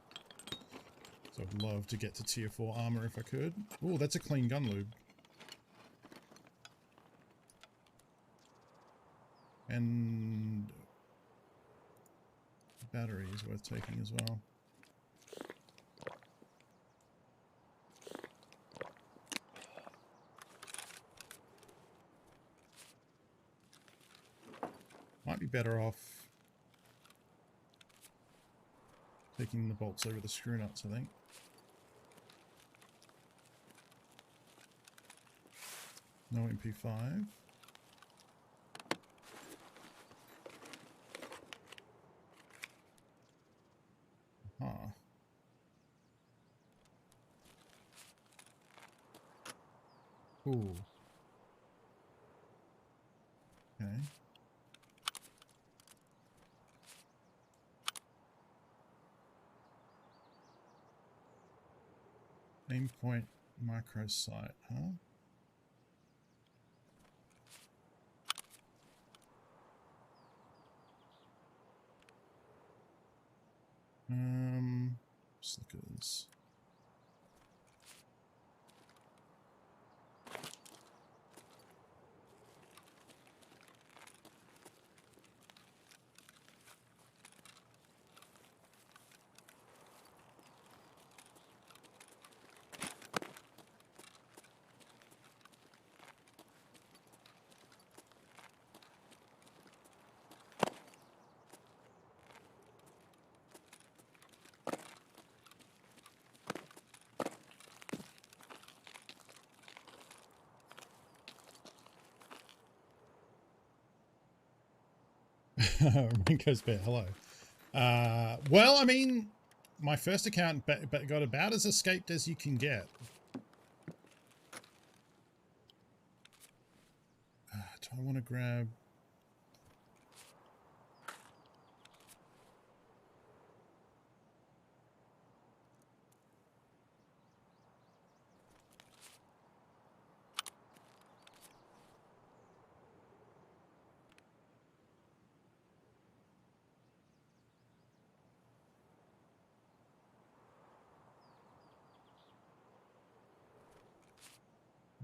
So I'd love to get to tier 4 armor if I could. Oh, that's a clean gun lube. And battery is worth taking as well. Might be better off taking the bolts over the screw nuts, I think. No MP5. Huh. Ooh. Okay. Aim point microsite, huh? Slickers. Rinko's Bear, hello. Well, I mean, my first account got about as escaped as you can get. Do I want to grab...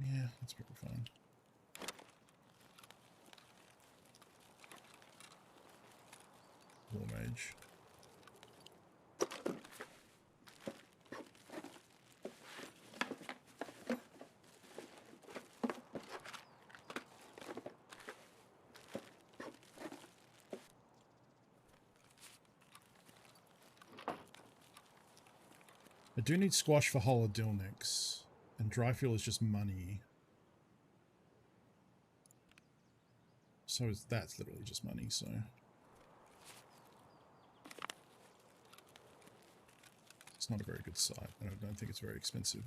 Yeah, that's pretty fine. War Mage. I do need squash for holodilniks, and dry fuel is just money. So that's literally just money, so... It's not a very good site, and I don't think it's very expensive.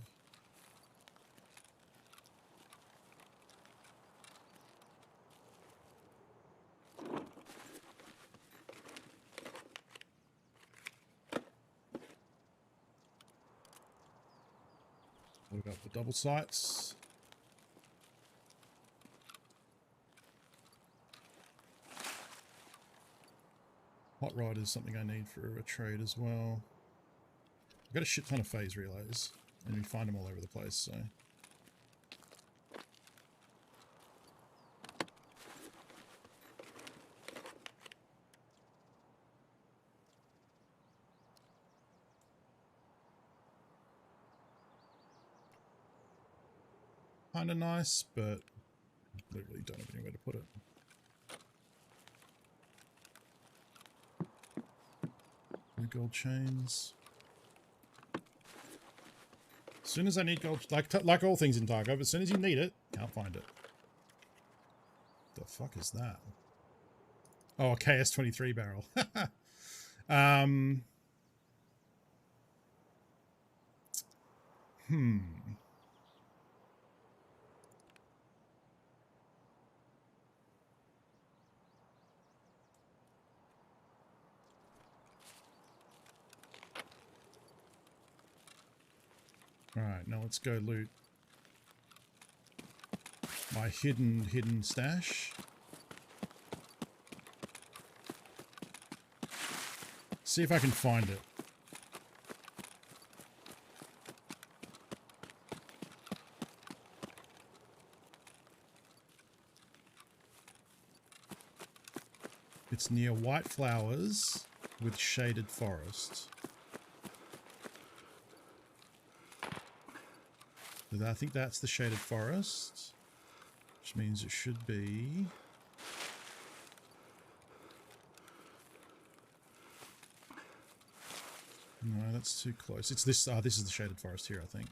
We've got the double sights. Hot rod is something I need for a trade as well. I've got a shit ton of phase relays, and we find them all over the place, so... Kinda nice, but literally don't have anywhere to put it. No gold chains. As soon as I need gold, like all things in Tarkov, as soon as you need it, can't find it. The fuck is that? Oh, a KS-23 barrel. Alright, now let's go loot my hidden stash. See if I can find it. It's near white flowers with shaded forest. I think that's the shaded forest, which means it should be... No, that's too close. It's this, this is the shaded forest here, I think.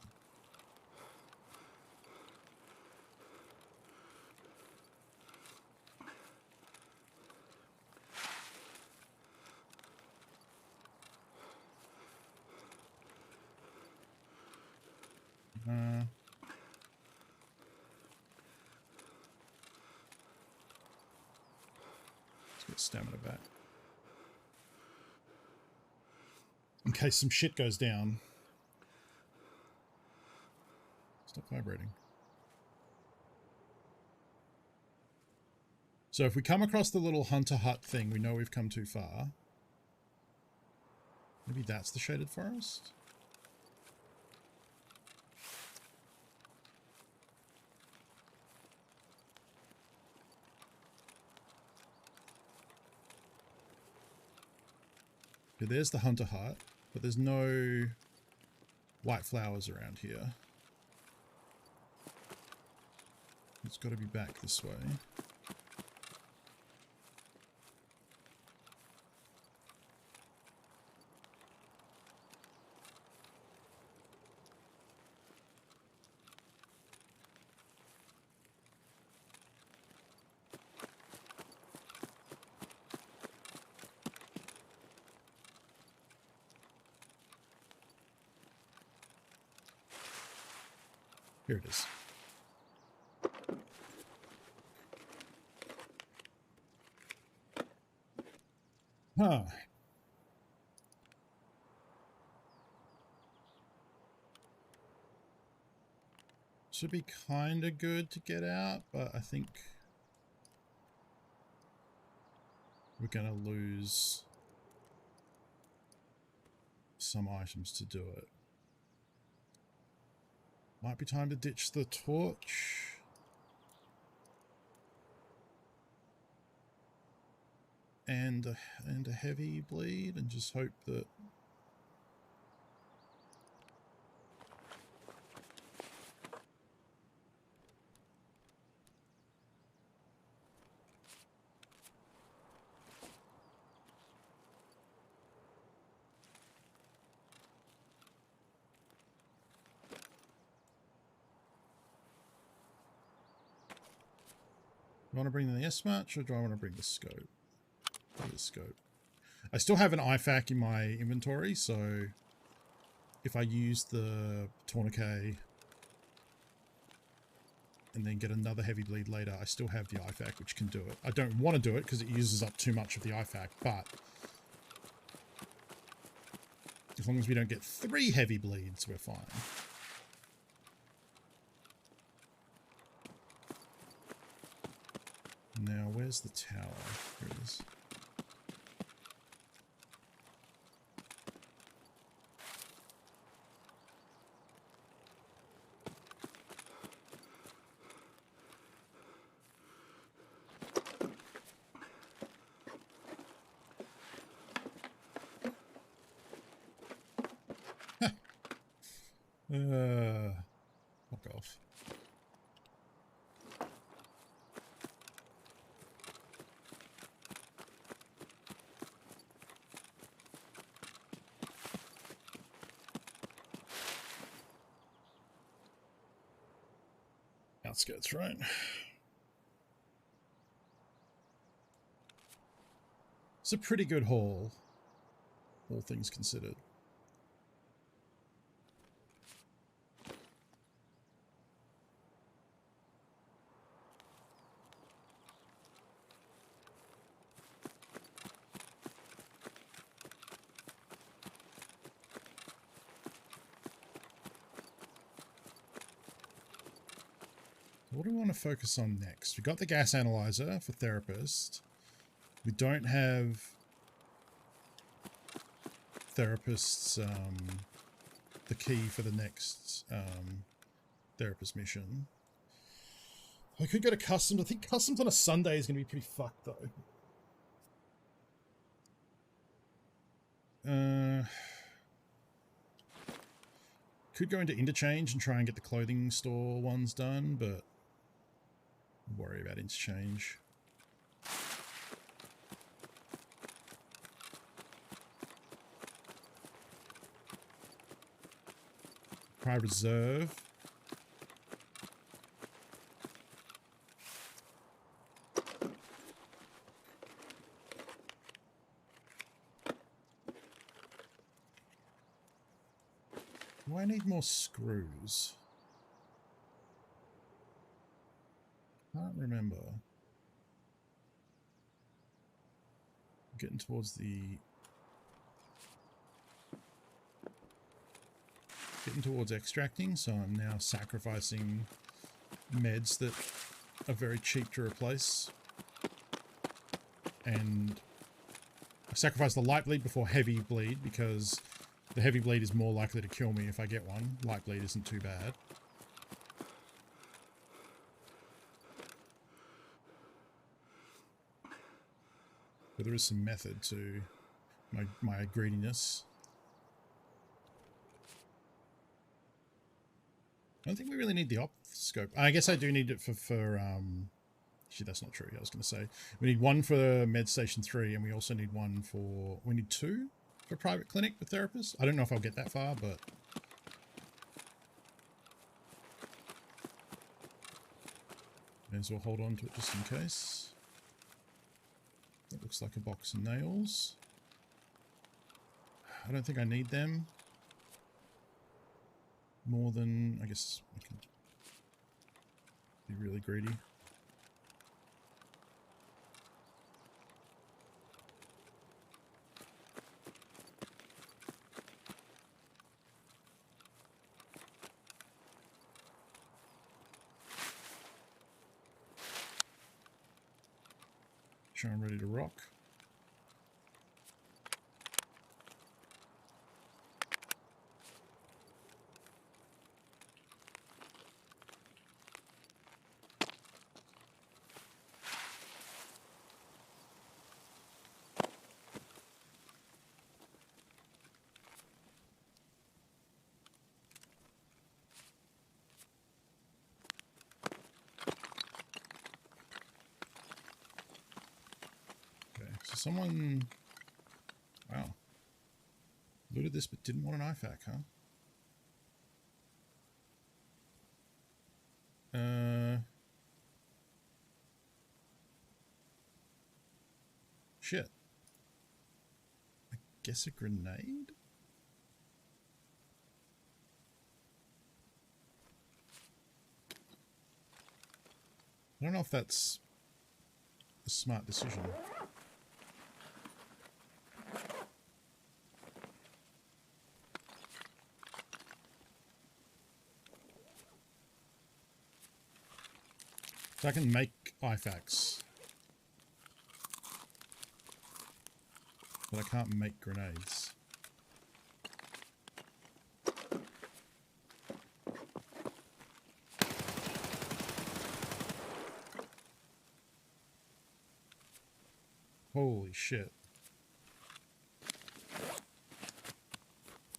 Get stamina back. In case some shit goes down. Stop vibrating. So if we come across the little hunter hut thing, we know we've come too far. Maybe that's the shaded forest? Okay, there's the hunter hut, but there's no white flowers around here. It's got to be back this way. Here it is. Huh. Should be kind of good to get out, but I think we're going to lose some items to do it. Might be time to ditch the torch. And a heavy bleed, and just hope that do I want to bring the S-Match or do I want to bring the scope? The scope. I still have an IFAK in my inventory, so if I use the tourniquet and then get another heavy bleed later, I still have the IFAK, which can do it. I don't want to do it because it uses up too much of the IFAK, but as long as we don't get 3 heavy bleeds, we're fine. Now, where's the tower? Here it is. Fuck off. Outskirts, right? It's a pretty good haul, all things considered. What do we want to focus on next? We got the gas analyzer for therapist. We don't have therapist's the key for the next therapist mission. I could go to customs. I think customs on a Sunday is going to be pretty fucked though. Could go into interchange and try and get the clothing store ones done, but worry about interchange. Try reserve. Do I need more screws? Can't remember. getting towards the... Getting towards extracting, so I'm now sacrificing meds that are very cheap to replace. And I sacrifice the light bleed before heavy bleed because the heavy bleed is more likely to kill me if I get one. Light bleed isn't too bad. But there is some method to my greediness. I don't think we really need the scope. I guess I do need it for actually, that's not true. I was going to say we need one for Med Station 3, and we also need one for... We need 2 for private clinic with therapists. I don't know if I'll get that far, but... May as well hold on to it just in case. That looks like a box of nails. I don't think I need them. More than... I guess I can be really greedy. Sure, I'm ready to rock. So someone, wow, looted this but didn't want an IFAK, huh? Shit. I guess a grenade? I don't know if that's a smart decision. So I can make IFAKs, but I can't make grenades. Holy shit.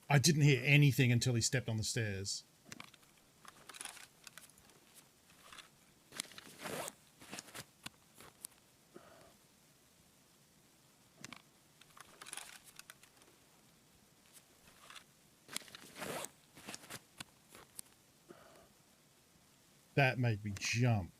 I didn't hear anything until he stepped on the stairs. That made me jump.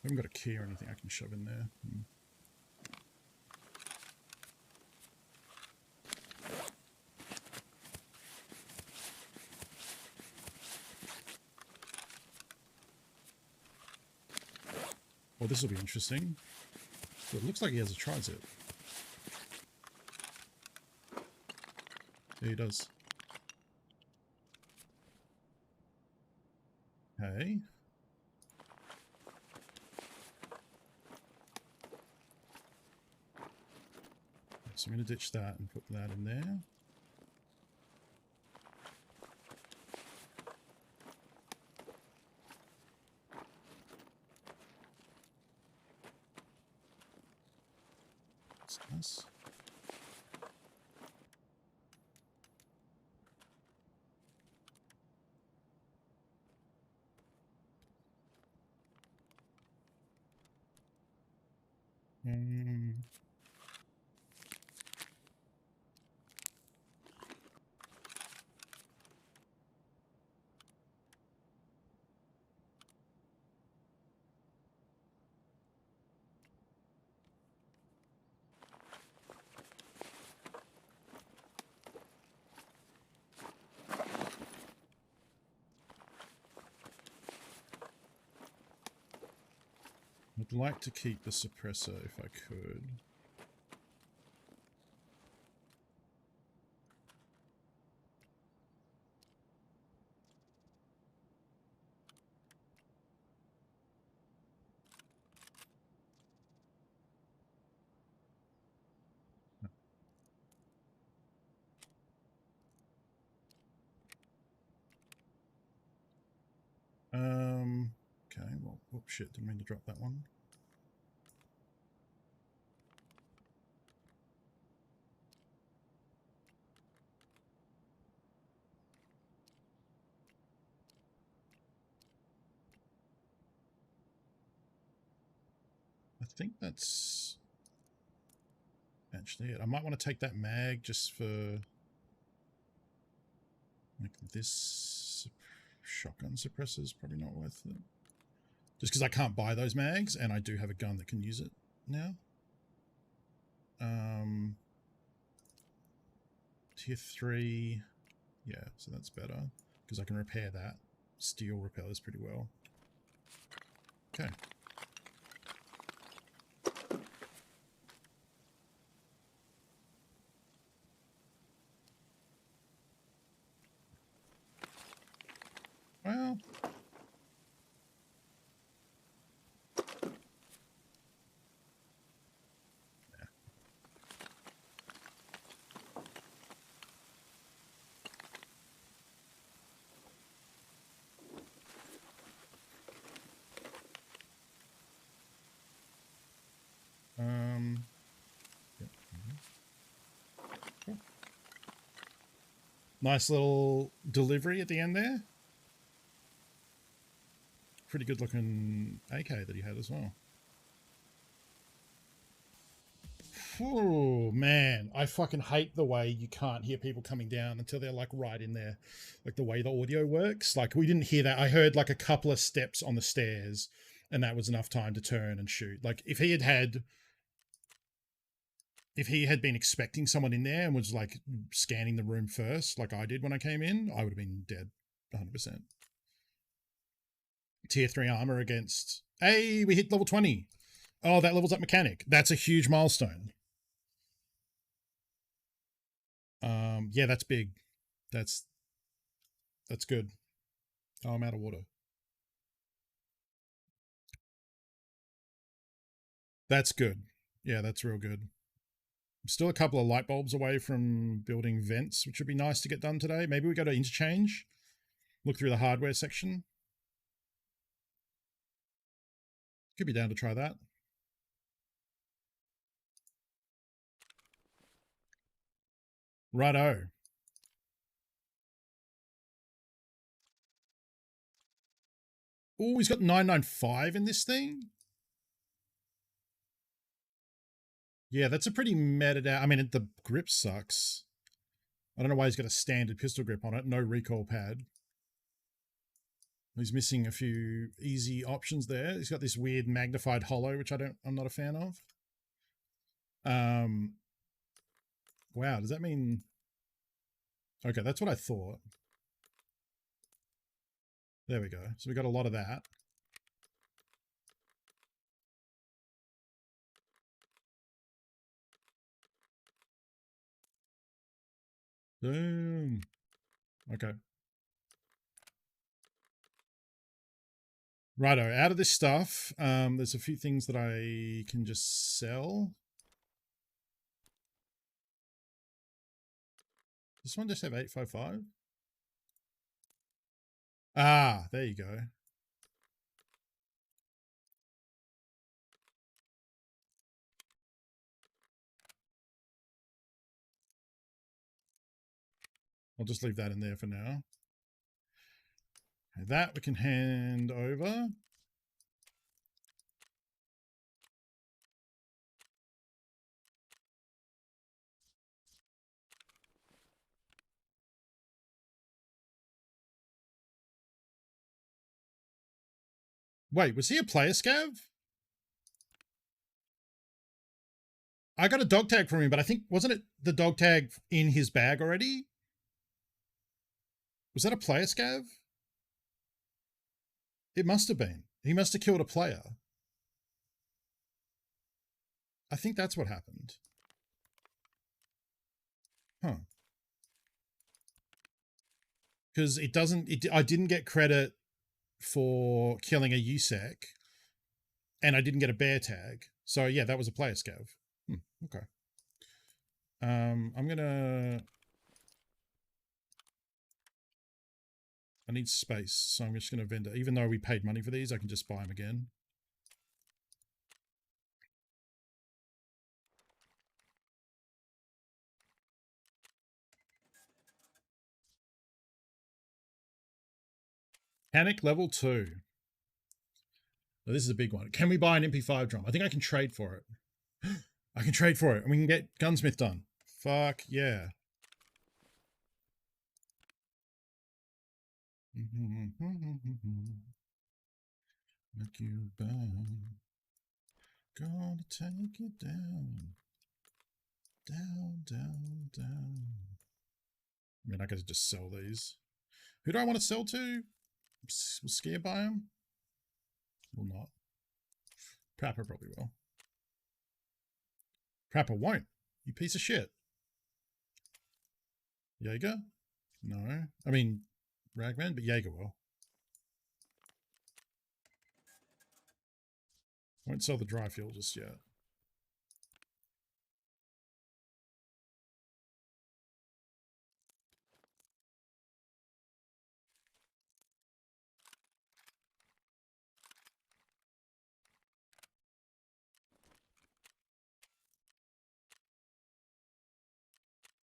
I haven't got a key or anything I can shove in there. Well, this will be interesting. So it looks like he has a tri-zip. Yeah, he does. Okay. So I'm going to ditch that and put that in there. That's nice. I'd like to keep the suppressor if I could. Okay, well, oh shit, didn't mean to drop that one. I think that's actually it. I might want to take that mag just for like this shotgun suppressor is probably not worth it. Just because I can't buy those mags and I do have a gun that can use it now. Tier 3. Yeah, so that's better because I can repair that. Steel repels pretty well. Okay. Well, yep. Cool. Nice little delivery at the end there. Pretty good looking AK that he had as well. Oh man, I fucking hate the way you can't hear people coming down until they're like right in there. Like the way the audio works. Like we didn't hear that. I heard like a couple of steps on the stairs and that was enough time to turn and shoot. Like if he had been expecting someone in there and was like scanning the room first, like I did when I came in, I would have been dead 100%. Tier 3 armor against... Hey, we hit level 20. Oh, that levels up mechanic. That's a huge milestone. Yeah, that's big. That's good. Oh, I'm out of water. That's good. Yeah, that's real good. I'm still a couple of light bulbs away from building vents, which would be nice to get done today. Maybe we go to interchange, look through the hardware section. Could be down to try that. Righto. Oh, he's got 995 in this thing. Yeah, that's a pretty meted out. I mean, the grip sucks. I don't know why he's got a standard pistol grip on it. No recoil pad. He's missing a few easy options there. He's got this weird magnified hollow, which I'm not a fan of. Wow, does that mean... Okay, that's what I thought. There we go. So we got a lot of that. Boom. Okay. Righto, out of this stuff, there's a few things that I can just sell. This one just have 855? Ah, there you go. I'll just leave that in there for now. Okay, that we can hand over. Wait, was he a player scav? I got a dog tag from him, but I think, wasn't it the dog tag in his bag already? Was that a player scav? It must have been. He must have killed a player. I think that's what happened. Huh. Because it doesn't, I didn't get credit for killing a USEC, and I didn't get a bear tag. So yeah, that was a player scav. Okay. I'm gonna... I need space, so I'm just gonna vendor. Even though we paid money for these, I can just buy them again. Panic level 2. Now, this is a big one. Can we buy an MP5 drum? I think I can trade for it. I can trade for it, and we can get gunsmith done. Fuck yeah. Make you burn. Gonna take it down. Down, down, down. I mean, I could just sell these. Who do I want to sell to? Will Scare buy them? Will not. Prapper probably will. Prapper won't. You piece of shit. Jaeger? No. I mean, Ragman, but Jaeger will. Won't sell the dry fuel just yet.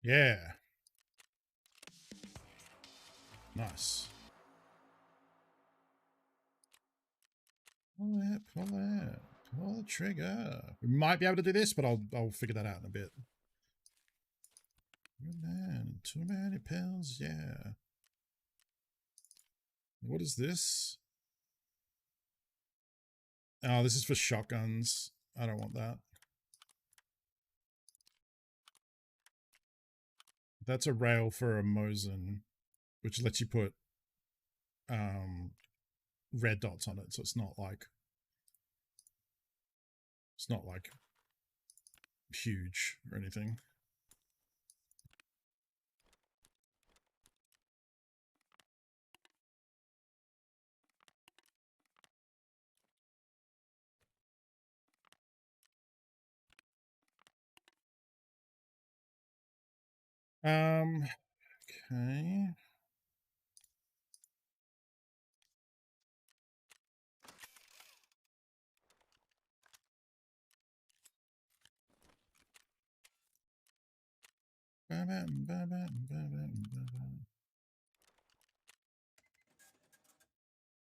Yeah. Nice. Pull it, pull it. Pull the trigger. We might be able to do this, but I'll figure that out in a bit. Good man. Too many pills, yeah. What is this? Oh, this is for shotguns. I don't want that. That's a rail for a Mosin, which lets you put red dots on it, so it's not like huge or anything. Okay.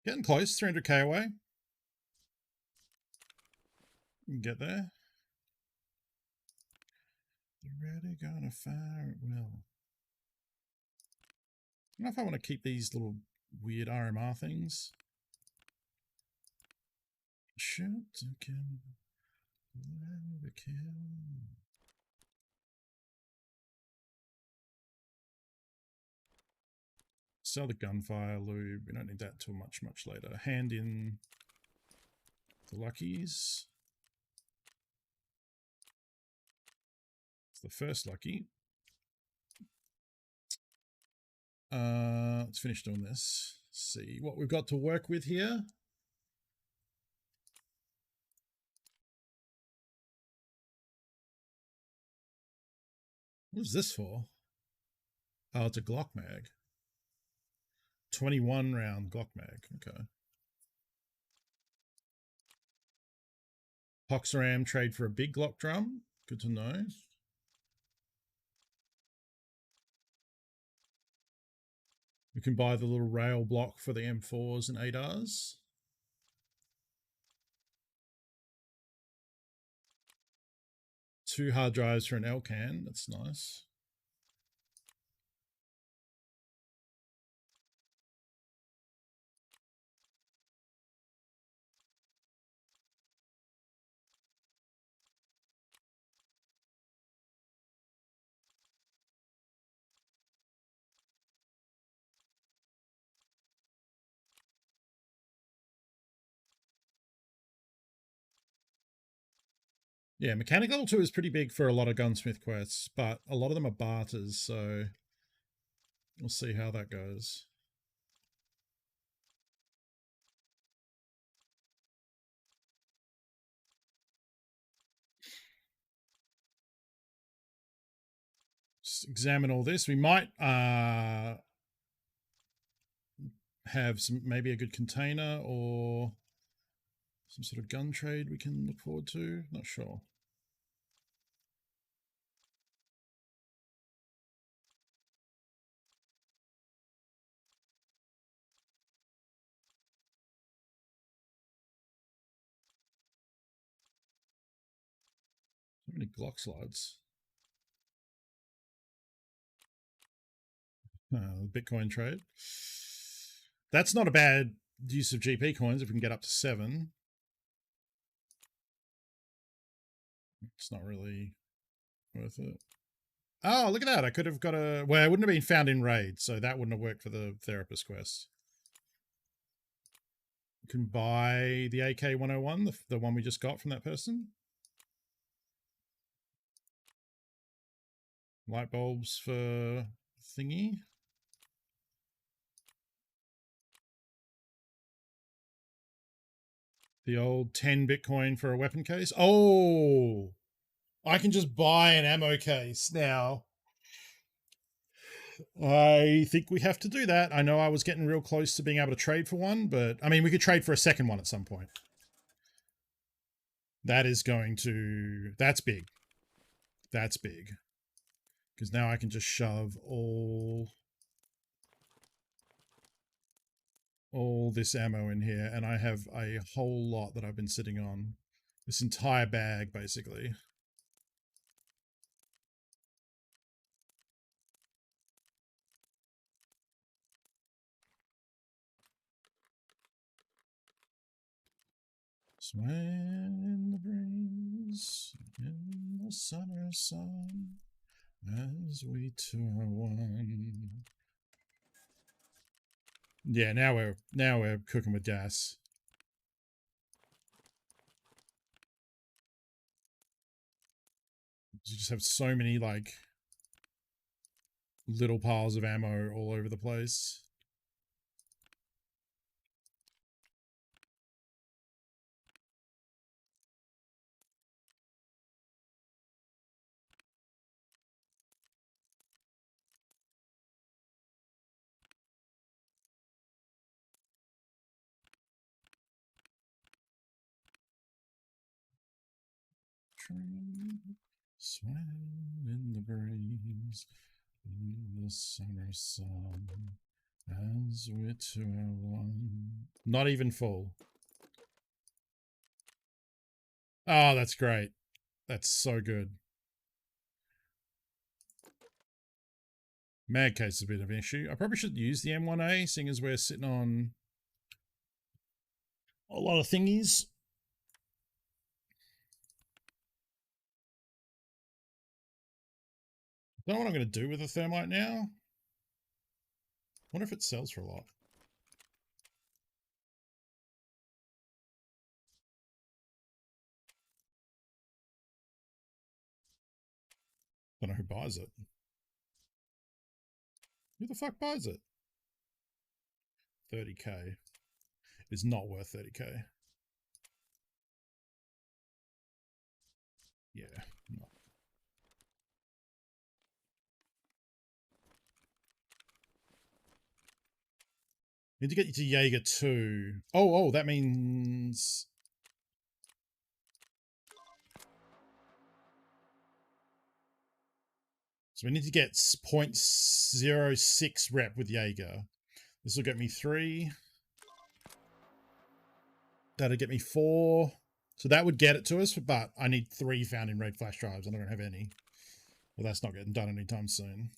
Getting close, 300k away. You can get there. You're really gonna fire it well. I don't know if I want to keep these little weird RMR things. Shoot again. The kill. Sell the gunfire lube. We don't need that till much later. Hand in the luckies. It's the first lucky. Let's finish doing this. See what we've got to work with here. What is this for? Oh, it's a Glock mag. 21 round Glock mag. Okay. Hoxram trade for a big Glock drum. Good to know. We can buy the little rail block for the M4s and 8Rs. Two hard drives for an L-can. That's nice. Yeah, mechanic level 2 is pretty big for a lot of gunsmith quests, but a lot of them are barters, so we'll see how that goes. Just examine all this. We might have some, maybe a good container or some sort of gun trade we can look forward to. Not sure. So many Glock slides. Bitcoin trade. That's not a bad use of GP coins if we can get up to 7. It's not really worth it. Oh, look at that. I could have got a... Well, it wouldn't have been found in raid, so that wouldn't have worked for the therapist quest. You can buy the AK-101, the one we just got from that person. Light bulbs for thingy. The old 10 Bitcoin for a weapon case. Oh, I can just buy an ammo case now. I think we have to do that. I know I was getting real close to being able to trade for one, but I mean, we could trade for a second one at some point. That is going to... That's big. That's big. Because now I can just shove all this ammo in here, and I have a whole lot that I've been sitting on. This entire bag, basically. Sway in the breeze, in the summer sun, as we two are one. Yeah, now we're cooking with gas. You just have so many like little piles of ammo all over the place. Train swaying in the breeze, in the summer sun, as we two are one. Not even full. Oh, that's great. That's so good. Mag case is a bit of an issue. I probably should use the M1A, seeing as we're sitting on a lot of thingies. Don't know what I'm going to do with the thermite now. Wonder if it sells for a lot. Don't know who buys it. Who the fuck buys it? 30k. It's not worth 30k. Yeah, not. Need to get you to Jaeger 2. Oh, that means... So we need to get 0.06 rep with Jaeger. This will get me 3. That'll get me 4. So that would get it to us, but I need 3 found in raid flash drives, and I don't have any. Well, that's not getting done anytime soon.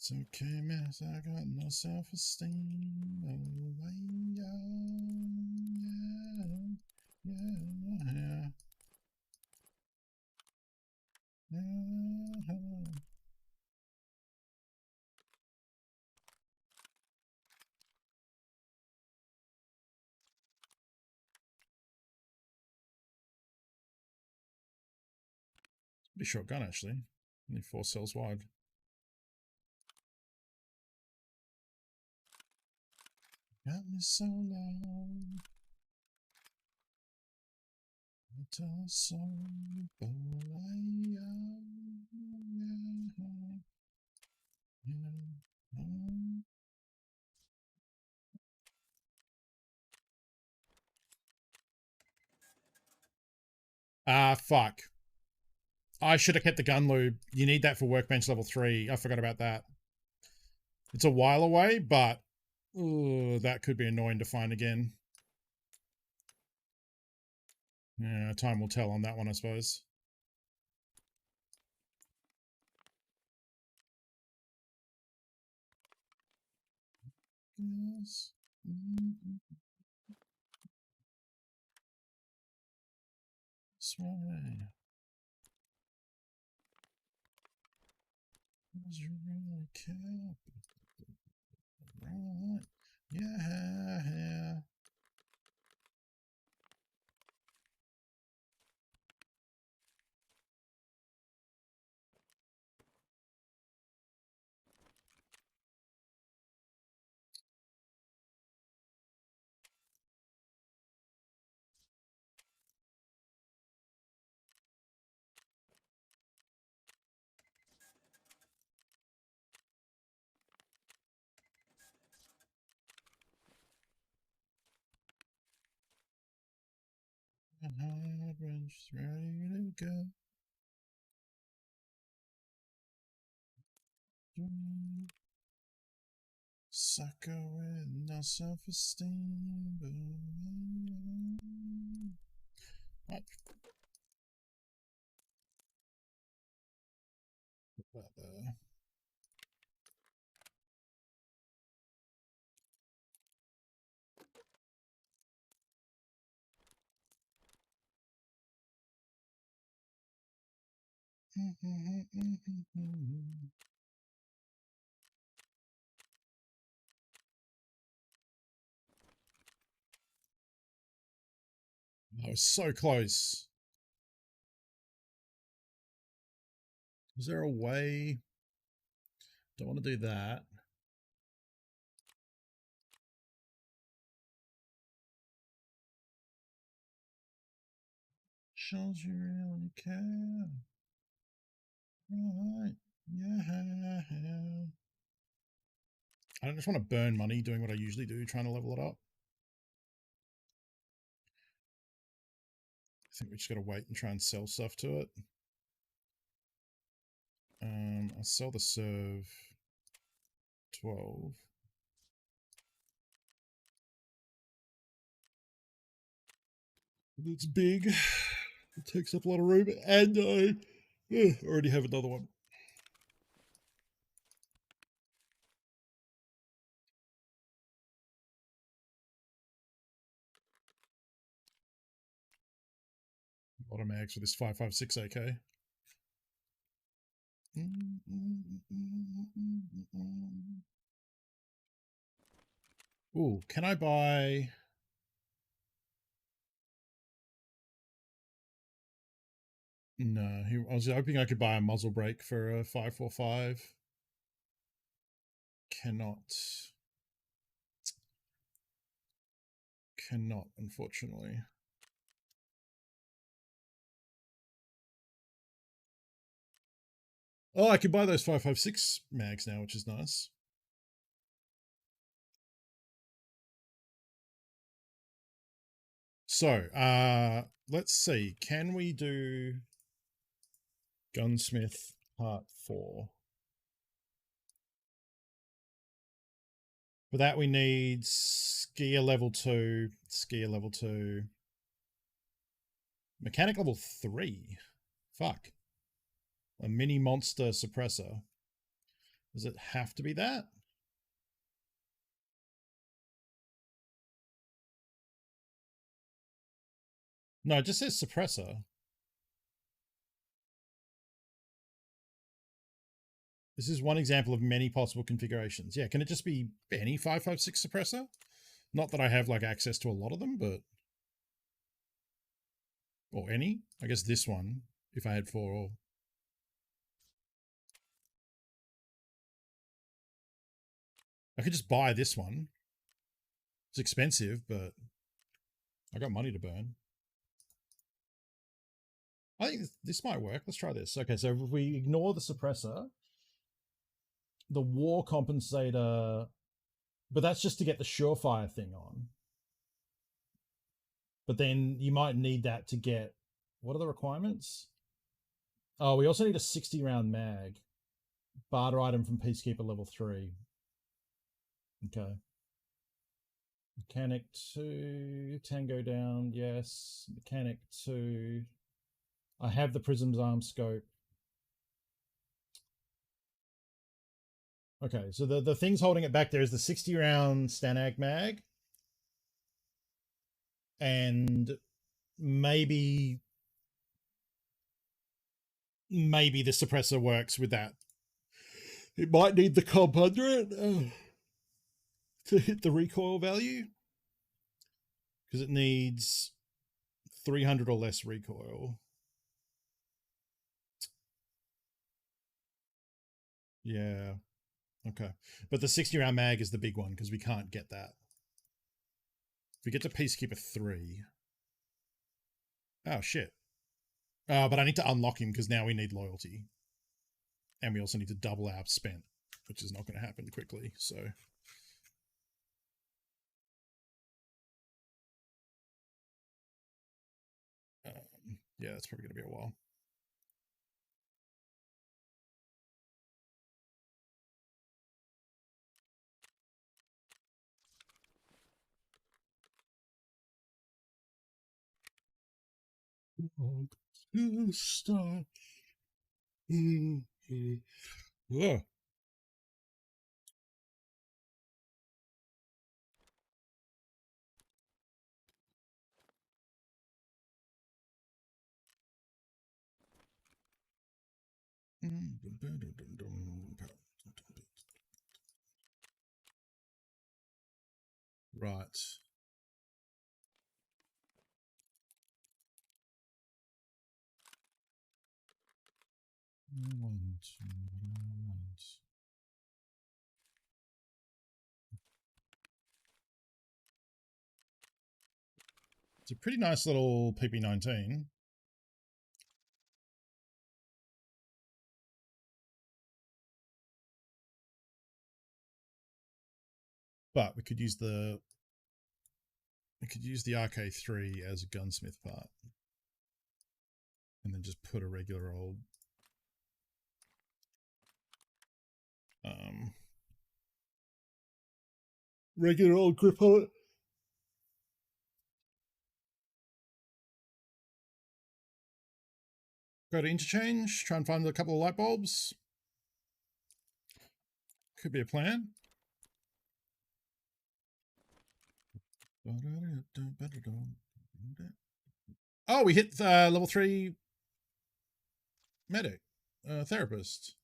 It's okay, man. I got no self-esteem. Yeah. Pretty short gun, actually. Only 4 cells wide. Got me so long. Ah, fuck. I should have kept the gun lube. You need that for workbench level 3. I forgot about that. It's a while away, but ooh, that could be annoying to find again. Yeah, time will tell on that one, I suppose. Yes. This way. Does you really care? Right. Yeah. Hardbench ready to go. Sucker with no self-esteem. Right. Put that there. That was so close. Is there a way? Don't want to do that. Shows you really care. Right. Yeah. I don't just want to burn money doing what I usually do, trying to level it up. I think we just got to wait and try and sell stuff to it. I'll sell the serve 12. It's big. It takes up a lot of room, and I already have another one. A lot of mags for this 5.56 AK. Ooh, can I buy... No, I was hoping I could buy a muzzle brake for a 5.45. Cannot, unfortunately. Oh, I can buy those 5.56 mags now, which is nice. So, let's see. Can we do Gunsmith Part 4? For that, we need Skier level 2, Mechanic level 3. Fuck. A mini monster suppressor. Does it have to be that? No, it just says suppressor. This is one example of many possible configurations. Yeah, can it just be any 5.56 suppressor? Not that I have like access to a lot of them, but... Or any? I guess this one, if I had 4 or... I could just buy this one. It's expensive, but I got money to burn. I think this might work. Let's try this. Okay, so if we ignore the suppressor, the war compensator, but that's just to get the surefire thing on. But then you might need that to get, what are the requirements? Oh, we also need a 60 round mag. Barter item from Peacekeeper level 3. Okay. Mechanic 2, Tango down, yes. Mechanic 2. I have the Prism's arm scope. Okay, so the things holding it back there is the 60 round Stanag mag. And maybe the suppressor works with that. It might need the comp under it to hit the recoil value, because it needs 300 or less recoil. Yeah. Okay. But the 60 round mag is the big one, because we can't get that. If we get to Peacekeeper 3. Oh, shit. But I need to unlock him, because now we need loyalty. And we also need to double our spent, which is not going to happen quickly, so... yeah, that's probably going to be a while. Start. Whoa. Right. It's a pretty nice little PP19. But we could use the RK3 as a gunsmith part. And then just put a regular old grip on it. Go to interchange, try and find a couple of light bulbs. Could be a plan. Oh, we hit level 3 medic, therapist.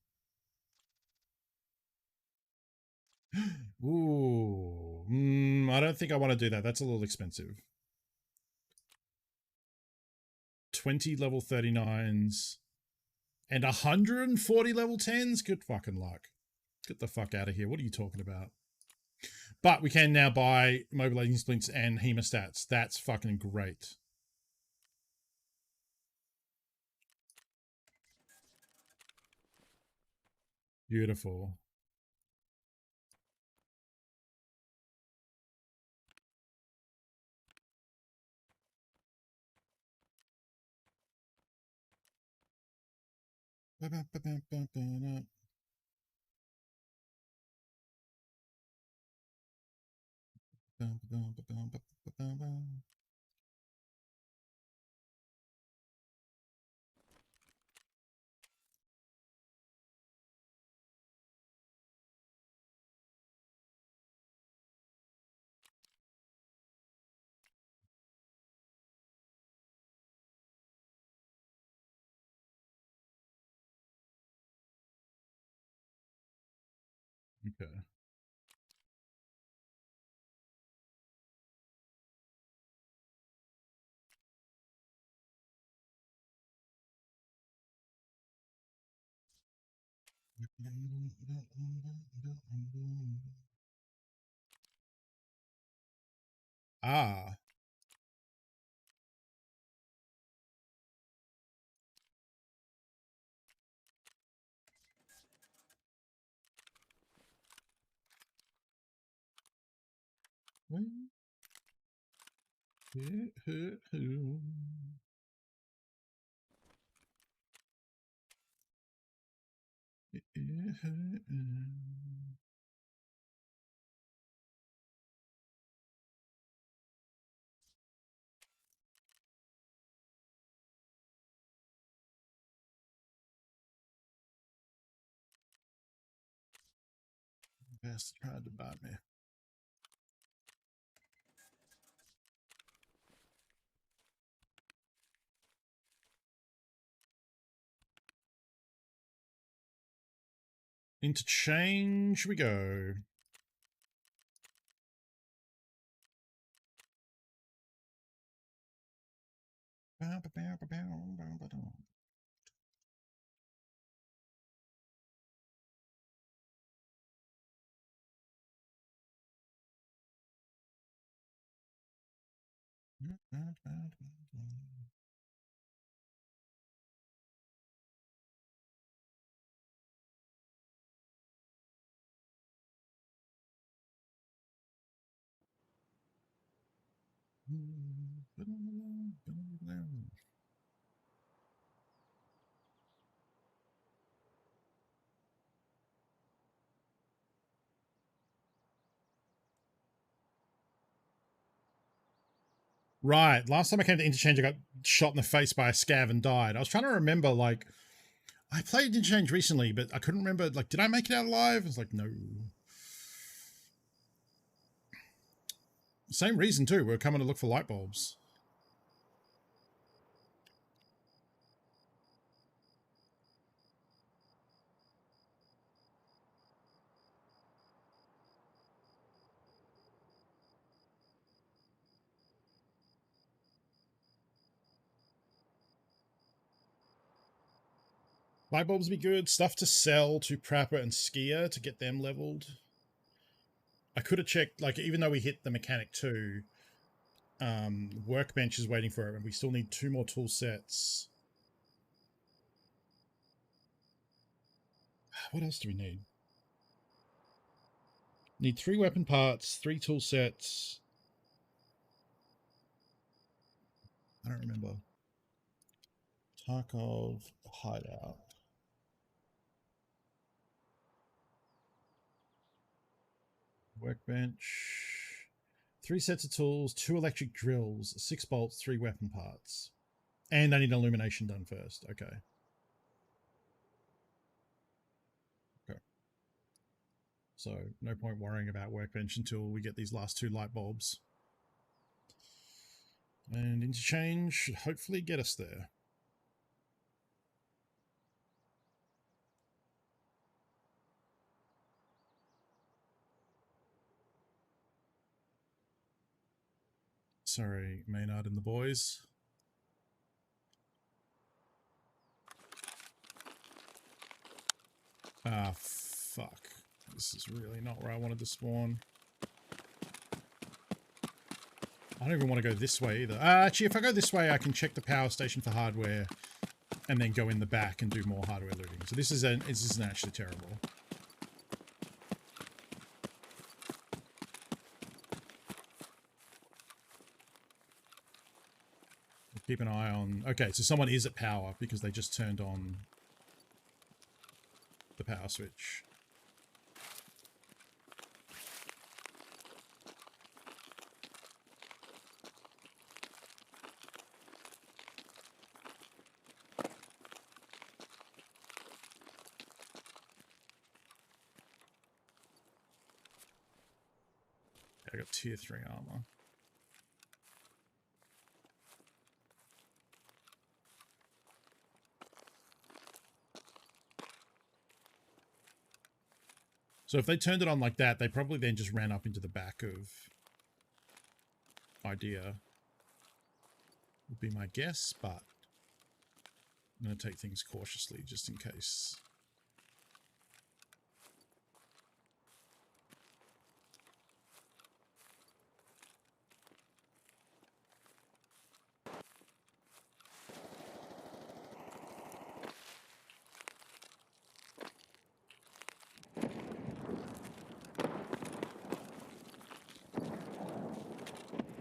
Ooh, I don't think I want to do that. That's a little expensive. 20 level 39s and 140 level 10s. Good fucking luck. Get the fuck out of here. What are you talking about? But we can now buy mobilizing splints and hemostats. That's fucking great. Beautiful. Okay. Ah. Bastard tried to bite me. Interchange we go. Right. Last time I came to Interchange, I got shot in the face by a scav and died. I was trying to remember, like, I played Interchange recently, but I couldn't remember, like, did I make it out alive? It's like, no. Same reason, too. We're coming to look for light bulbs. Light bulbs would be good. Stuff to sell to Prapper and Skier to get them leveled. I could have checked, like, even though we hit the mechanic 2, Workbench is waiting for it, and we still need 2 more tool sets. What else do we need? Need 3 weapon parts, 3 tool sets. I don't remember. Tarkov hideout. Workbench. 3 sets of tools, 2 electric drills, 6 bolts, 3 weapon parts. And I need illumination done first. Okay. Okay. So no point worrying about Workbench until we get these last 2 light bulbs. And Interchange should hopefully get us there. Sorry, Maynard and the boys. Ah, fuck. This is really not where I wanted to spawn. I don't even want to go this way either. Actually, if I go this way, I can check the power station for hardware and then go in the back and do more hardware looting. So this isn't actually terrible. Keep an eye on... Okay, so someone is at power because they just turned on the power switch. I got tier 3 armor. So if they turned it on like that, they probably then just ran up into the back of Idea. Would be my guess, but I'm going to take things cautiously just in case.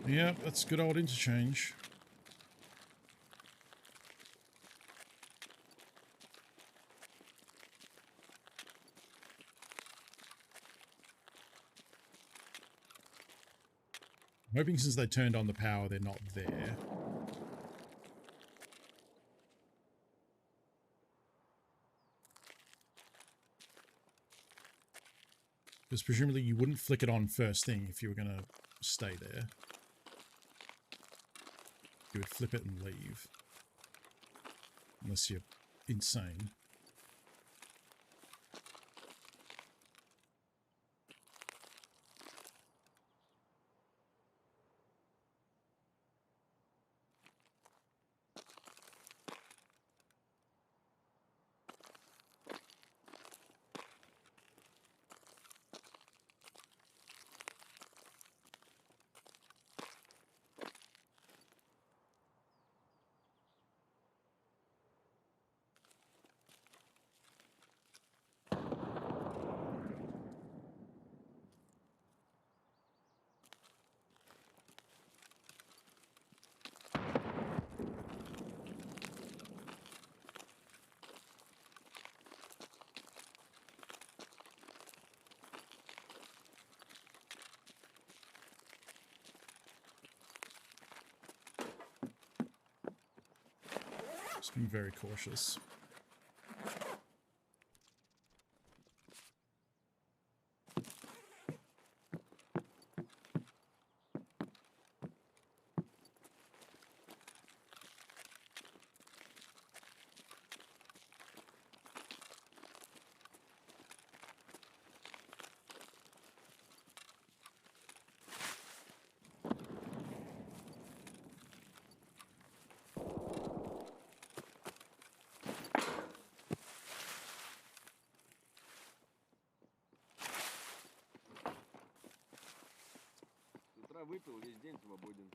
Yep, that's good old interchange. I'm hoping since they turned on the power, they're not there. Because presumably you wouldn't flick it on first thing if you were going to stay there. You would flip it and leave. Unless you're insane. Just being very cautious. С утра выпил, весь день свободен.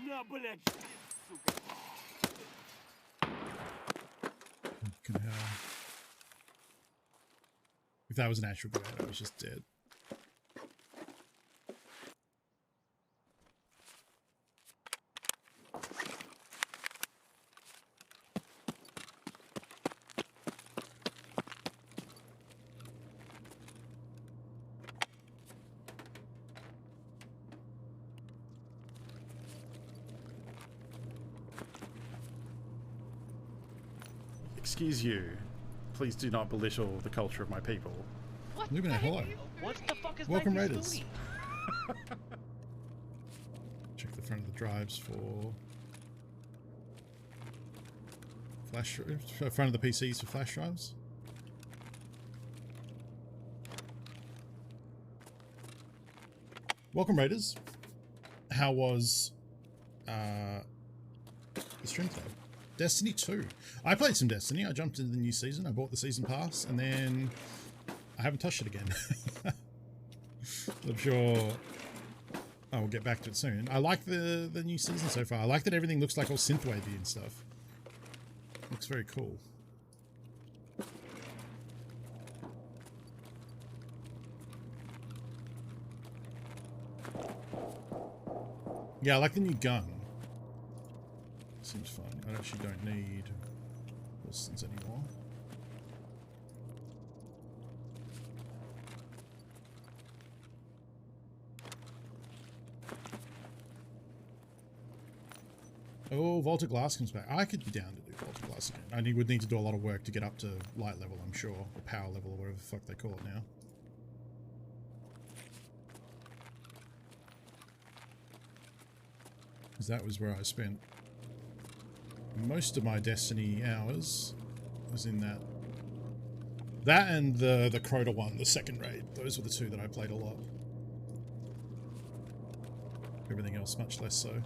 На, блядь, сука! Fucking hell. If that was an actual grenade, I was just dead. Excuse you. Please do not belittle the culture of my people. What? Luminate, hello. What the fuck is Welcome, Mikey's Raiders. doing? Check the front of the drives for flash. Front of the PCs for flash drives. Welcome, Raiders. How was the stream today? Destiny 2. I played some Destiny. I jumped into the new season. I bought the season pass, and then I haven't touched it again. I'm sure I will get back to it soon. I like the new season so far. I like that everything looks like all synthwavy and stuff. Looks very cool. Yeah, I like the new gun. Seems fun. I actually don't need Wilsons anymore. Oh, Vault of Glass comes back. I could be down to do Vault of Glass again. I would need to do a lot of work to get up to light level, I'm sure. Or power level, or whatever the fuck they call it now. Because that was where I spent most of my Destiny hours. Was in that. That and the Crota one, the second raid. Those were the two that I played a lot. Everything else much less so.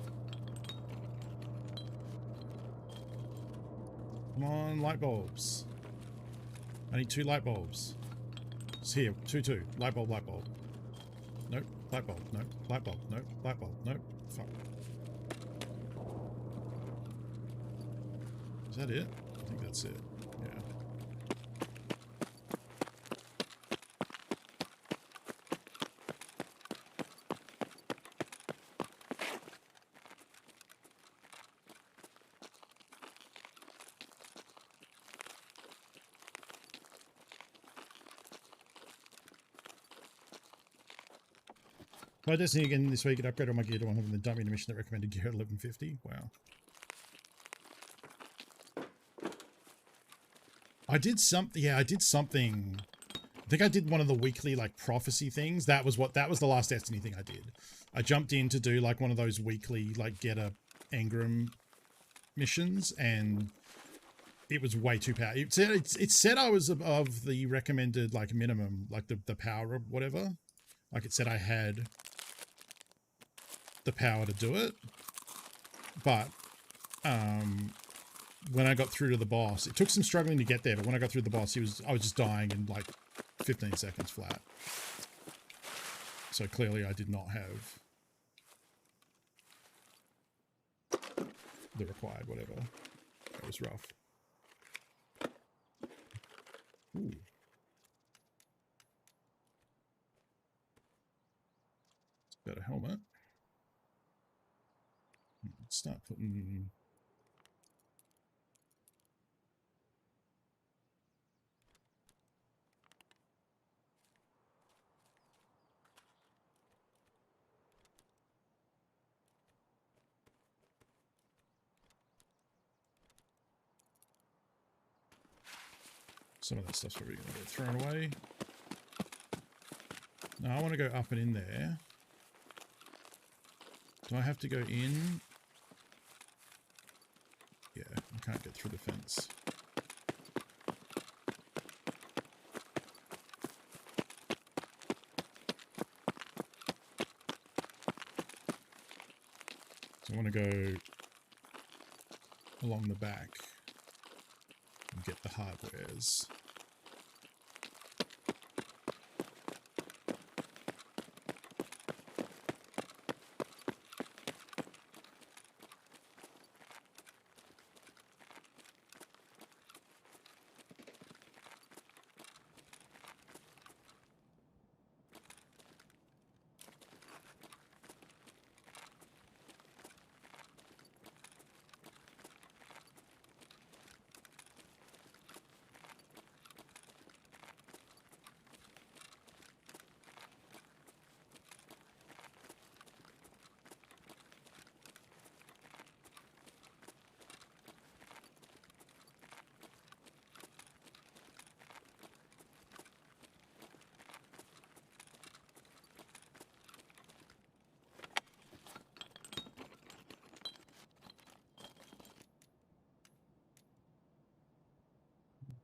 Come on, light bulbs. I need 2 light bulbs. It's here, 2. Light bulb, light bulb. Nope, light bulb, nope, light bulb, nope, light bulb, nope. Fuck. Is that it? I think that's it. Yeah. Play Destiny again this week. It upgraded my gear to 100 and then dumped me in a mission that recommended gear at 1150. Wow. I did something. Yeah, I did something. I think I did one of the weekly like prophecy things. That was the last Destiny thing I did. I jumped in to do like one of those weekly like get a engram missions, and it was way too powerful. It said I was above the recommended like minimum, like the power or whatever. Like it said I had the power to do it, but when I got through to the boss, it took some struggling to get there, but when I got through the boss, I was just dying in like 15 seconds flat. So clearly I did not have the required whatever. That was rough. Ooh. Got a helmet. Let's start putting... Some of that stuff's probably going to get thrown away. Now I want to go up and in there. Do I have to go in? Yeah, I can't get through the fence. So I want to go along the back and get the hardwares.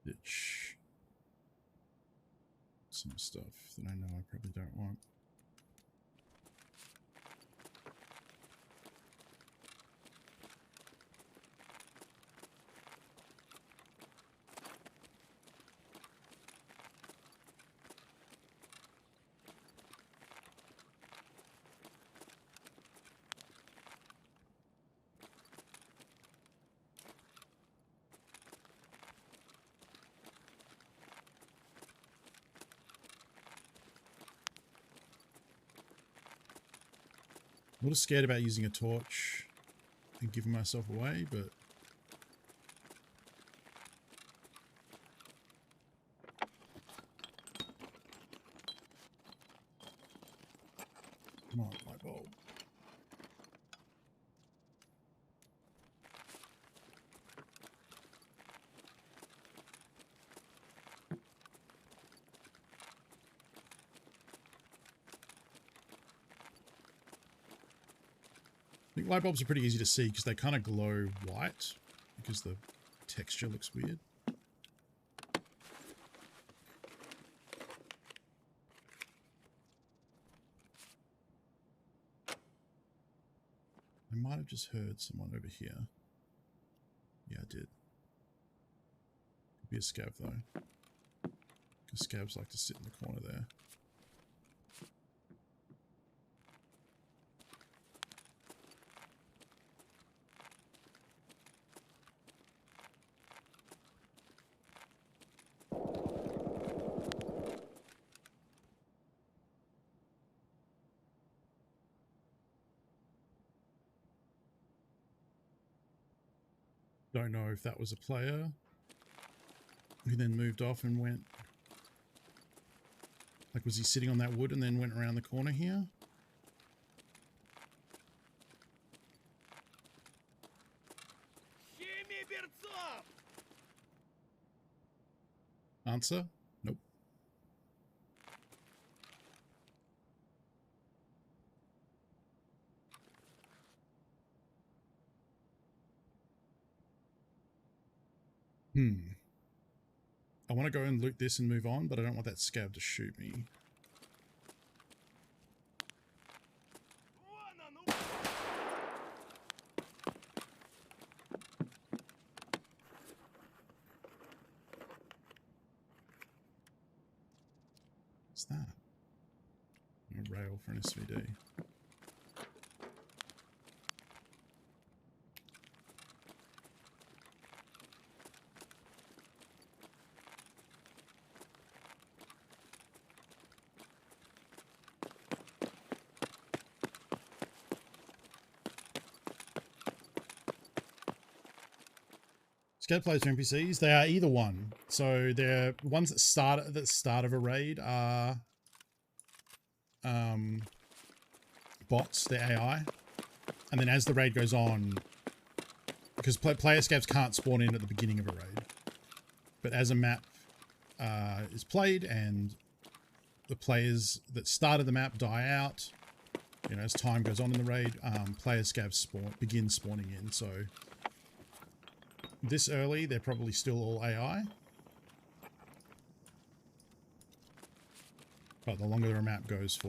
Ditch some stuff that I know I probably don't want. A little scared about using a torch and giving myself away, but come on, light bulb. I think light bulbs are pretty easy to see because they kind of glow white because the texture looks weird. I might have just heard someone over here. Yeah, I did. Could be a scav though, because scavs like to sit in the corner there. Don't know if that was a player who then moved off and went... Like, was he sitting on that wood and then went around the corner here? Answer? Nope. I want to go and loot this and move on, but I don't want that scab to shoot me. What's that? A rail for an SVD. Scav players or NPCs, they are either one. So they're ones that start at the start of a raid are bots, they're AI. And then as the raid goes on, because player scavs can't spawn in at the beginning of a raid. But as a map is played and the players that started the map die out, you know, as time goes on in the raid, player scavs begin spawning in. So this early, they're probably still all AI. But the longer the map goes for,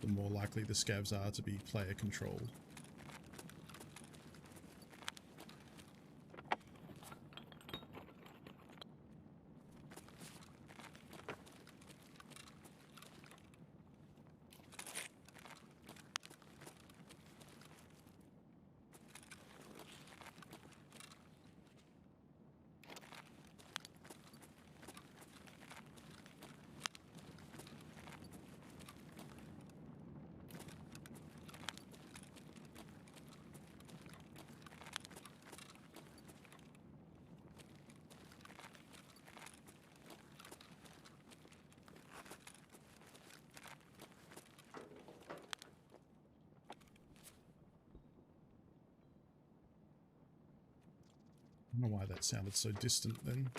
the more likely the scavs are to be player controlled. I don't know why that sounded so distant then.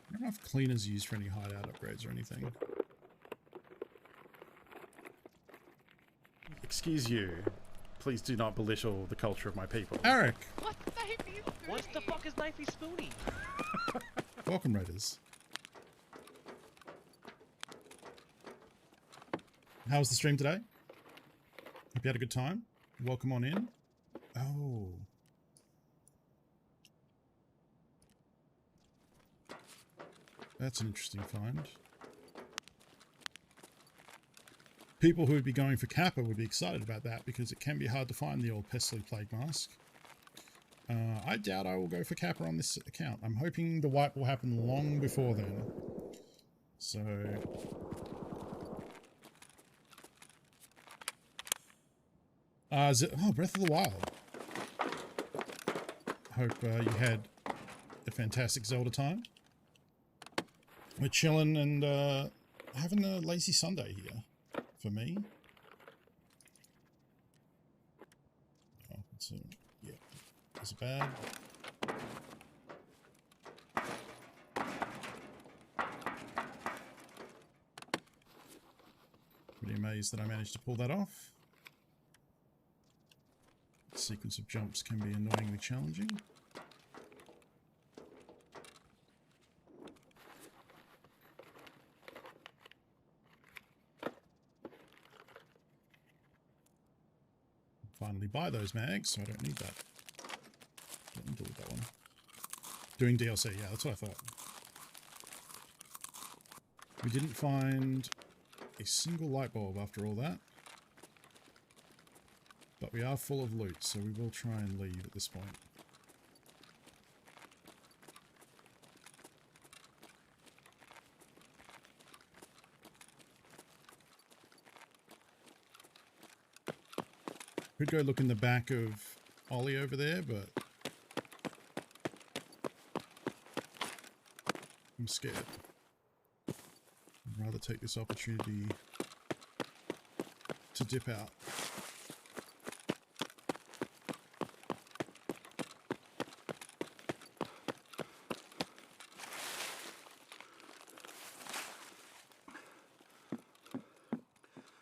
I don't know if cleaners used for any hideout upgrades or anything. Excuse you. Please do not belittle the culture of my people. Eric! What knifey spoony? What the fuck is knifey spoony? Welcome, Raiders. How was the stream today? Hope you had a good time. Welcome on in. Oh. That's an interesting find. People who would be going for Kappa would be excited about that because it can be hard to find the old Pestily Plague Mask. I doubt I will go for Kappa on this account. I'm hoping the wipe will happen long before then. So... oh, Breath of the Wild. Hope you had a fantastic Zelda time. We're chilling and having a lazy Sunday here for me. Oh, it's a, yeah, it's bad. Pretty amazed that I managed to pull that off. The sequence of jumps can be annoyingly challenging. Finally buy those mags, so I don't need that. Don't need to delete that one. Doing DLC, yeah, that's what I thought. We didn't find a single light bulb after all that. But we are full of loot, so we will try and leave at this point. Could go look in the back of Ollie over there, but I'm scared. I'd rather take this opportunity to dip out.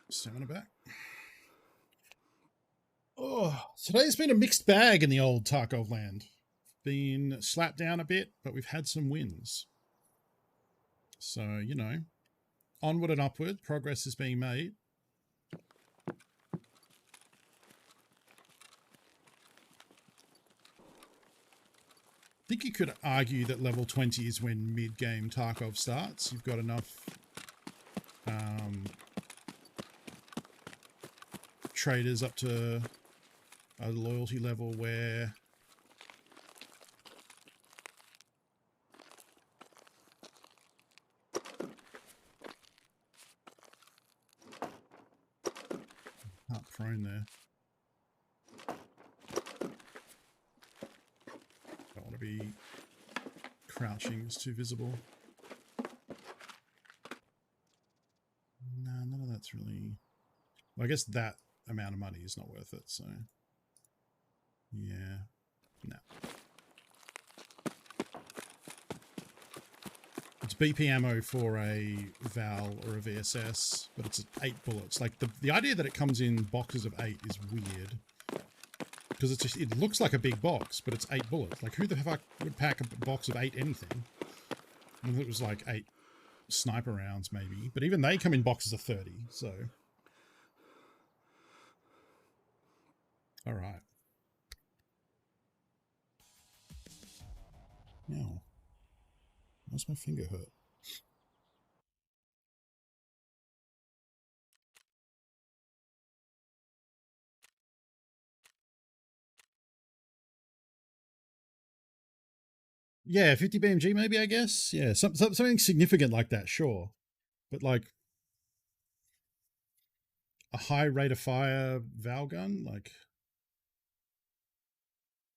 Stamina back. Oh, today's been a mixed bag in the old Tarkov land. Been slapped down a bit, but we've had some wins. So, you know, onward and upward, progress is being made. I think you could argue that level 20 is when mid-game Tarkov starts. You've got enough traders up to a loyalty level where not prone there. Don't want to be crouching, it's too visible. No, none of that's really... Well, I guess that amount of money is not worth it, so... Yeah. No. It's BP ammo for a Val or a VSS, but it's 8 bullets. Like, the idea that it comes in boxes of 8 is weird. Because it's just, it looks like a big box, but it's 8 bullets. Like, who the fuck would pack a box of 8 anything? I mean, it was like 8 sniper rounds, maybe. But even they come in boxes of 30, so... Alright. Now, why's my finger hurt? Yeah, 50 BMG maybe, I guess. Yeah, something significant like that, sure. But like a high rate of fire Val gun, like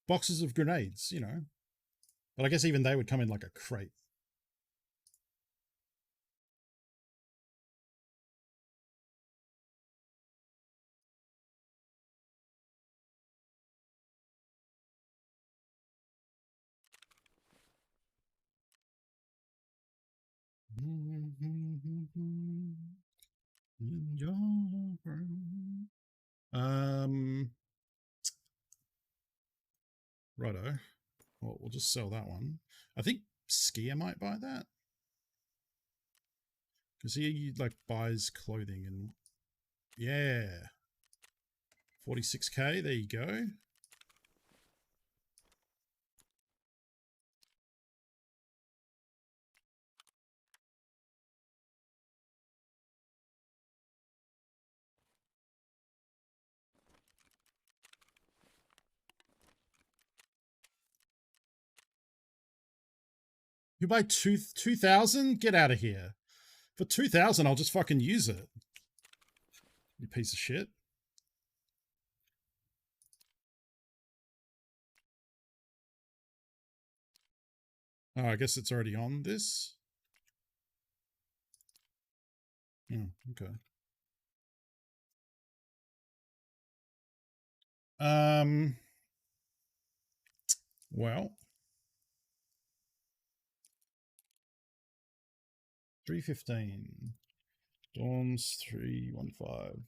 boxes of grenades, you know. But I guess even they would come in like a crate. Righto. Well, we'll just sell that one. I think Skier might buy that. Because he like buys clothing and yeah. 46k, there you go. You buy 2,000? Get out of here. For 2,000, I'll just fucking use it. You piece of shit. Oh, I guess it's already on this. Oh, okay. Well. 315. Dawn's 315.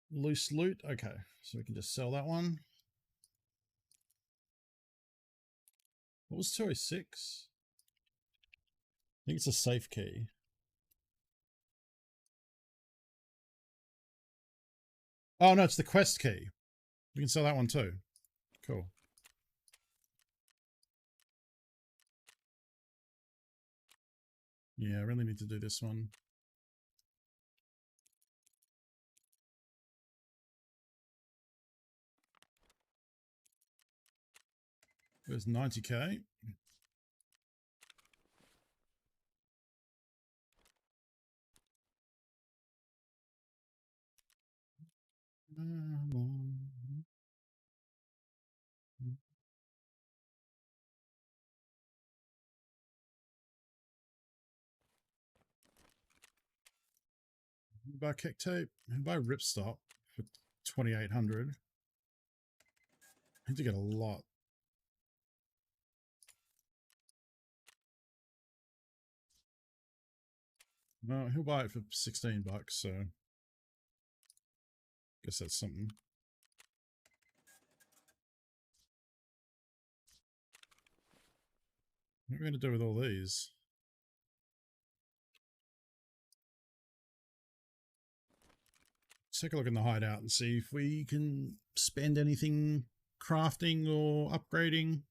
Loose loot. Okay, so we can just sell that one. What was 206? I think it's a safe key. Oh no, it's the quest key. We can sell that one too. Cool. Yeah, I really need to do this one. There's 90k. Buy kick tape. Buy ripstop for 2,800. I need to get a lot. No, he'll buy it for 16 bucks, so guess that's something. What are we going to do with all these? Let's take a look in the hideout and see if we can spend anything crafting or upgrading.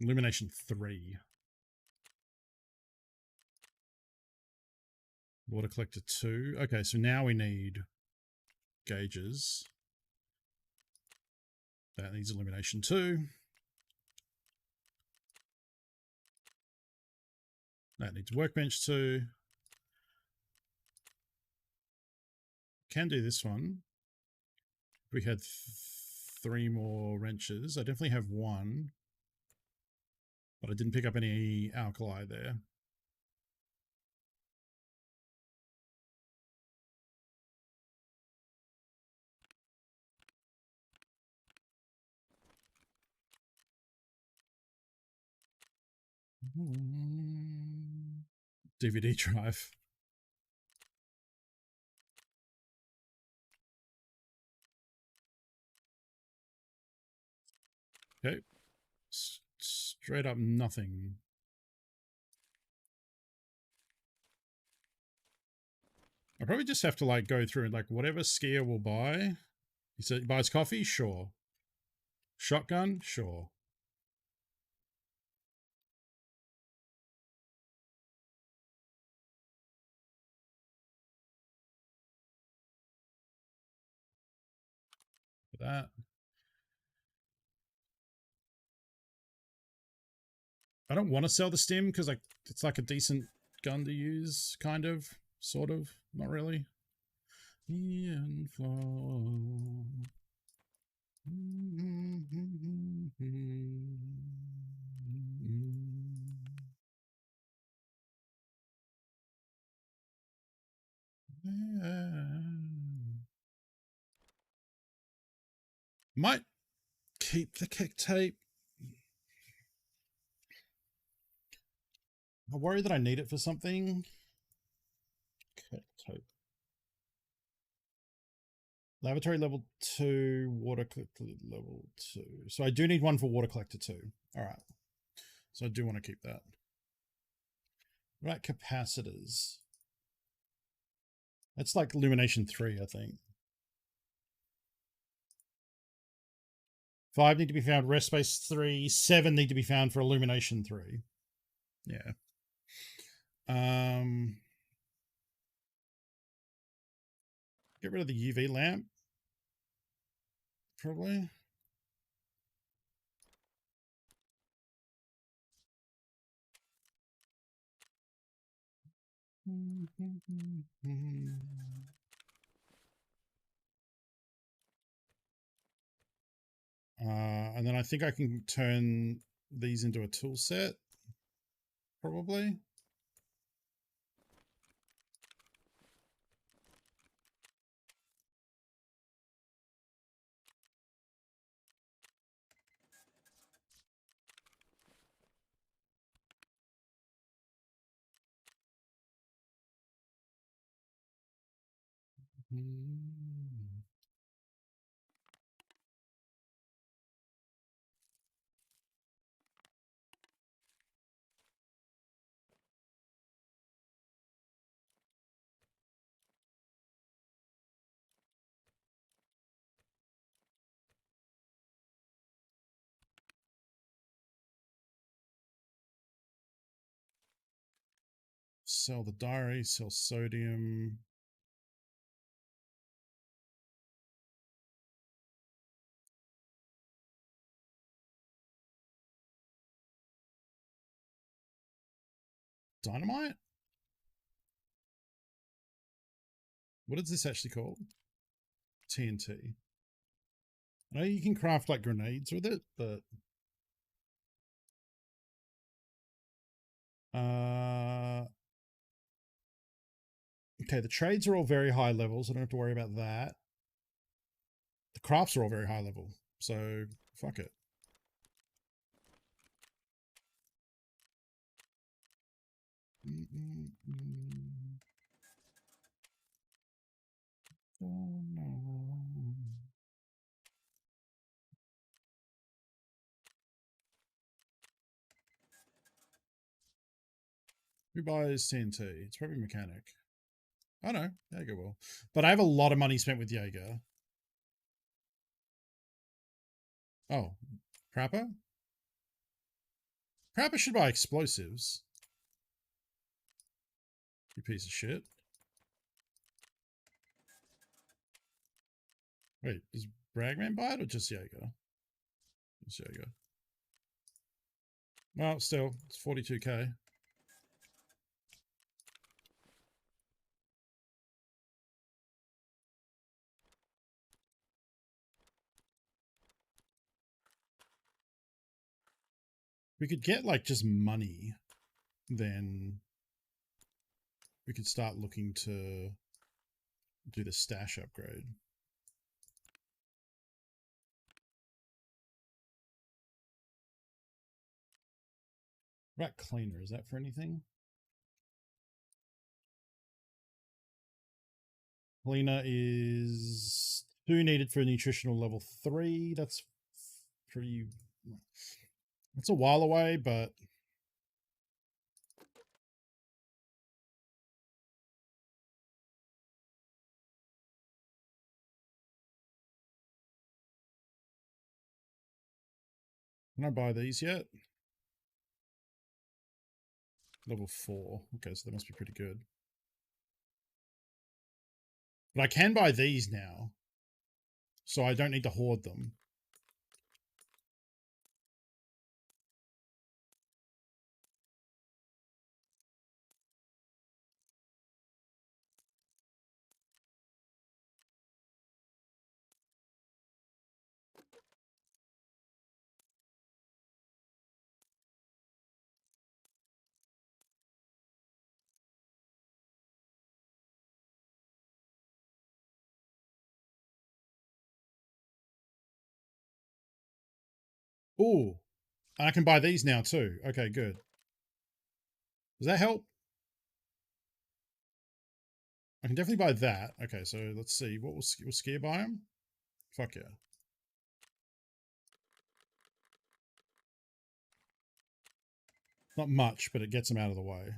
Illumination 3. Water collector 2. Okay, so now we need gauges. That needs illumination 2. That needs workbench 2. Can do this one. If we had 3 more wrenches. I definitely have 1. But I didn't pick up any alkali there. DVD drive. Okay. Straight up nothing. I probably just have to like go through and like whatever skier will buy. He said he buys coffee? Sure. Shotgun? Sure. For that. I don't want to sell the stim because like it's like a decent gun to use, kind of, sort of, not really. Ian Flow. Might keep the kick tape. I worry that I need it for something. Kick tape. Lavatory level 2, water collector level 2. So I do need one for water collector 2. All right. So I do want to keep that. Right, capacitors. That's like illumination 3, I think. 5 need to be found, rest space 3, 7 need to be found for illumination 3. Yeah. Get rid of the UV lamp. Probably. And then I think I can turn these into a tool set. Probably. Sell the diary, sell sodium. Dynamite? What is this actually called? TNT. I know you can craft like grenades with it, but okay, the trades are all very high levels. I don't have to worry about that. The crafts are all very high level, so fuck it. Oh no. Who buys TNT? It's probably mechanic. Oh no, Jaeger will. But I have a lot of money spent with Jaeger. Oh, Crapper? Crapper should buy explosives. You piece of shit. Wait, does Bragman buy it or just Jaeger? Just Jaeger. Well, still, it's 42k. We could get like just money, then we could start looking to do the stash upgrade. Rat cleaner, is that for anything? Cleaner is 2 needed for nutritional level 3. That's pretty... It's a while away, but... Can I buy these yet? Level 4. Okay, so they must be pretty good. But I can buy these now. So I don't need to hoard them. Ooh. And I can buy these now too. Okay, good. Does that help? I can definitely buy that. Okay, so let's see. What will Skier buy them? Fuck yeah. Not much, but it gets them out of the way.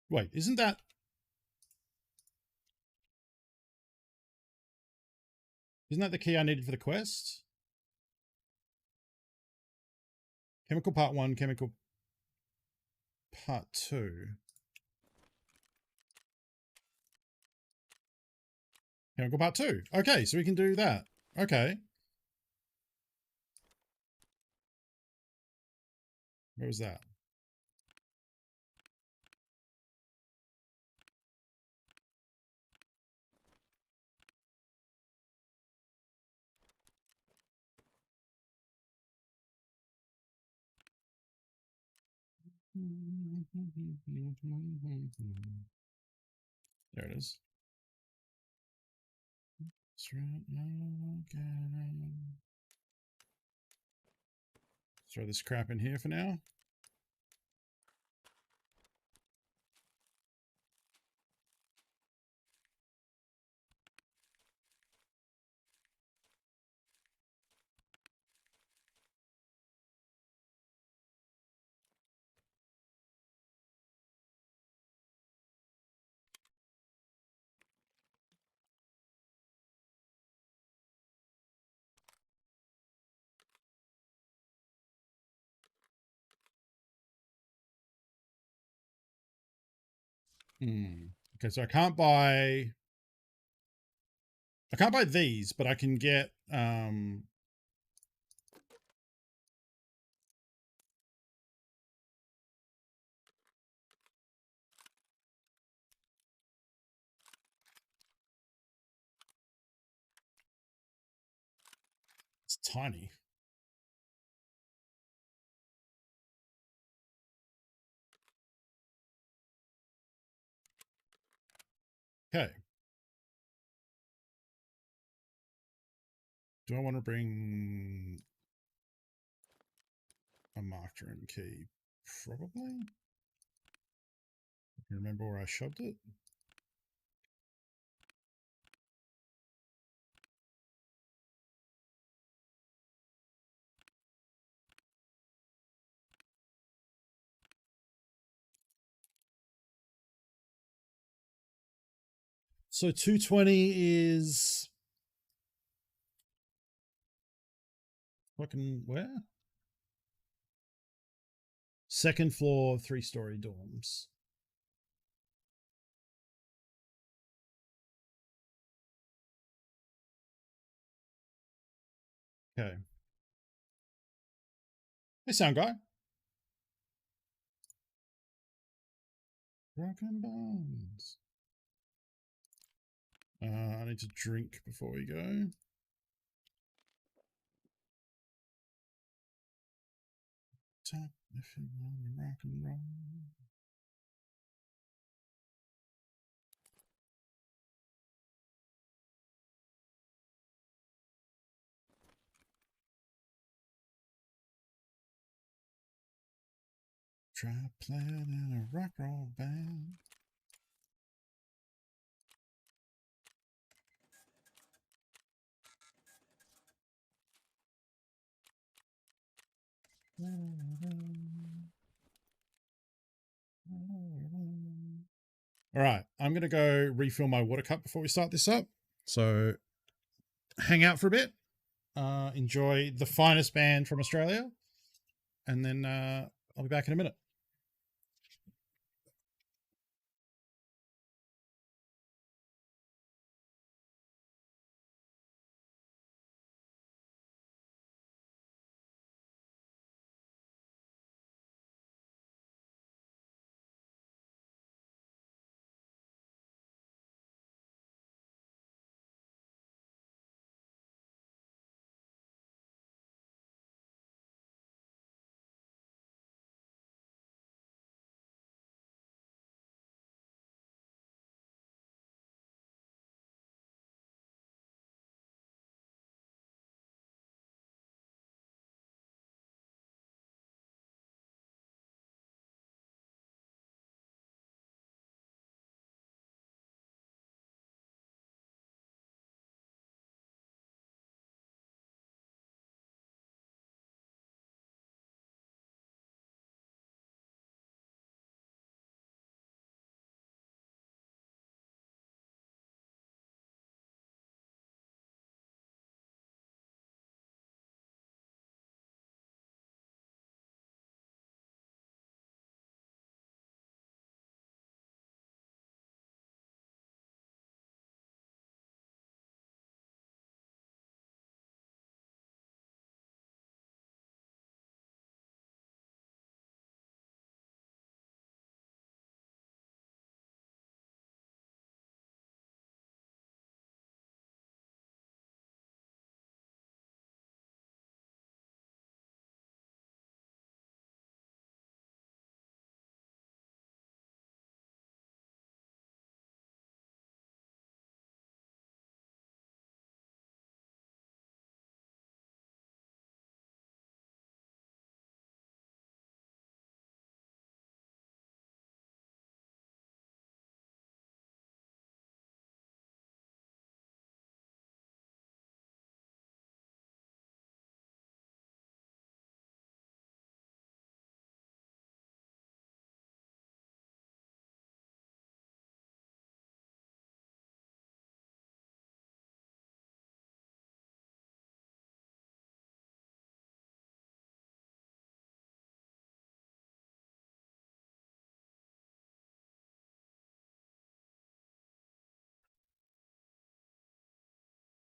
Wait, isn't that... Isn't that the key I needed for the quest? Chemical part 1, chemical part 2. Chemical part 2. Okay, so we can do that. Okay. Where was that? There it is. Throw this crap in here for now. Okay, so I can't buy these, but I can get it's tiny. Okay. Do I want to bring a marked room key? Probably. I can remember where I shoved it. So 220 is fucking where? Second floor, 3-story dorms. Okay. Hey, sound guy. Broken bones. I need to drink before we go. Tap if you want to rock and roll. Try playing in a rock roll band. All right, I'm going to go refill my water cup before we start this up. So hang out for a bit, enjoy the finest band from Australia, and then I'll be back in a minute.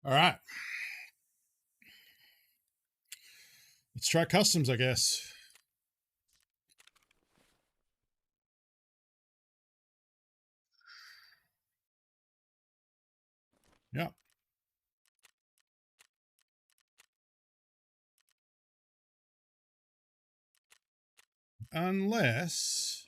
All right. Let's try customs, I guess. Yeah. Unless...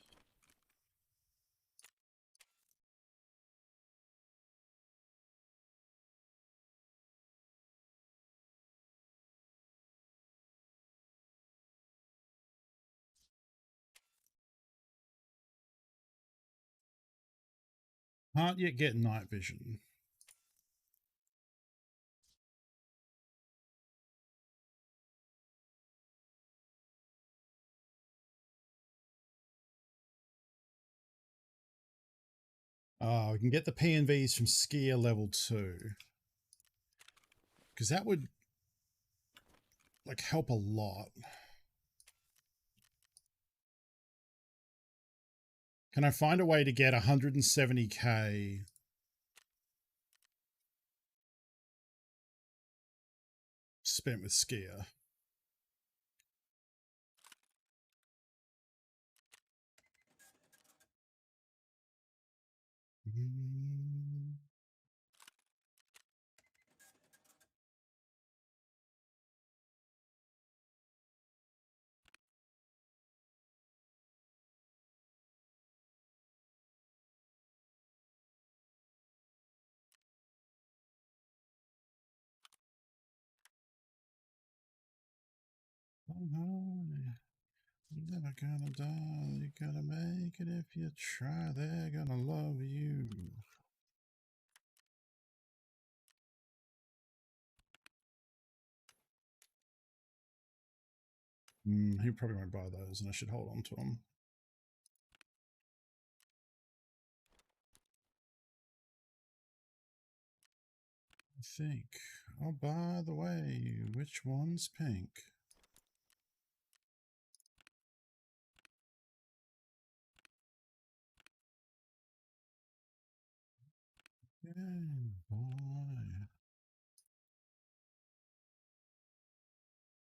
Can't yet get night vision. Oh, we can get the PNVs from skier level 2. Because that would like help a lot. Can I find a way to get 170k spent with skier? You're never gonna die, you gotta make it if you try, they're gonna love you. He probably won't buy those, and I should hold on to them. I think. Oh, by the way, which one's pink? Yeah, boy.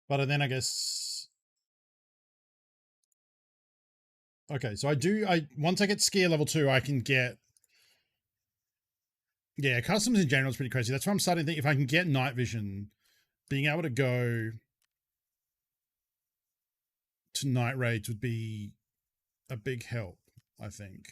But then I guess... Okay, so once I get skier level 2, I can get... Yeah, customs in general is pretty crazy. That's why I'm starting to think if I can get night vision, being able to go to night raids would be a big help, I think.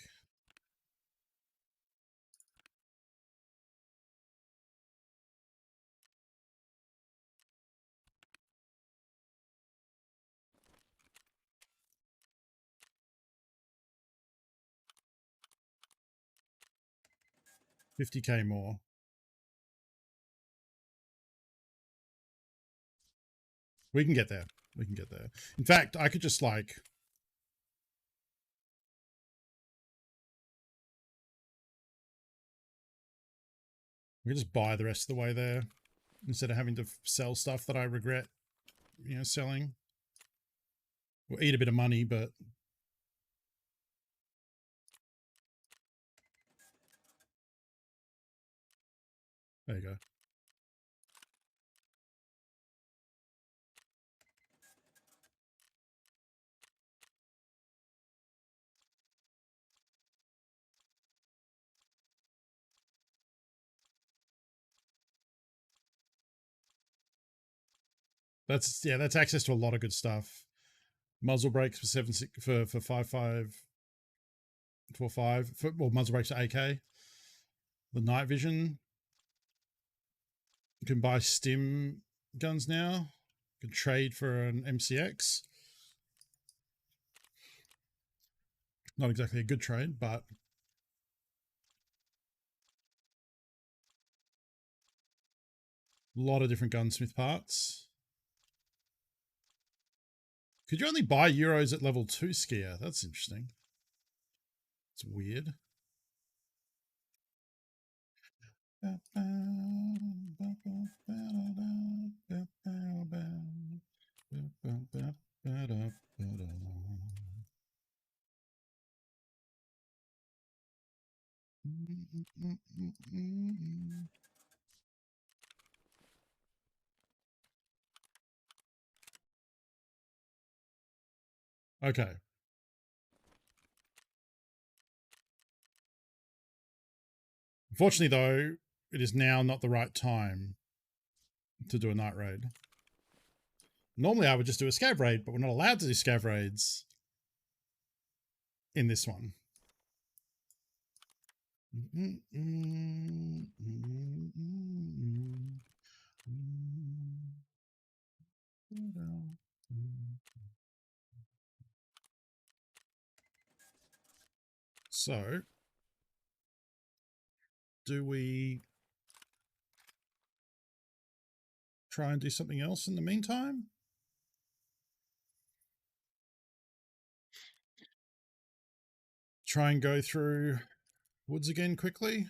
$50k more. We can get there. We can get there. In fact, I could just like... We could just buy the rest of the way there instead of having to sell stuff that I regret, selling. We'll eat a bit of money, but... There you go. That's access to a lot of good stuff. Muzzle brakes for 5545. Well, muzzle brakes for AK. The night vision. You can buy stim guns now. You can trade for an MCX. Not exactly a good trade, but a lot of different gunsmith parts. Could you only buy Euros at level 2 skier? That's interesting. It's weird. Okay. Unfortunately, though, it is now not the right time to do a night raid. Normally, I would just do a scav raid, but we're not allowed to do scav raids in this one. So, do we try and do something else in the meantime? Try and go through woods again quickly?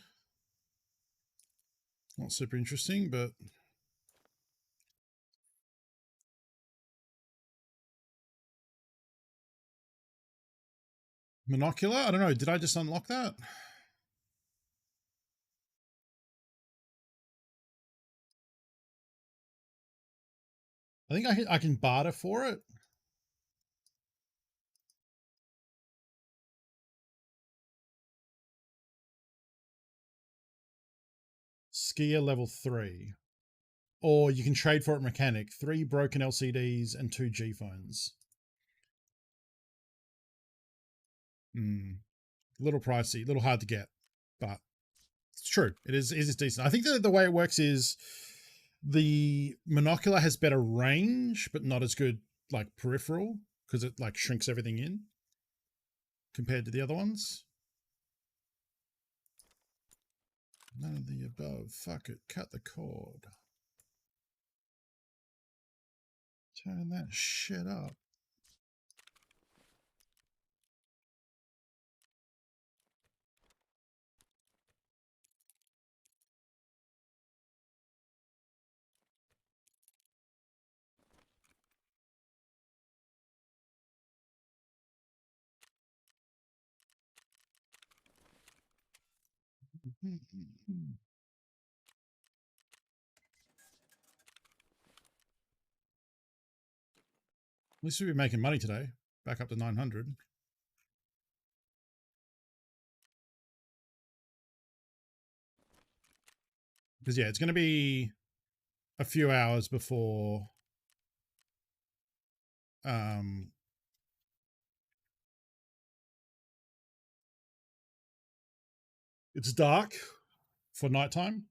Not super interesting, but monocular? I don't know. Did I just unlock that? I think I can barter for it. Skier level 3. Or you can trade for it mechanic. 3 broken LCDs and 2 G phones. A little pricey, a little hard to get, but it's true. It is decent. I think that the way it works is the monocular has better range, but not as good like peripheral because it like shrinks everything in compared to the other ones. None of the above. Fuck it. Cut the cord. Turn that shit up. At least we'll be making money today. Back up to 900. Because, yeah, it's going to be a few hours before it's dark for nighttime.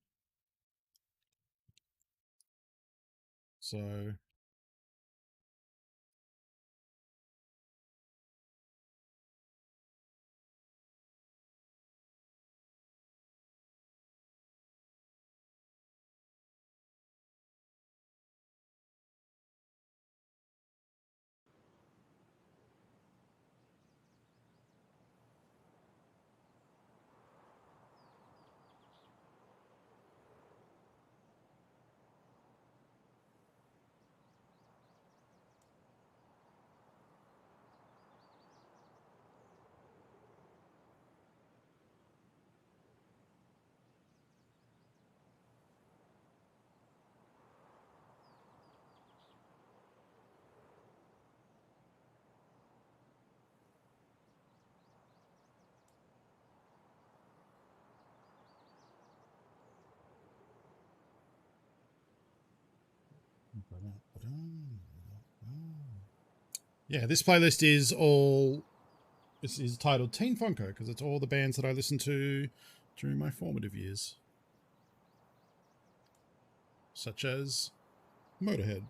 So yeah, this playlist is all. This is titled Teen Funko because it's all the bands that I listened to during my formative years, such as Motorhead.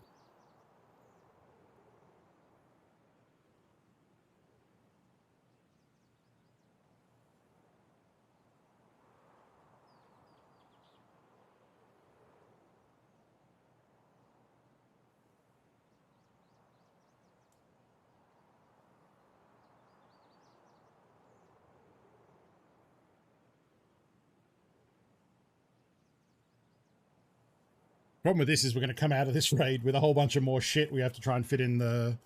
Problem with this is we're going to come out of this raid with a whole bunch of more shit we have to try and fit in the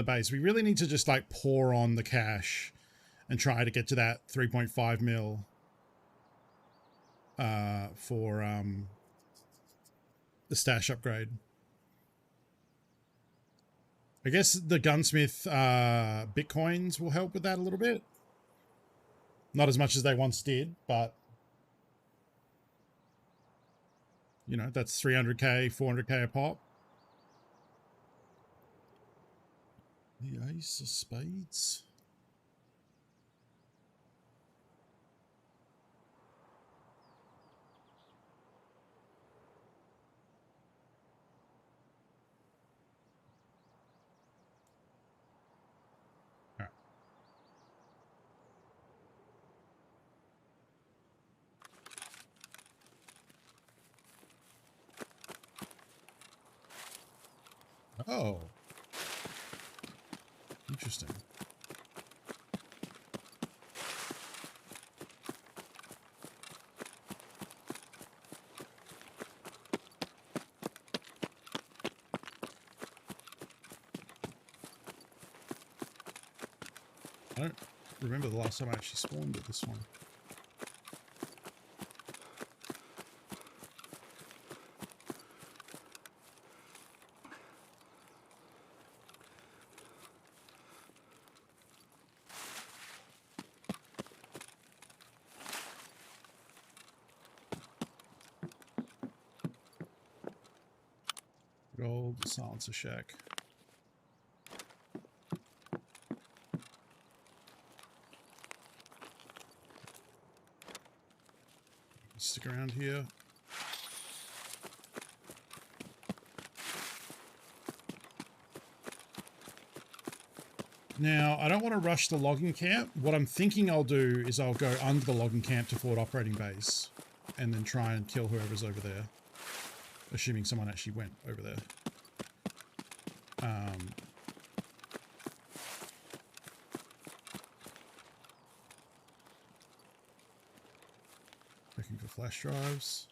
base. We really need to just like pour on the cash and try to get to that 3.5 mil for the stash upgrade. I guess the gunsmith bitcoins will help with that a little bit. Not as much as they once did, but you know, that's 300k, 400k a pop. The ace of spades. Oh. Interesting. I don't remember the last time I actually spawned at this one. Good old silencer shack. Stick around here. Now, I don't want to rush the logging camp. What I'm thinking I'll do is I'll go under the logging camp to forward operating base and then try and kill whoever's over there. Assuming someone actually went over there. Looking for flash drives.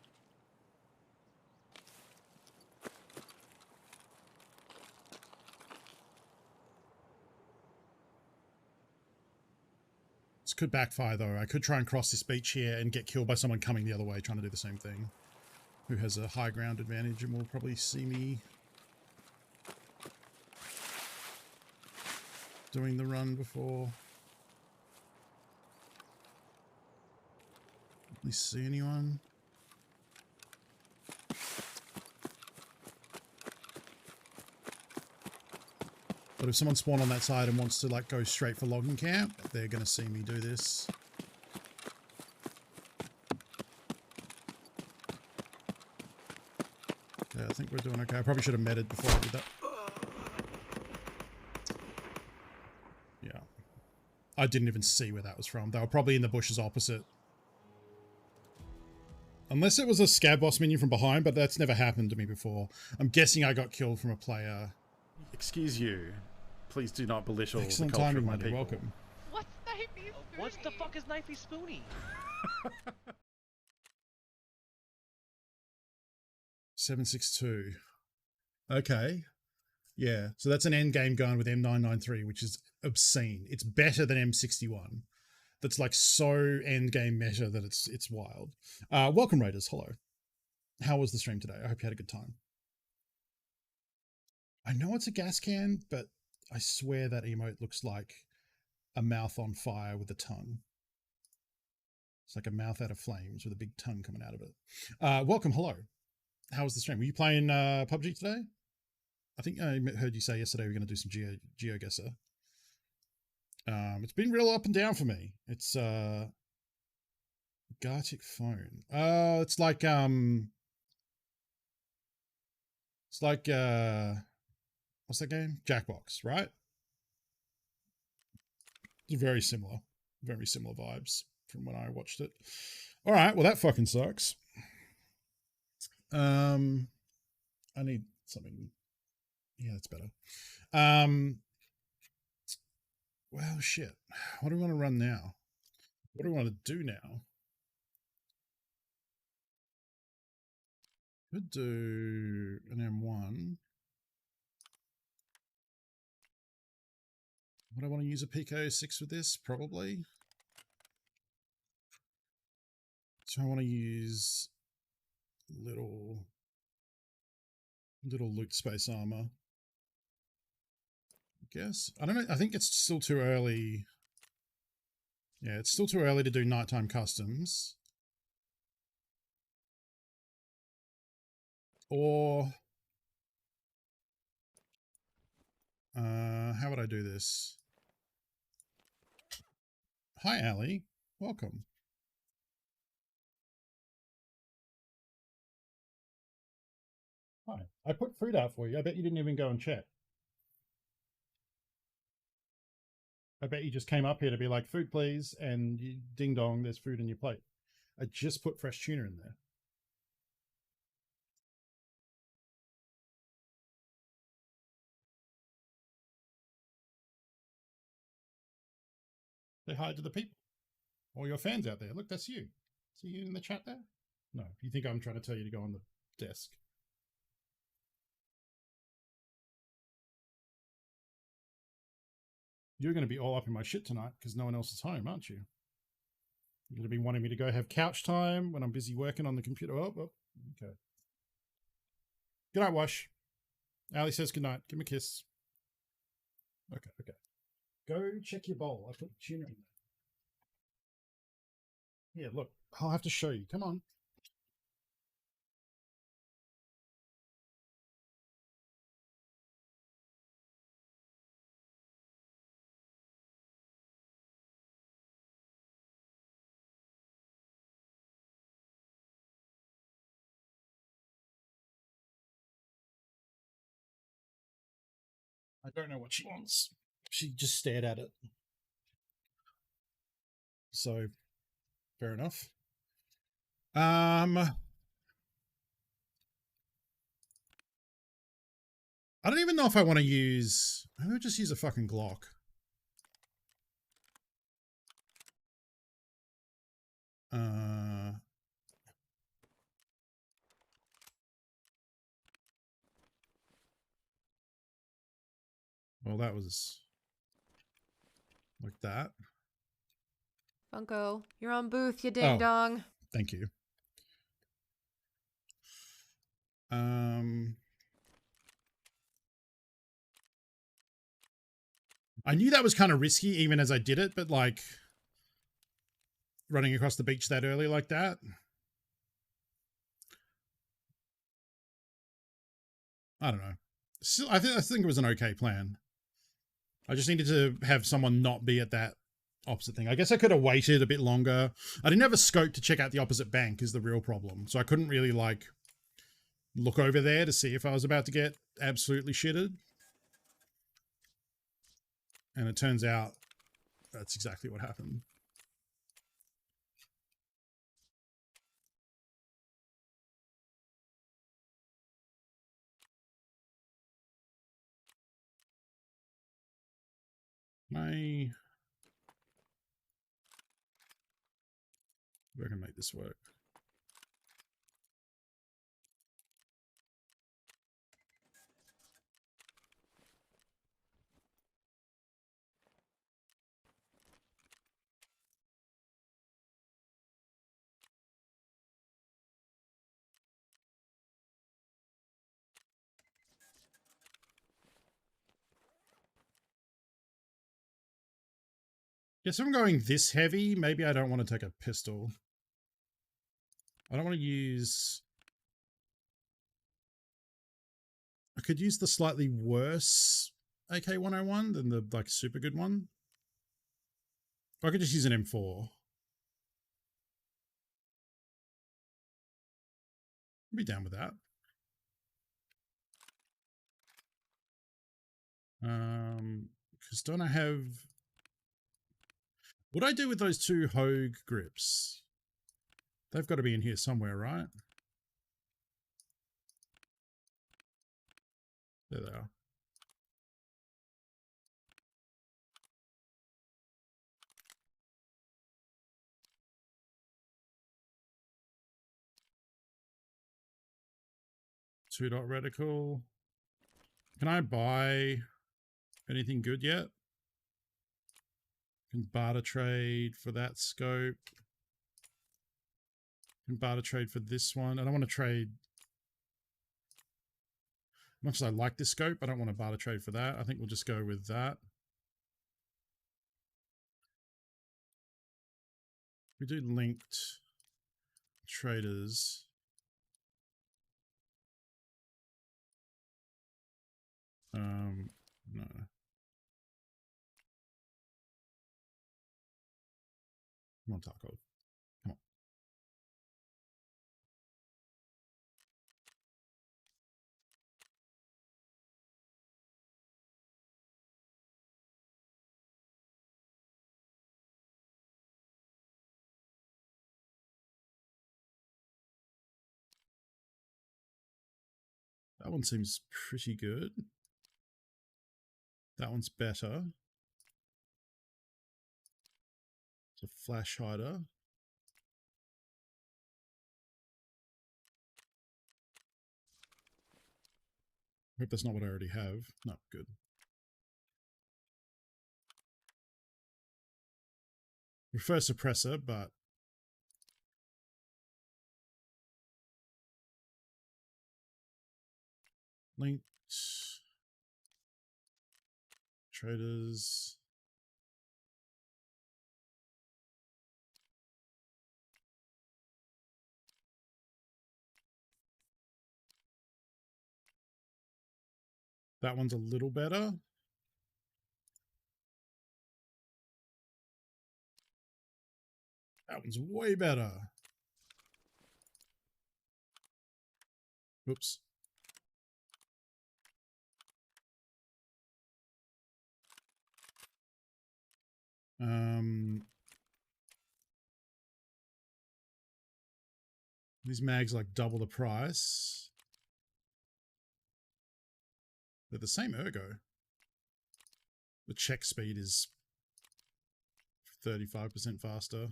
This could backfire though. I could try and cross this beach here and get killed by someone coming the other way trying to do the same thing. Who has a high ground advantage and will probably see me doing the run before we see anyone. But if someone spawned on that side and wants to like go straight for logging camp, they're going to see me do this. Yeah, I think we're doing okay. I probably should have meted before I did that. Yeah. I didn't even see where that was from. They were probably in the bushes opposite. Unless it was a scab boss minion from behind, but that's never happened to me before. I'm guessing I got killed from a player. Excuse you. Please do not belittle Excellent the culture timing, of my Monday. people. Welcome. What's Knifey Spoony? What the fuck is Knifey Spoony? 762. Okay. Yeah. So that's an end game gun with M993, which is obscene. It's better than M61. That's like so end game meta that it's wild. Welcome Raiders. Hello. How was the stream today? I hope you had a good time. I know it's a gas can, but I swear that emote looks like a mouth on fire with a tongue. It's like a mouth out of flames with a big tongue coming out of it. Welcome. Hello. How was the stream? Were you playing PUBG today? I think I heard you say yesterday we're going to do some GeoGuessr. It's been real up and down for me. It's Gartic phone. It's like what's that game? Jackbox, right? It's very similar vibes from when I watched it. All right, well that fucking sucks. I need something. Yeah, that's better. Well, shit. What do we want to run now? What do we want to do now? Could do an M1. Would I want to use a PK06 with this? Probably. So I want to use little loot space armor. guess. I don't know. I think it's still too early. Yeah, it's still too early to do nighttime customs. Or how would I do this? Hi, Ali. Welcome. Hi. I put food out for you. I bet you didn't even go and check. I bet you just came up here to be like, food please, and you, ding dong, there's food in your plate. I just put fresh tuna in there. Say hi to the people. All your fans out there. Look, that's you. See you in the chat there? No, you think I'm trying to tell you to go on the desk. You're going to be all up in my shit tonight because no one else is home, aren't you? You're going to be wanting me to go have couch time when I'm busy working on the computer. Oh, okay. Good night, Wash. Ali says good night. Give me a kiss. Okay. Go check your bowl. I put tuna in there. Yeah, look. I'll have to show you. Come on. I don't know what she wants. She just stared at it. So, fair enough. I don't even know if I want to use... Maybe I'll just use a fucking Glock. Well, that was like that. Funko, you're on booth, you ding dong. Thank you. I knew that was kind of risky even as I did it, but like running across the beach that early like that. I don't know. Still, I think it was an okay plan. I just needed to have someone not be at that opposite thing. I guess I could have waited a bit longer. I didn't have a scope to check out the opposite bank is the real problem. So I couldn't really like look over there to see if I was about to get absolutely shitted. And it turns out that's exactly what happened. I can make this work. Guess if I'm going this heavy, maybe I don't want to take a pistol. I don't want to use... I could use the slightly worse AK-101 than the like super good one. Or I could just use an M4. I'd be down with that. Because don't I have... What do I do with those two Hogue grips? They've got to be in here somewhere, right? There they are. Two-dot reticle. Can I buy anything good yet? Can barter trade for that scope. Can barter trade for this one. I don't want to trade. Much as I like this scope, I don't want to barter trade for that. I think we'll just go with that. We do linked traders. No. Come on, Tarkov. Come on. That one seems pretty good. That one's better. It's a flash hider. Hope that's not what I already have. No, good. Prefer suppressor, but linked traders. That one's a little better. That one's way better. Oops. These mags like double the price. They're the same ergo. The check speed is 35% faster.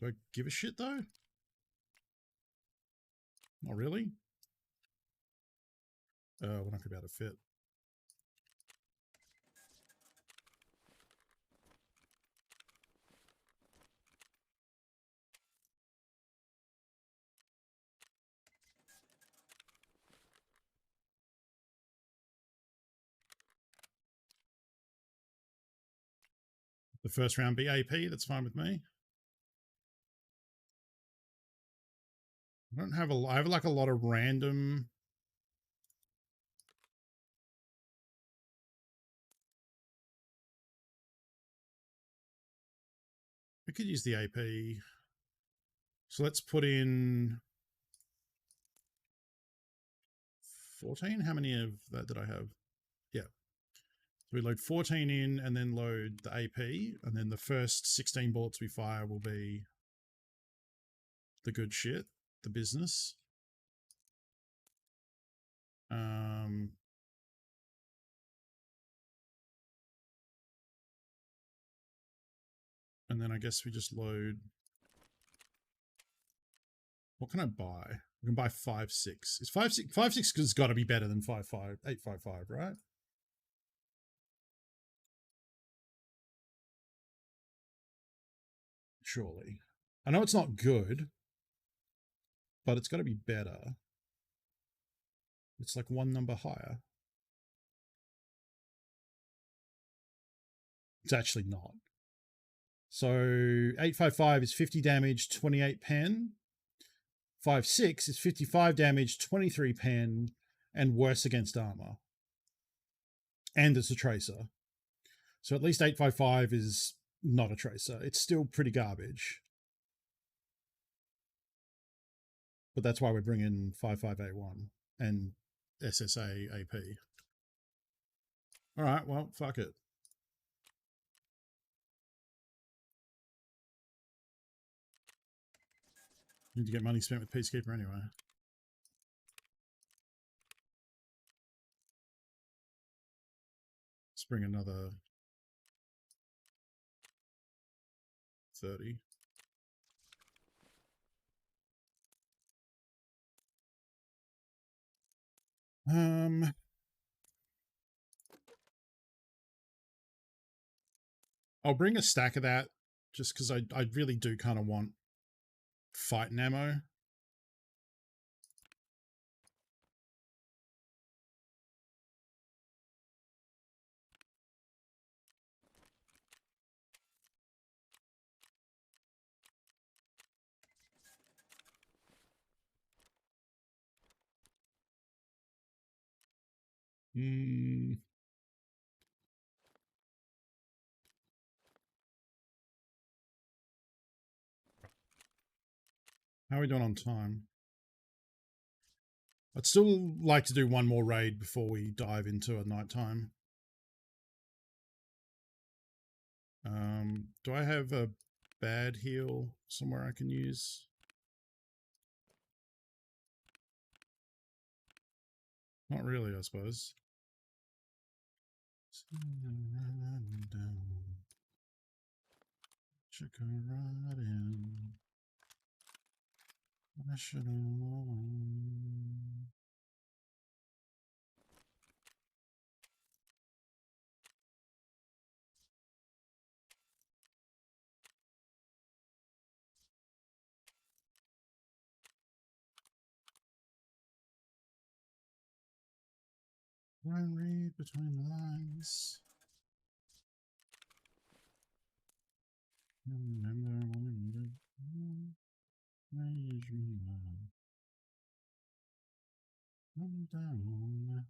Do I give a shit though? Not really. We're not going to be able to fit. The first round be AP, that's fine with me. I don't have I have like a lot of random. We could use the AP. So let's put in 14. How many of that did I have? Yeah. So we load 14 in and then load the AP, and then the first 16 bullets we fire will be the good shit, the business. And then I guess we just load. What can I buy? I can buy 5.6. Is 5.6 has got to be better than 5.5, 8.55, right? Surely. I know it's not good, but it's got to be better. It's like one number higher. It's actually not. So 8.55 is 50 damage, 28 pen. 5.6 is 55 damage, 23 pen, and worse against armor. And it's a tracer. So at least 8.55 is not a tracer. It's still pretty garbage. But that's why we're bringing 5.5A1 and SSA AP. All right, well, fuck it. Need to get money spent with Peacekeeper anyway. Let's bring another 30. I'll bring a stack of that just because I really do kind of want fighting ammo. Hmm. How are we doing on time? I'd still like to do one more raid before we dive into a nighttime. Do I have a bad heal somewhere I can use? Not really, I suppose. Check her right in. I should have known. I read between the lines. Remember when you raise me up. I'm down.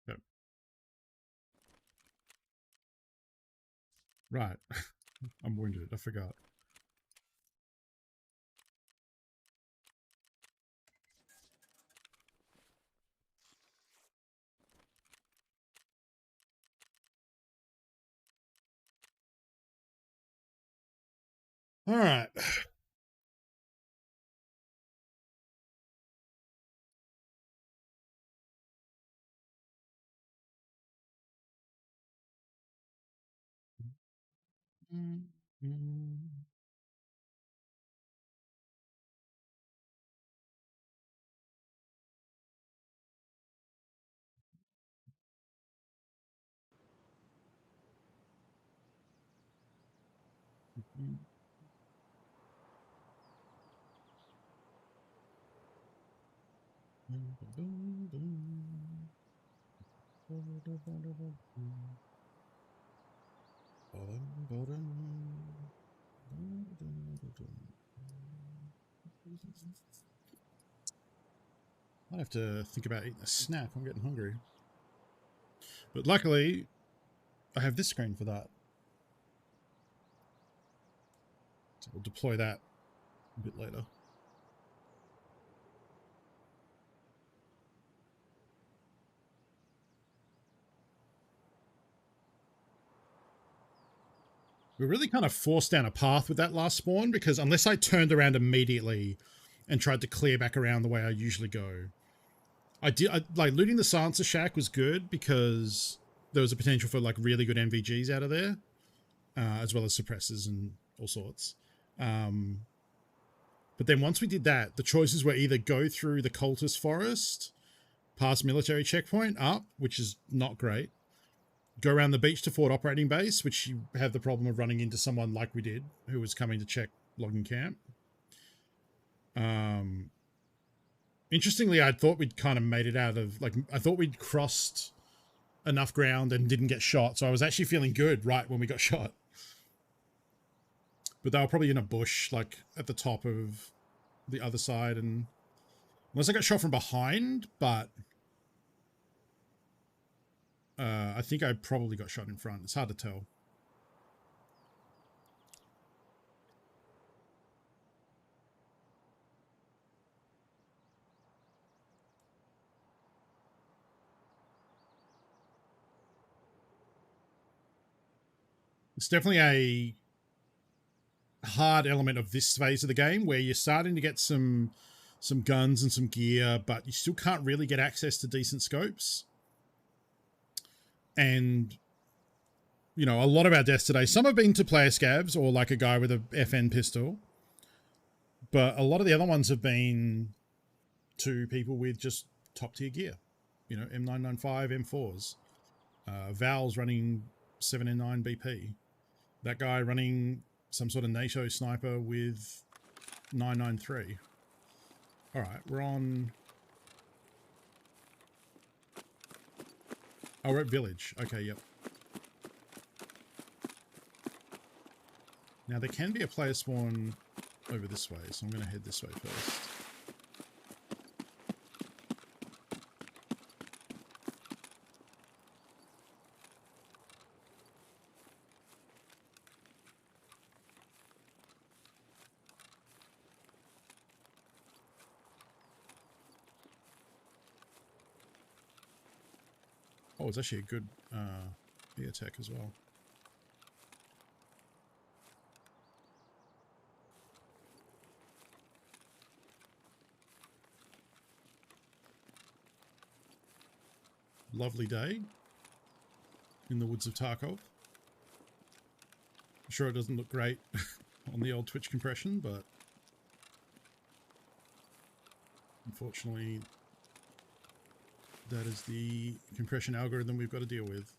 Yep. Right. I'm wounded. I forgot. All right. I'd have to think about eating a snack. I'm getting hungry. But luckily, I have this screen for that. So we'll deploy that a bit later. We really kind of forced down a path with that last spawn because unless I turned around immediately and tried to clear back around the way I usually go, like looting the Sansa shack was good because there was a potential for like really good MVGs out of there, as well as suppressors and all sorts. But then once we did that, the choices were either go through the cultist forest, past military checkpoint up, which is not great, go around the beach to Fort Operating Base, which you have the problem of running into someone like we did who was coming to check logging camp. Interestingly, I thought we'd kind of made it out of, like, I thought we'd crossed enough ground and didn't get shot. So I was actually feeling good right when we got shot. But they were probably in a bush, like, at the top of the other side. And unless I got shot from behind, but I think I probably got shot in front. It's hard to tell. It's definitely a hard element of this phase of the game where you're starting to get some guns and some gear, but you still can't really get access to decent scopes. And you know, a lot of our deaths today, some have been to player scavs or like a guy with a FN pistol, but a lot of the other ones have been to people with just top tier gear, you know, M995, M4s, Val's running 7N9 BP, that guy running some sort of NATO sniper with 993. All right, we're on. Oh, we're at village. Okay, yep. Now there can be a player spawn over this way, so I'm going to head this way first. it's actually a good ear tech as well. Lovely day in the woods of Tarkov. I'm sure it doesn't look great on the old Twitch compression, but unfortunately that is the compression algorithm we've got to deal with.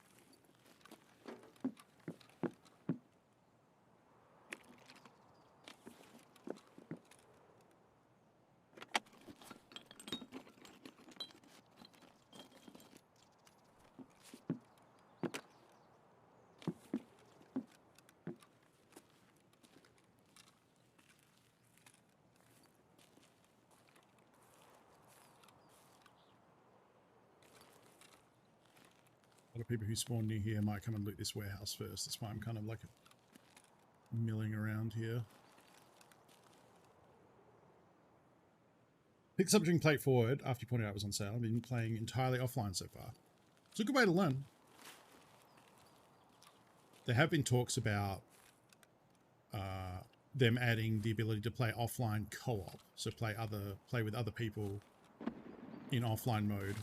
A lot of people who spawn near here might come and loot this warehouse first. That's why I'm kind of like milling around here. Pick subject plate forward after you pointed out it was on sale. I've been playing entirely offline so far. It's a good way to learn. There have been talks about them adding the ability to play offline co-op. So play with other people in offline mode.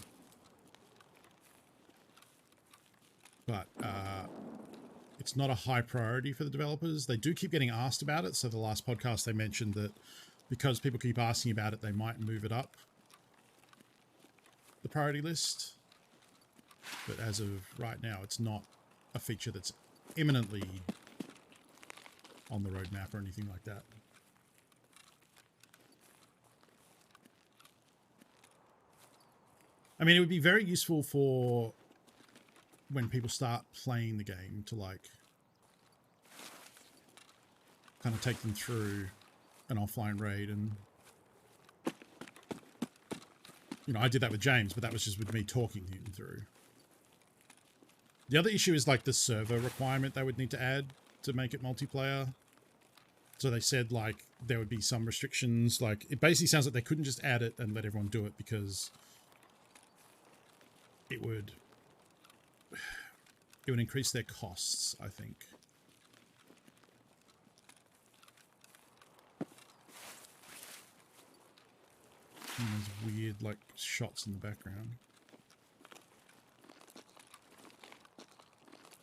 But it's not a high priority for the developers. They do keep getting asked about it. So the last podcast they mentioned that because people keep asking about it, they might move it up the priority list. But as of right now, it's not a feature that's imminently on the roadmap or anything like that. I mean, it would be very useful for when people start playing the game to like kind of take them through an offline raid. And you know, I did that with James, but that was just with me talking him through. The other issue is like the server requirement they would need to add to make it multiplayer. So they said like there would be some restrictions. Like it basically sounds like they couldn't just add it and let everyone do it because it would increase their costs, I think. And there's weird like shots in the background.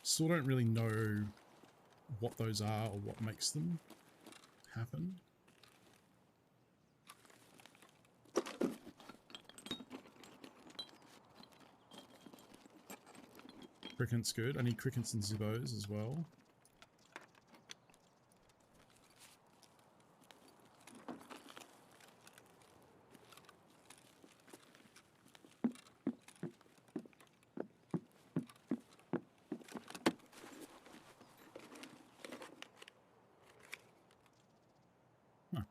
Still don't really know what those are or what makes them happen. Cricket's good. I need crickets and zibbos as well. Huh.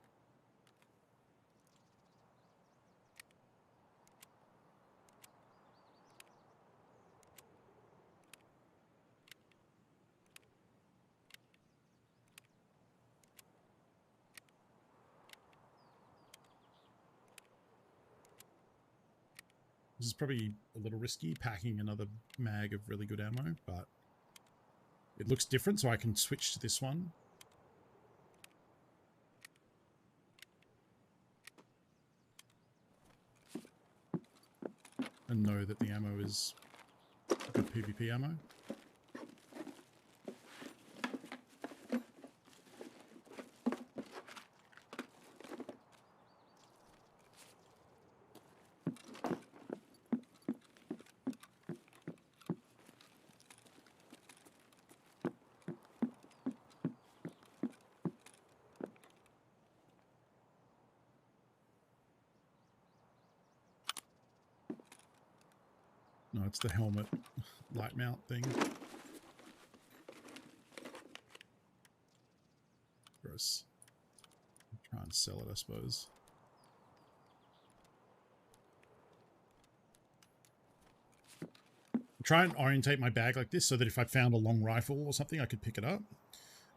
This is probably a little risky, packing another mag of really good ammo, but it looks different, so I can switch to this one. And know that the ammo is good PvP ammo. No, it's the helmet light mount thing. Gross. Try and sell it, I suppose. Try and orientate my bag like this so that if I found a long rifle or something, I could pick it up.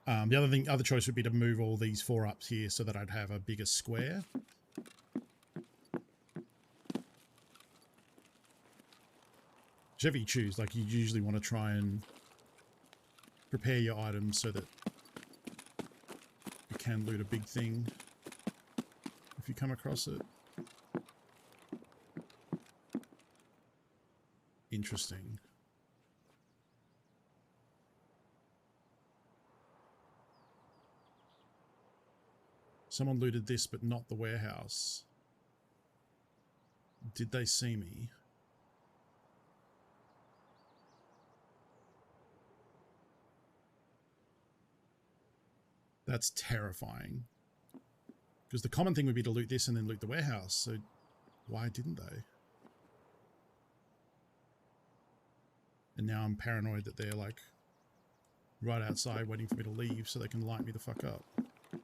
The other choice would be to move all these 4-ups here so that I'd have a bigger square. whichever you choose. Like, you usually want to try and prepare your items so that you can loot a big thing if you come across it. Interesting. Someone looted this, but not the warehouse. Did they see me? That's terrifying. Because the common thing would be to loot this and then loot the warehouse. So why didn't they? And now I'm paranoid that they're like right outside waiting for me to leave so they can light me the fuck up. But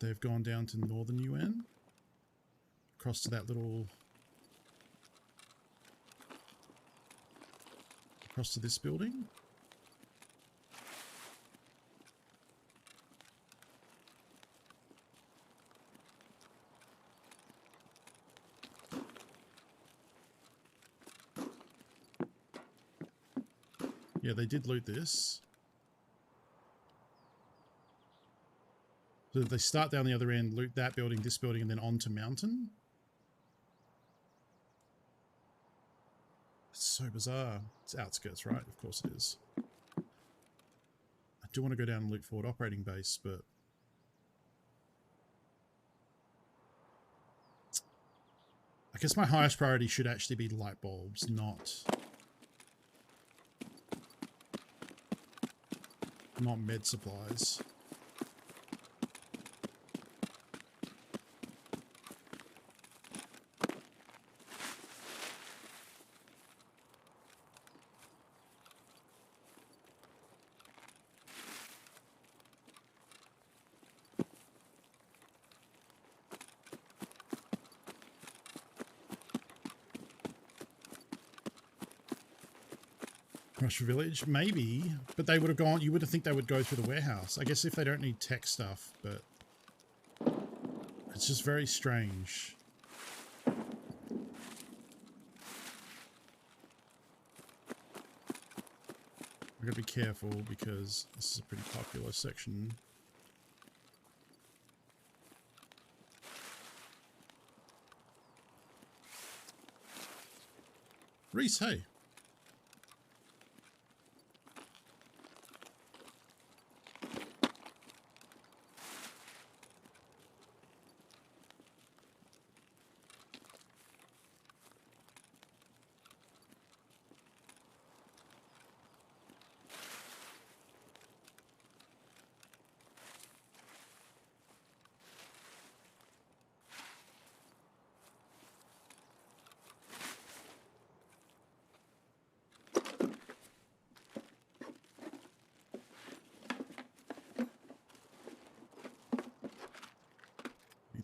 they've gone down to Northern UN. Across to that little... Across to this building. Yeah, they did loot this. So they start down the other end, loot that building, this building, and then on to mountain. It's so bizarre. It's outskirts, right? Of course it is. I do want to go down and loot forward operating base, but... I guess my highest priority should actually be light bulbs, not med supplies. Rush Village, maybe, but they would have gone. You would have think they would go through the warehouse. I guess if they don't need tech stuff, but it's just very strange. I've got to be careful because this is a pretty popular section. Reese, hey.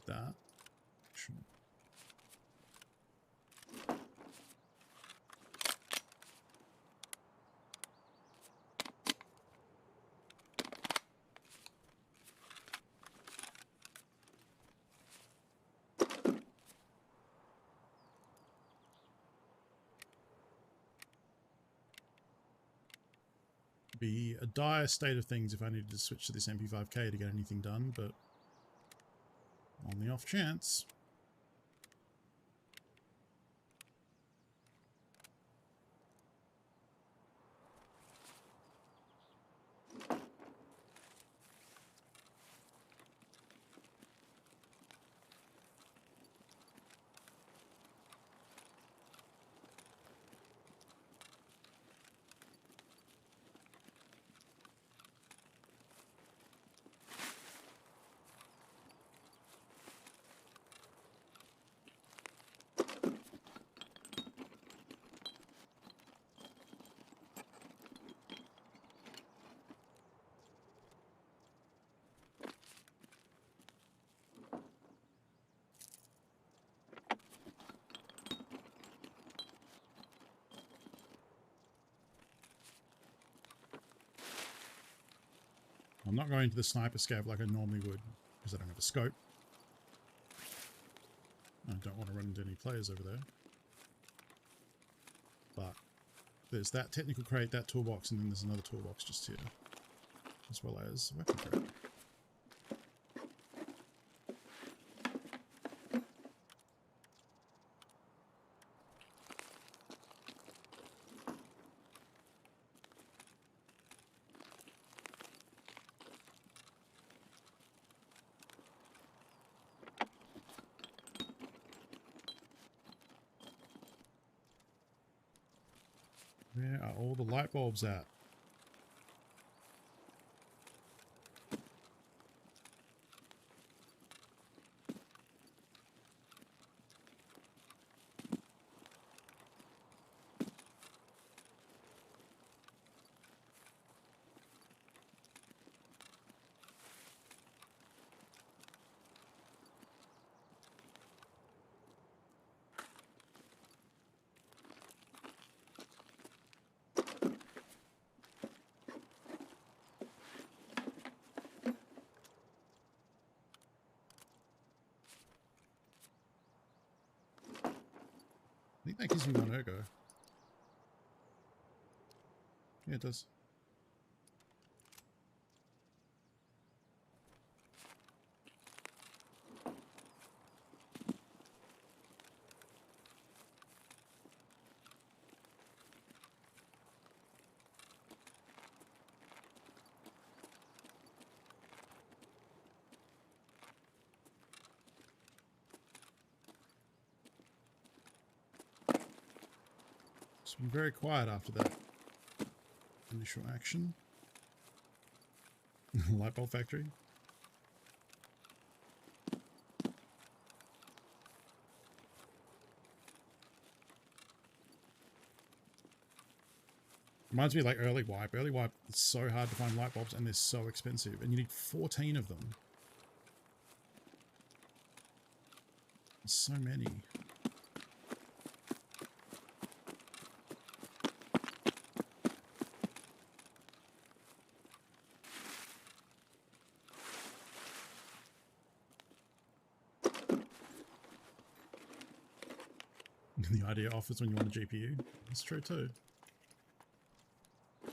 That. Sure. Be a dire state of things if I needed to switch to this MP5K to get anything done, but on the off chance. I'm not going to the sniper scav like I normally would, because I don't have a scope. I don't want to run into any players over there. but there's that technical crate, that toolbox, and then there's another toolbox just here, as well as a weapon crate. Where are all the light bulbs at? I think that gives me one ergo. Yeah, it does. It's been very quiet after that initial action. Light bulb factory. Reminds me of like early wipe. Early wipe, it's so hard to find light bulbs and they're so expensive. And you need 14 of them. There's so many. The idea offers when you want a GPU. That's true too. I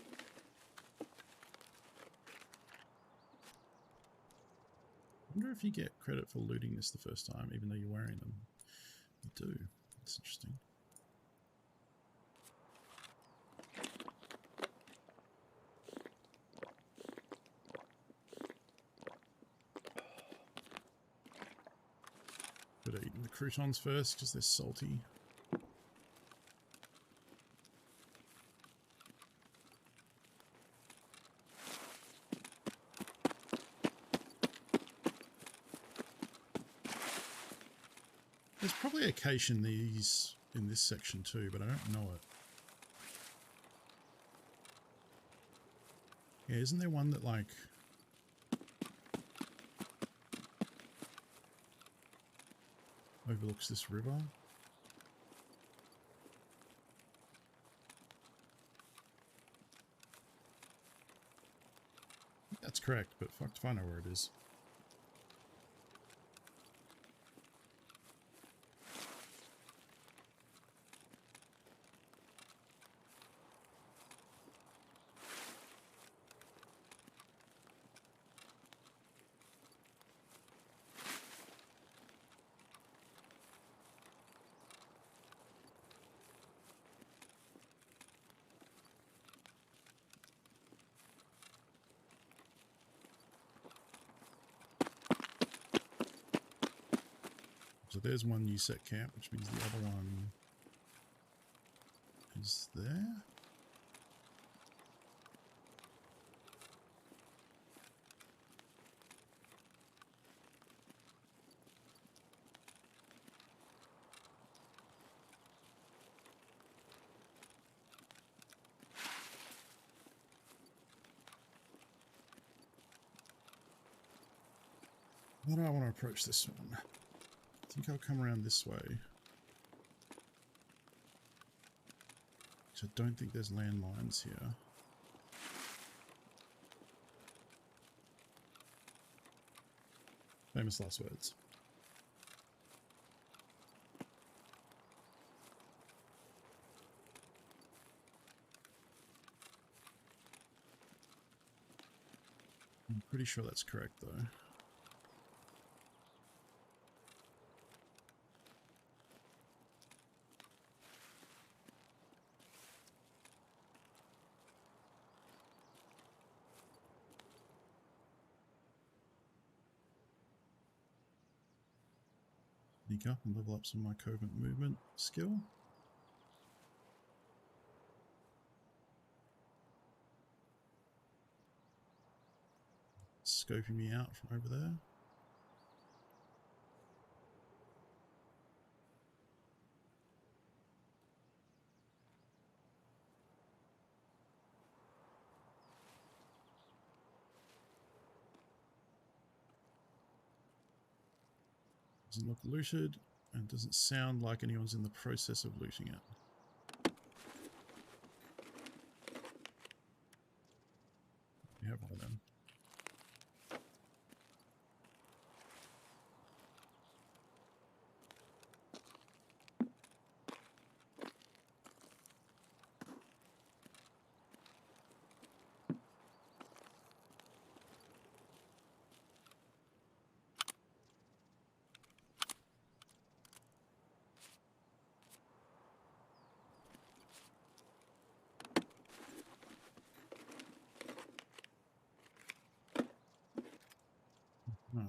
wonder if you get credit for looting this the first time, even though you're wearing them. You do. That's interesting. Could have eaten the croutons first because they're salty. There's probably a cache in these in this section too, but I don't know it. Yeah, isn't there one that like overlooks this river? That's correct, but fuck if I know where it is. So there's one new set camp, which means the other one is there. How do I want to approach this one? I think I'll come around this way. So I don't think there's landmines here. Famous last words. I'm pretty sure that's correct, though. Sneak up and level up some of my covert movement skill. Scoping me out from over there. Doesn't look looted, and doesn't sound like anyone's in the process of looting it. We have one of them. Oh.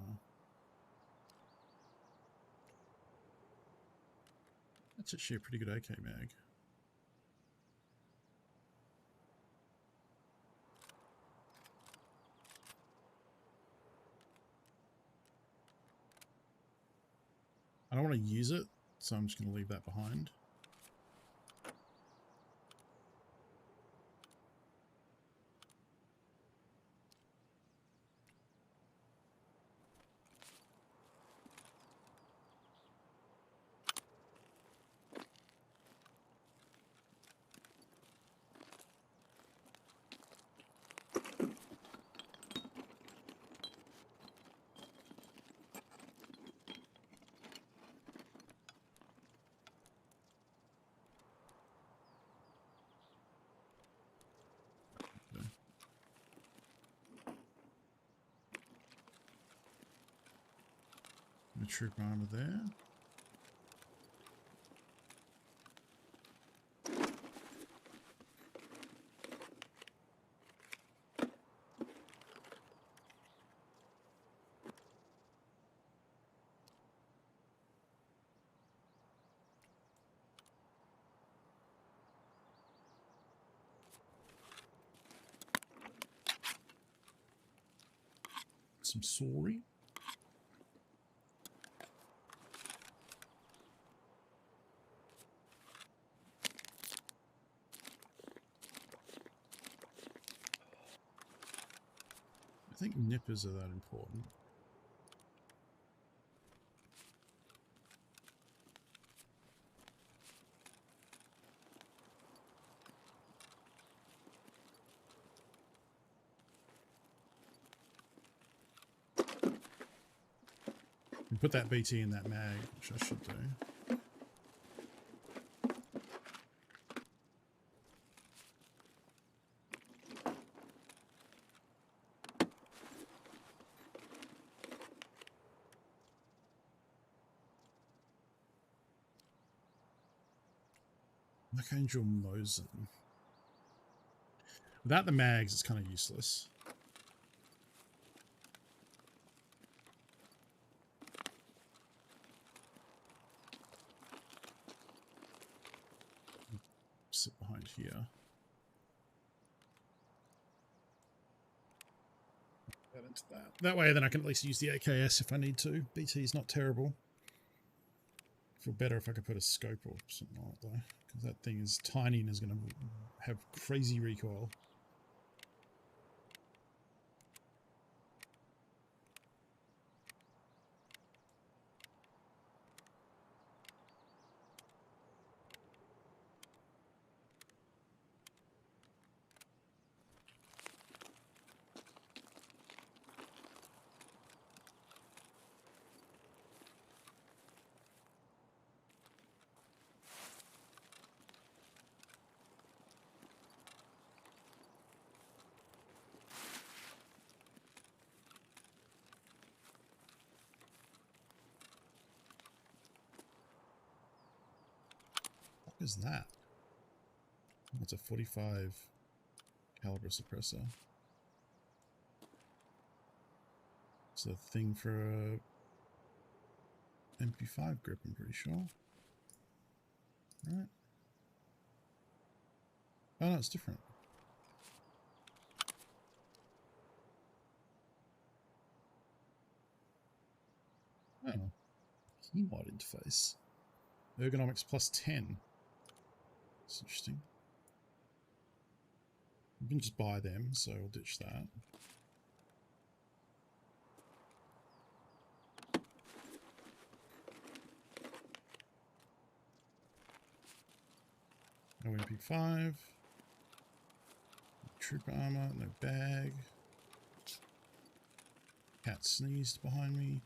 That's actually a pretty good AK mag. I don't want to use it, so I'm just going to leave that behind. The troop armor there. Some sorry. I think nippers are that important. And put that BT in that mag, which I should do. Archangel Mosin. Without the mags, it's kind of useless. Sit behind here. Get into that. That way, then I can at least use the AKS if I need to. BT is not terrible. Feel better if I could put a scope or something like that, because that thing is tiny and is going to have crazy recoil. is that? It's a 45 caliber suppressor. It's a thing for a MP5 grip, I'm pretty sure. Right. Oh no, it's different. Oh. Keyboard interface. Ergonomics plus 10. That's interesting. You can just buy them, so we'll ditch that. No MP5. Trooper armor, no bag. Cat sneezed behind me.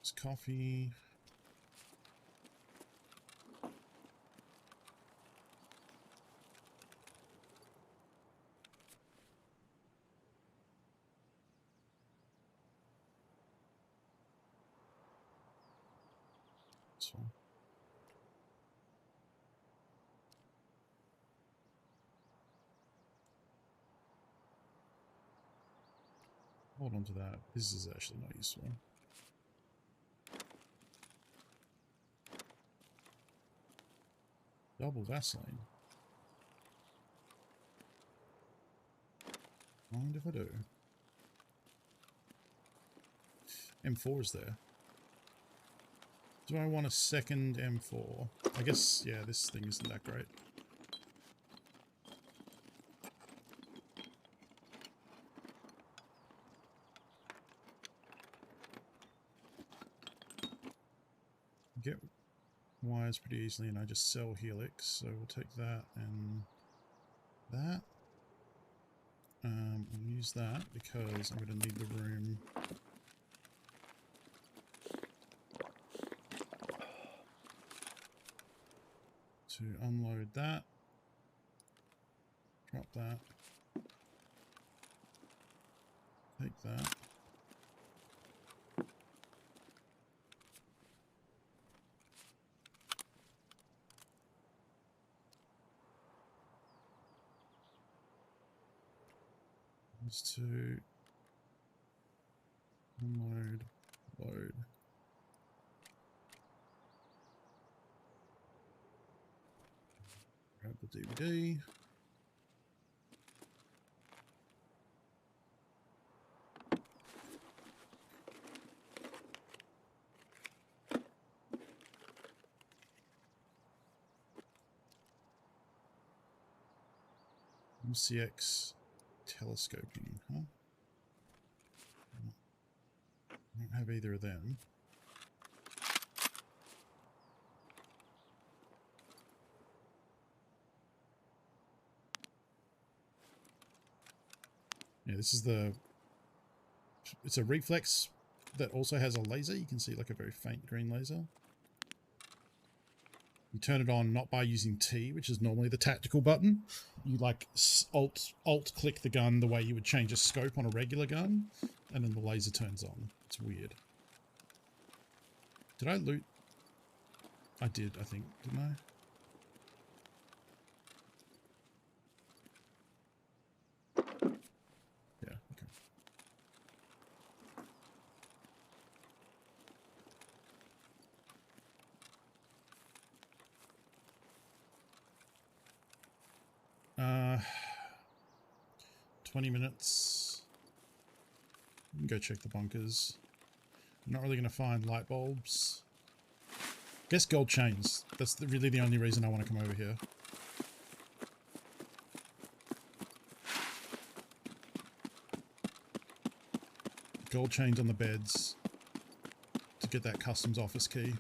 It's coffee. This one. Hold on to that. This is actually not useful. Double Vaseline. Mind if I do? M4 is there. Do I want a second M4? I guess, yeah, this thing isn't that great. Get wires pretty easily, and I just sell Helix, so we'll take that and that. I'll use that because I'm going to need the room. To unload that. Drop that. Take that. Just to unload, load. Grab the DVD. MCX telescoping, huh? I don't have either of them. Yeah, this is the... It's a reflex that also has a laser. You can see like a very faint green laser. You turn it on not by using T, which is normally the tactical button. You like alt click the gun the way you would change a scope on a regular gun, and then the laser turns on. It's weird. Did I loot? I did, I think, didn't I? Yeah, okay. Uh, 20 minutes. We can go check the bunkers. I'm not really going to find light bulbs. Guess gold chains. That's really the only reason I want to come over here. Gold chains on the beds to get that customs office key.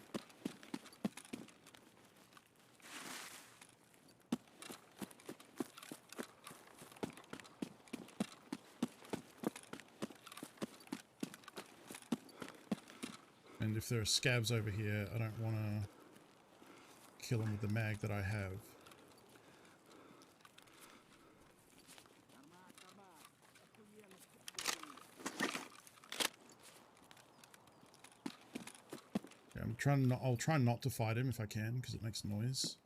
And if there are scabs over here, I don't want to kill them with the mag that I have. I'll try not to fight him if I can, because it makes noise.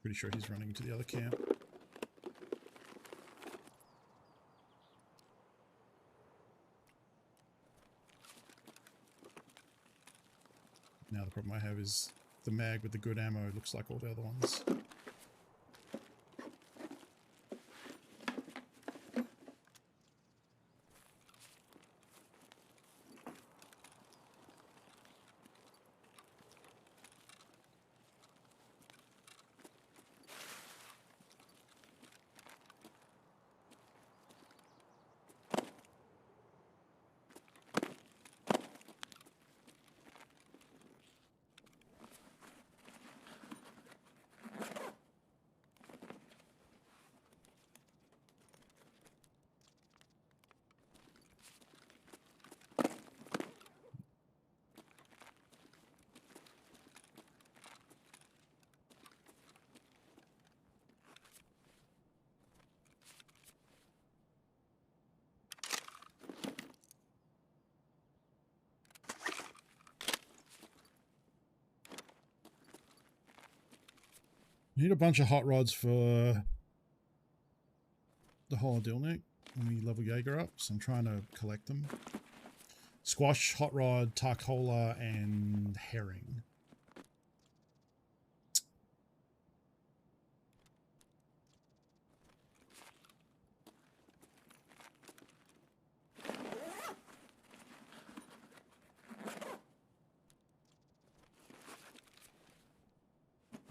Pretty sure he's running to the other camp. Now the problem I have is the mag with the good ammo looks like all the other ones. Need a bunch of hot rods for the Holodilnik when we level Jaeger up, so I'm trying to collect them. Squash, hot rod, Tarkola, and herring.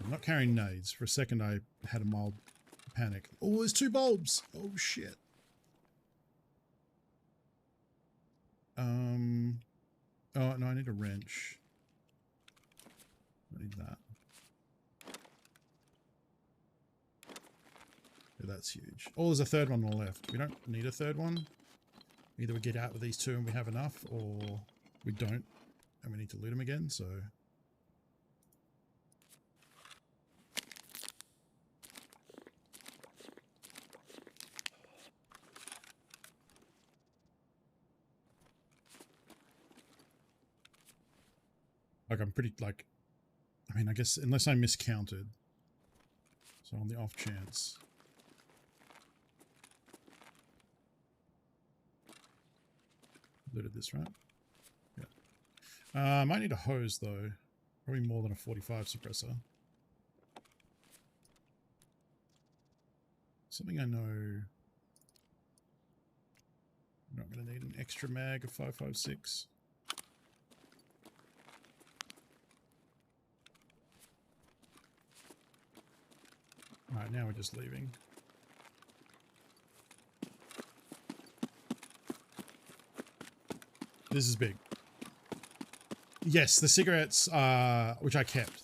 I'm not carrying nades. For a second I had a mild panic. Oh, there's 2 bulbs! Oh shit. Oh no, I need a wrench. I need that. Yeah, that's huge. Oh, there's a third one on the left. We don't need a third one. Either we get out with these 2 and we have enough, or we don't and we need to loot them again, so... Like, I'm pretty, like... I mean, I guess, unless I miscounted. So on the off chance... Looted this, right? Yeah. I might need a hose, though. Probably more than a 45 suppressor. Something I know... I'm not going to need an extra mag of 5.56. Alright, now we're just leaving. This is big. Yes, the cigarettes, which I kept.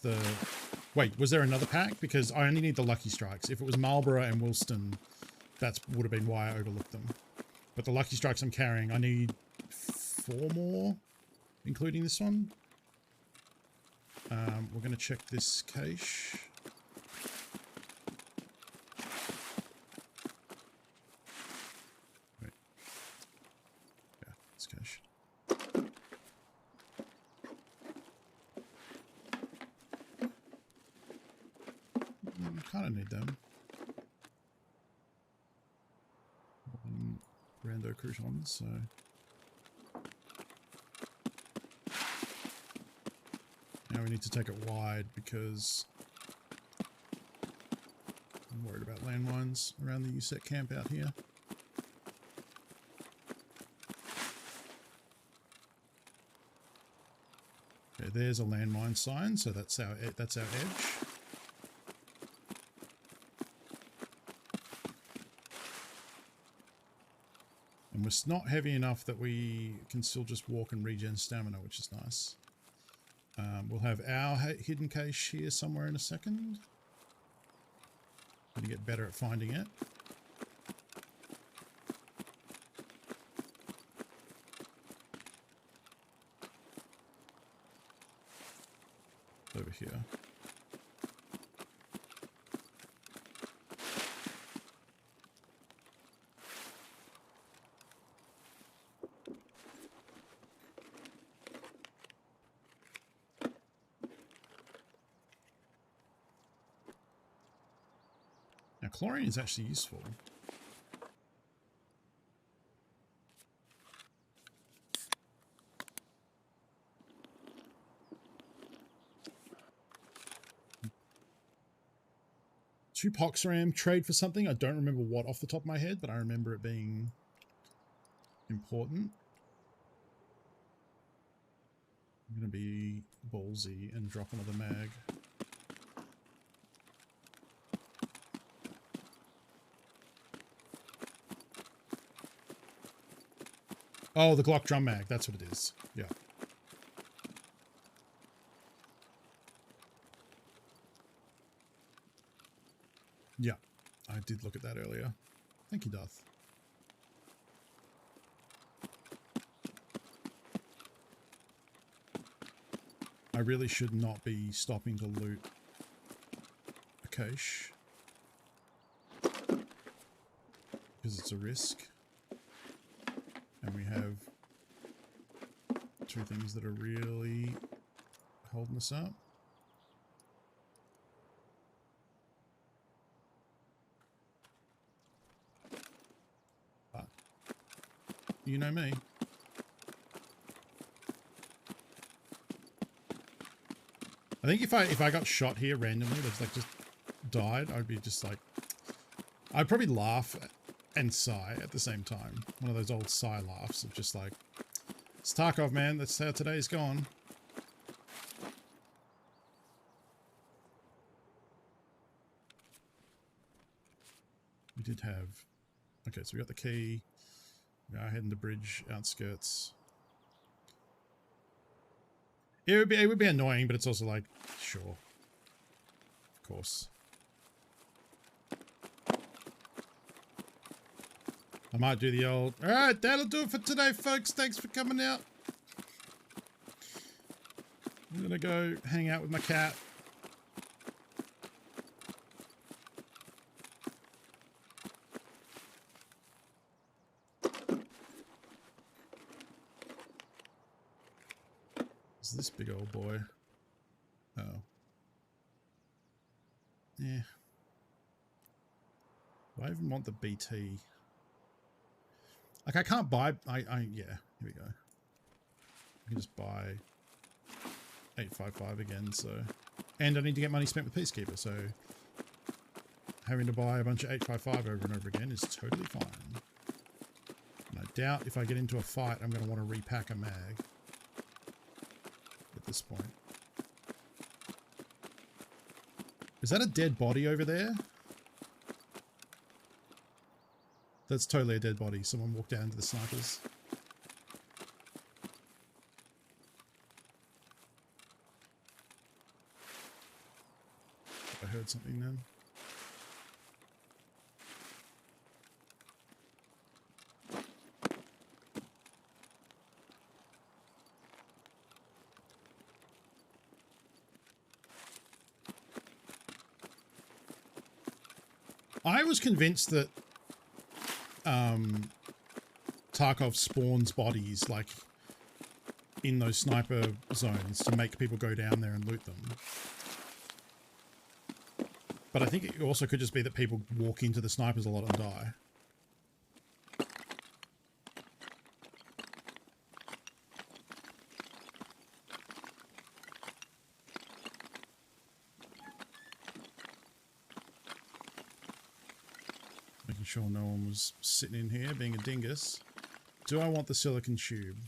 Wait, was there another pack? Because I only need the Lucky Strikes. If it was Marlboro and Wilston, that would have been why I overlooked them. But the Lucky Strikes I'm carrying, I need 4 more, including this one. We're going to check this cache. Wait. Yeah, this cache. Kind of need them. Rando croutons, so... Now we need to take it wide because I'm worried about landmines around the USEC camp out here. Okay, there's a landmine sign, so that's our edge. And we're not heavy enough that we can still just walk and regen stamina, which is nice. We'll have our hidden cache here somewhere in a second. Going to get better at finding it. Over here. Chlorine is actually useful. Two pox ram trade for something. I don't remember what off the top of my head, but I remember it being important. I'm going to be ballsy and drop another mag. Oh, the Glock drum mag. That's what it is. Yeah. Yeah. I did look at that earlier. Thank you, Darth. I really should not be stopping to loot a cache. Because it's a risk. And we have two things that are really holding us up. But you know me. I think if I got shot here randomly, that's like just died, I'd be just like, I'd probably laugh and sigh at the same time. One of those old sigh laughs of just like, it's Tarkov, man. That's how today's gone. We did have, okay, so we got the key. We are heading to bridge outskirts. It would be annoying, but it's also like, sure. Of course. I might do the old, alright, that'll do it for today, folks. Thanks for coming out. I'm gonna go hang out with my cat. Is this big old boy? Oh. Yeah. Do I even want the BT? Like, I can't buy... yeah, here we go. I can just buy 855 again, so... And I need to get money spent with Peacekeeper, so... Having to buy a bunch of 855 over and over again is totally fine. And I doubt if I get into a fight, I'm going to want to repack a mag. At this point. Is that a dead body over there? That's totally a dead body. Someone walked down to the snipers. I heard something then. I was convinced that Tarkov spawns bodies like in those sniper zones to make people go down there and loot them. But I think it also could just be that people walk into the snipers a lot and die. Making sure no one was sitting in here being a dingus. Do I want the silicon tube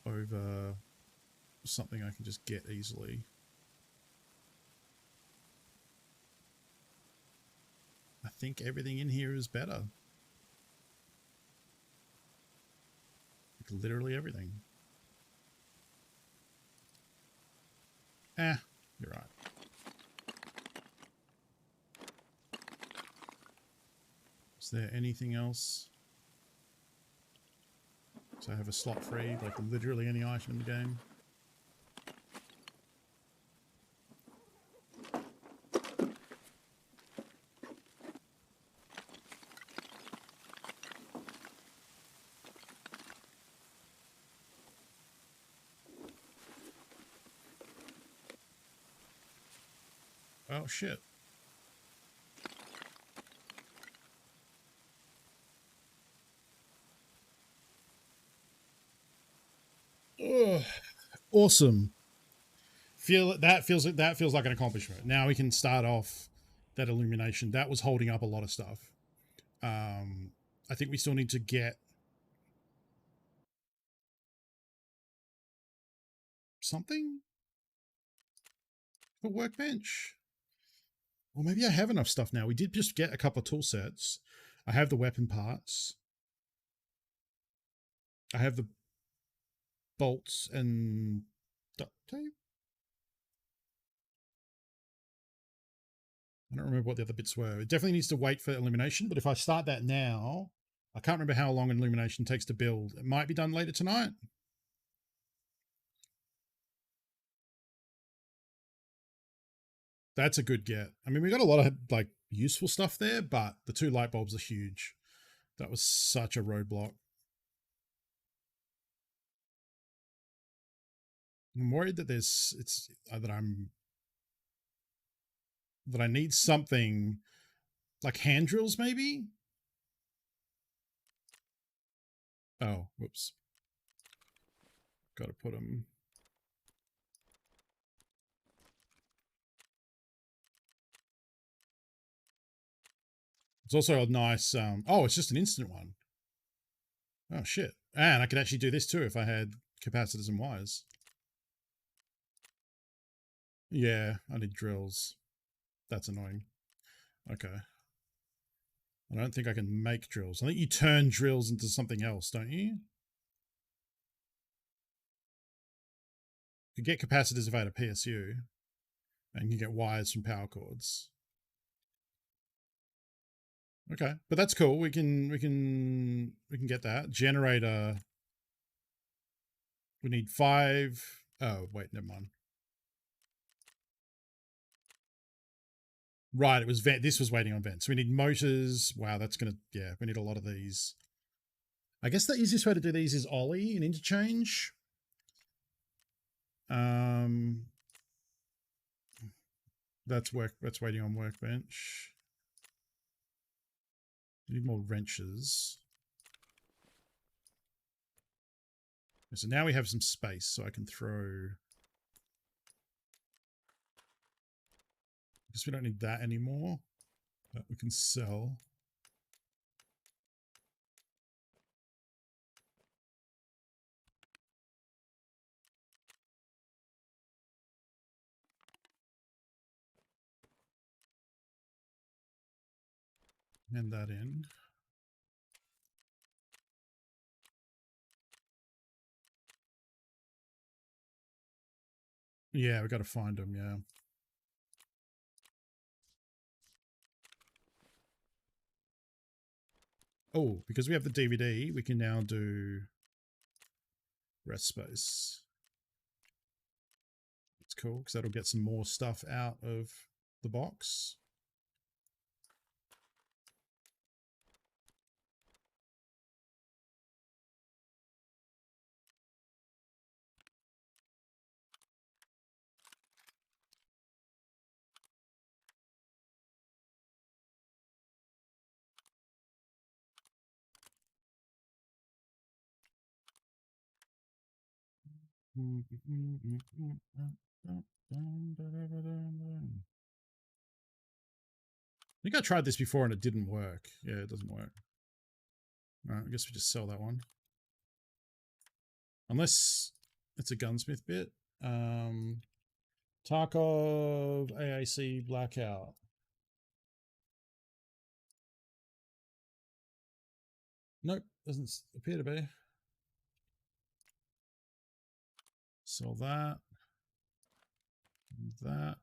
over something I can just get easily? I think everything in here is better. Like literally everything. You're right. Is there anything else? So I have a slot free, like literally any item in the game. Oh, shit. Ugh. Awesome. That feels like an accomplishment. Now we can start off that illumination. That was holding up a lot of stuff. I think we still need to get something for workbench. Or maybe I have enough stuff now. We did just get a couple of tool sets. I have the weapon parts. I have the bolts and duct tape. I don't remember what the other bits were. It definitely needs to wait for illumination, but if I start that now, I can't remember how long illumination takes to build. It might be done later tonight. That's a good get. I mean, we got a lot of like useful stuff there, but the 2 light bulbs are huge. That was such a roadblock. I'm worried that that I need something like hand drills, maybe. Oh, whoops. Got to put them. It's also a nice. Oh, it's just an instant one. Oh shit! And I could actually do this too if I had capacitors and wires. Yeah, I need drills. That's annoying. Okay. I don't think I can make drills. I think you turn drills into something else, don't you? You could get capacitors if I had a PSU. And you get wires from power cords. Okay, but that's cool. We can get that. Generator. We need 5. Oh, wait, never mind. Right, it was vent. This was waiting on vents. So we need motors. Wow, that's gonna, yeah, we need a lot of these. I guess the easiest way to do these is Ollie and interchange. That's waiting on workbench. We need more wrenches. So now we have some space, so I can throw. Guess we don't need that anymore. But we can sell. And that in. Yeah, we got to find them, yeah. Oh, because we have the DVD, we can now do rest space. It's cool, because that'll get some more stuff out of the box. I think I tried this before and it didn't work. Yeah, it doesn't work. Alright, I guess we just sell that one. Unless it's a gunsmith bit. Tarkov AAC Blackout. Nope, doesn't appear to be. Sell that. That.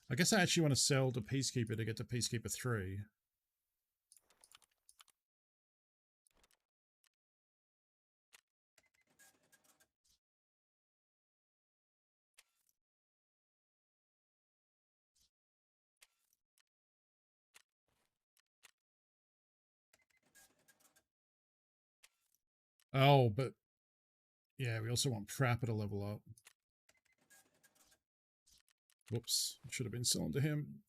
I guess I actually want to sell to Peacekeeper to get to Peacekeeper 3. Oh, but yeah, we also want Prapper to level up. Whoops, should have been selling to him.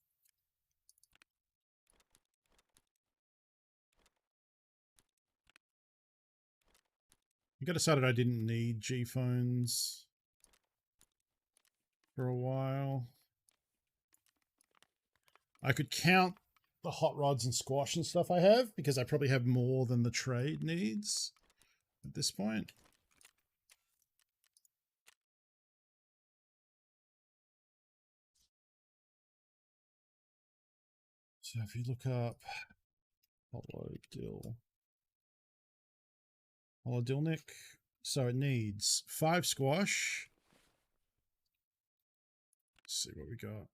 I think I decided I didn't need G phones for a while. I could count the hot rods and squash and stuff I have because I probably have more than the trade needs at this point. So if you look up Hollow Dillnick, so it needs 5 squash. Let's see what we got.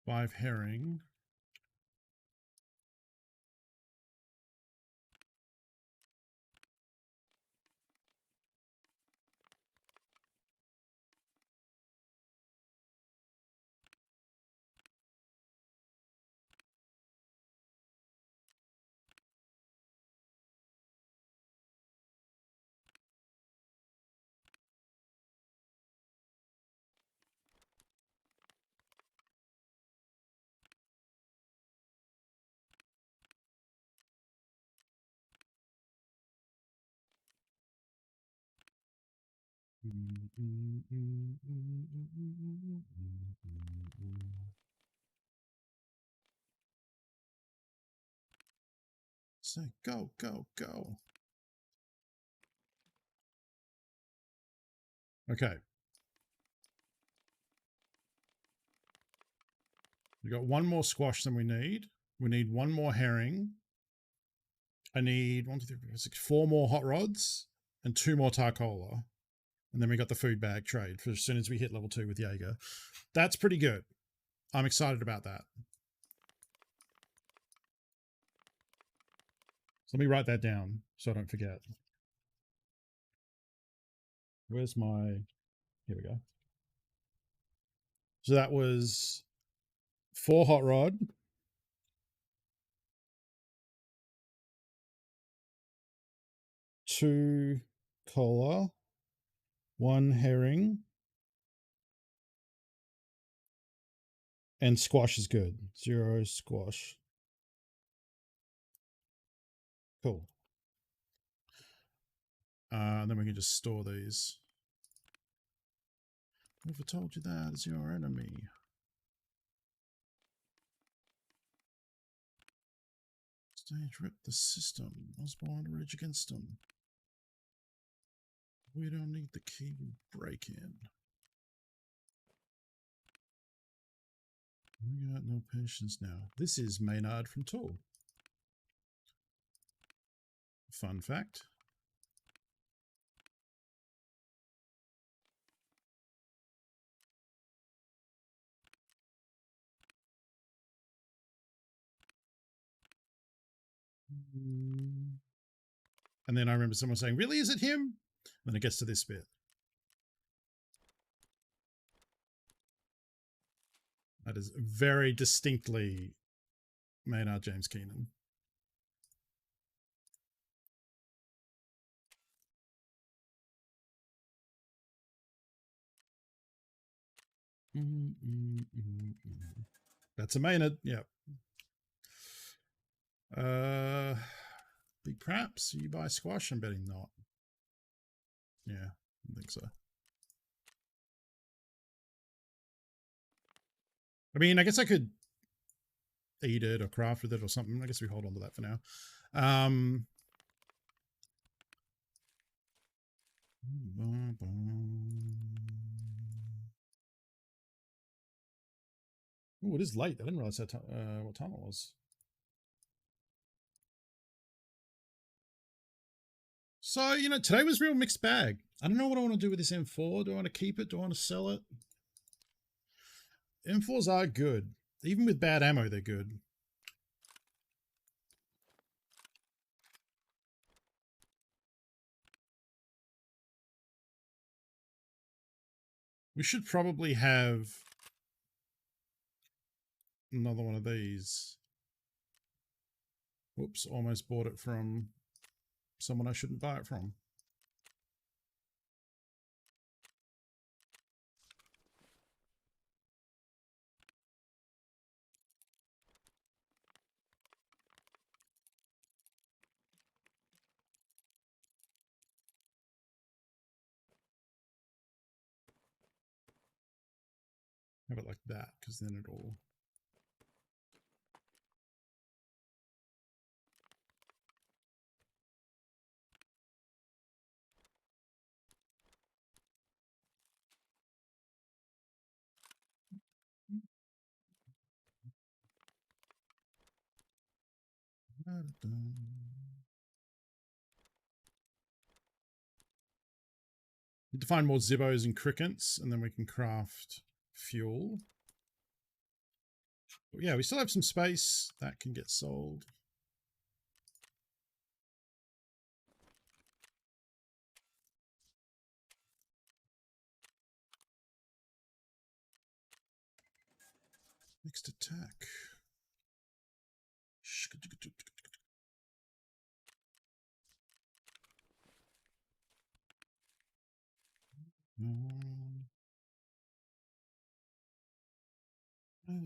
5 herring. So go, go, go. Okay. We got 1 more squash than we need. We need 1 more herring. I need 1, 2, 3, 4, 6, 4 more hot rods and 2 more Tarkola. And then we got the food bag trade for as soon as we hit level 2 with Jaeger. That's pretty good. I'm excited about that. So let me write that down so I don't forget. Where's my... Here we go. So that was 4 hot rod. 2 cola. 1 herring. And squash is good. 0 squash. Cool. And then we can just store these. Whoever told you that is your enemy. Stage rip the system. Osborne rage against them. We don't need the key, we break in. We got no patience now. This is Maynard from Tool. Fun fact. And then I remember someone saying, really, is it him? And then it gets to this bit. That is very distinctly Maynard James Keenan. That's a Maynard, yep. Big Praps, you buy squash? I'm betting not. Yeah, I think so. I mean, I guess I could eat it or craft with it or something. I guess we hold on to that for now. Oh, it is late. I didn't realize what time it was. So, you know, today was real mixed bag. I don't know what I want to do with this M4. Do I want to keep it? Do I want to sell it? M4s are good. Even with bad ammo, they're good. We should probably have another one of these. Whoops, almost bought it from someone I shouldn't buy it from. Have it like that, because then it'll... Need to find more Zibbos and crickets, and then we can craft fuel. But yeah, we still have some space. That can get sold. Next attack.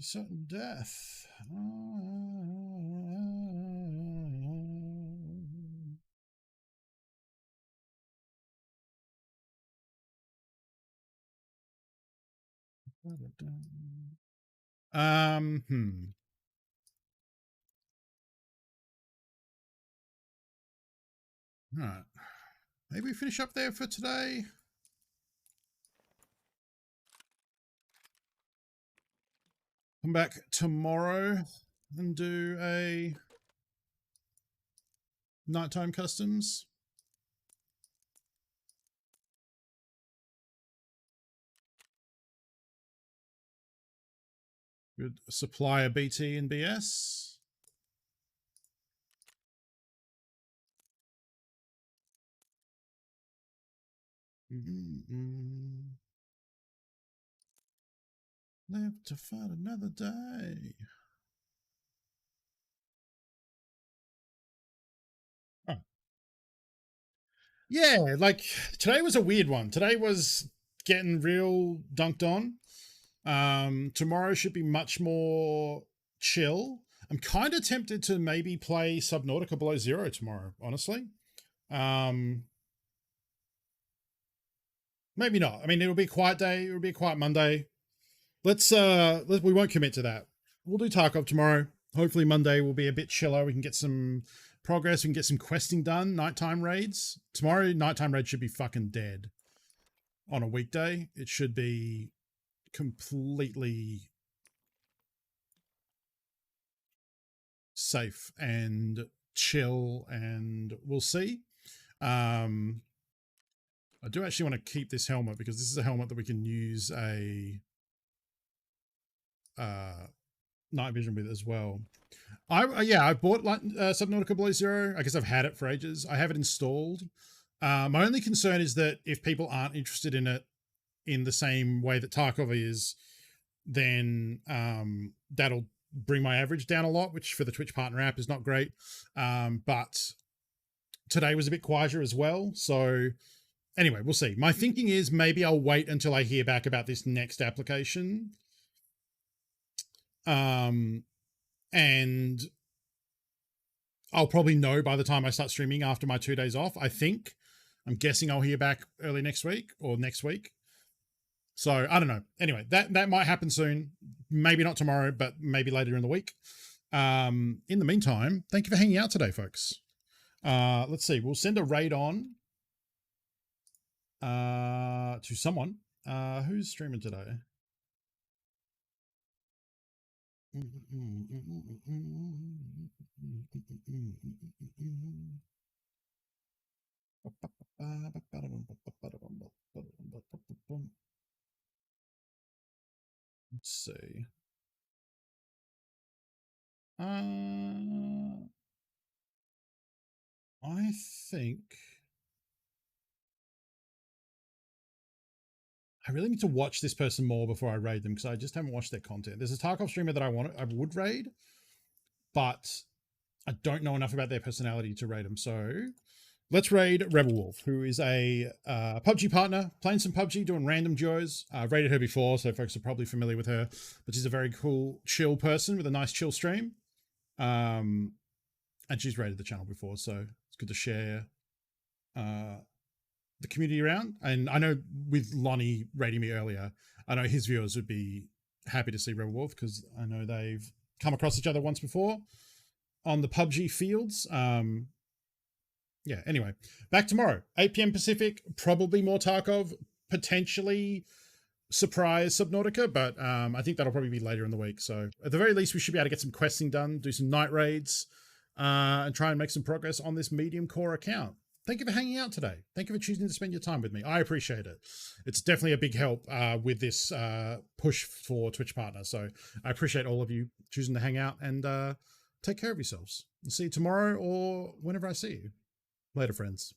Certain death. Hmm. All right. Maybe we finish up there for today. Come back tomorrow and do a nighttime customs. Good supplier BT and BS. Live to fight another day. Oh. Yeah, like today was a weird one. Today was getting real dunked on. Tomorrow should be much more chill. I'm kind of tempted to maybe play Subnautica Below Zero tomorrow, honestly. Maybe not. I mean, it'll be a quiet day. It'll be a quiet Monday. We won't commit to that. We'll do Tarkov tomorrow. Hopefully Monday will be a bit chiller. We can get some progress. We can get some questing done. Nighttime raids. Tomorrow, nighttime raid should be fucking dead. On a weekday, it should be completely safe and chill, and we'll see. I do actually want to keep this helmet because this is a helmet that we can use a night vision with as well. I bought Subnautica Below Zero. I guess I've had it for ages. I have it installed. My only concern is that if people aren't interested in it in the same way that Tarkov is, then that'll bring my average down a lot, which for the Twitch partner app is not great. But today was a bit quieter as well. So anyway, we'll see. My thinking is maybe I'll wait until I hear back about this next application. And I'll probably know by the time I start streaming after my 2 days off, I think. I'm guessing I'll hear back early next week or next week. So I don't know. Anyway, that might happen soon. Maybe not tomorrow, but maybe later in the week. In the meantime, thank you for hanging out today, folks. Let's see. We'll send a raid on to someone. Who's streaming today? Let's see. I think I really need to watch this person more before I raid them because I just haven't watched their content. There's a Tarkov streamer that I would raid, but I don't know enough about their personality to raid them. So let's raid Rebel Wolf, who is a PUBG partner, playing some PUBG, doing random duos. I've raided her before, so folks are probably familiar with her, but she's a very cool, chill person with a nice chill stream. And she's raided the channel before, so it's good to share the community around. And I know with Lonnie rating me earlier, I know his viewers would be happy to see Rebel Wolf because I know they've come across each other once before on the PUBG fields. Yeah, anyway, back tomorrow, 8 p.m. Pacific, probably more Tarkov, potentially surprise Subnautica, but I think that'll probably be later in the week. So at the very least, we should be able to get some questing done, do some night raids, and try and make some progress on this medium core account. Thank you for hanging out today. Thank you for choosing to spend your time with me. I appreciate it. It's definitely a big help with this push for Twitch partners. So I appreciate all of you choosing to hang out, and take care of yourselves. I'll see you tomorrow or whenever I see you. Later, friends.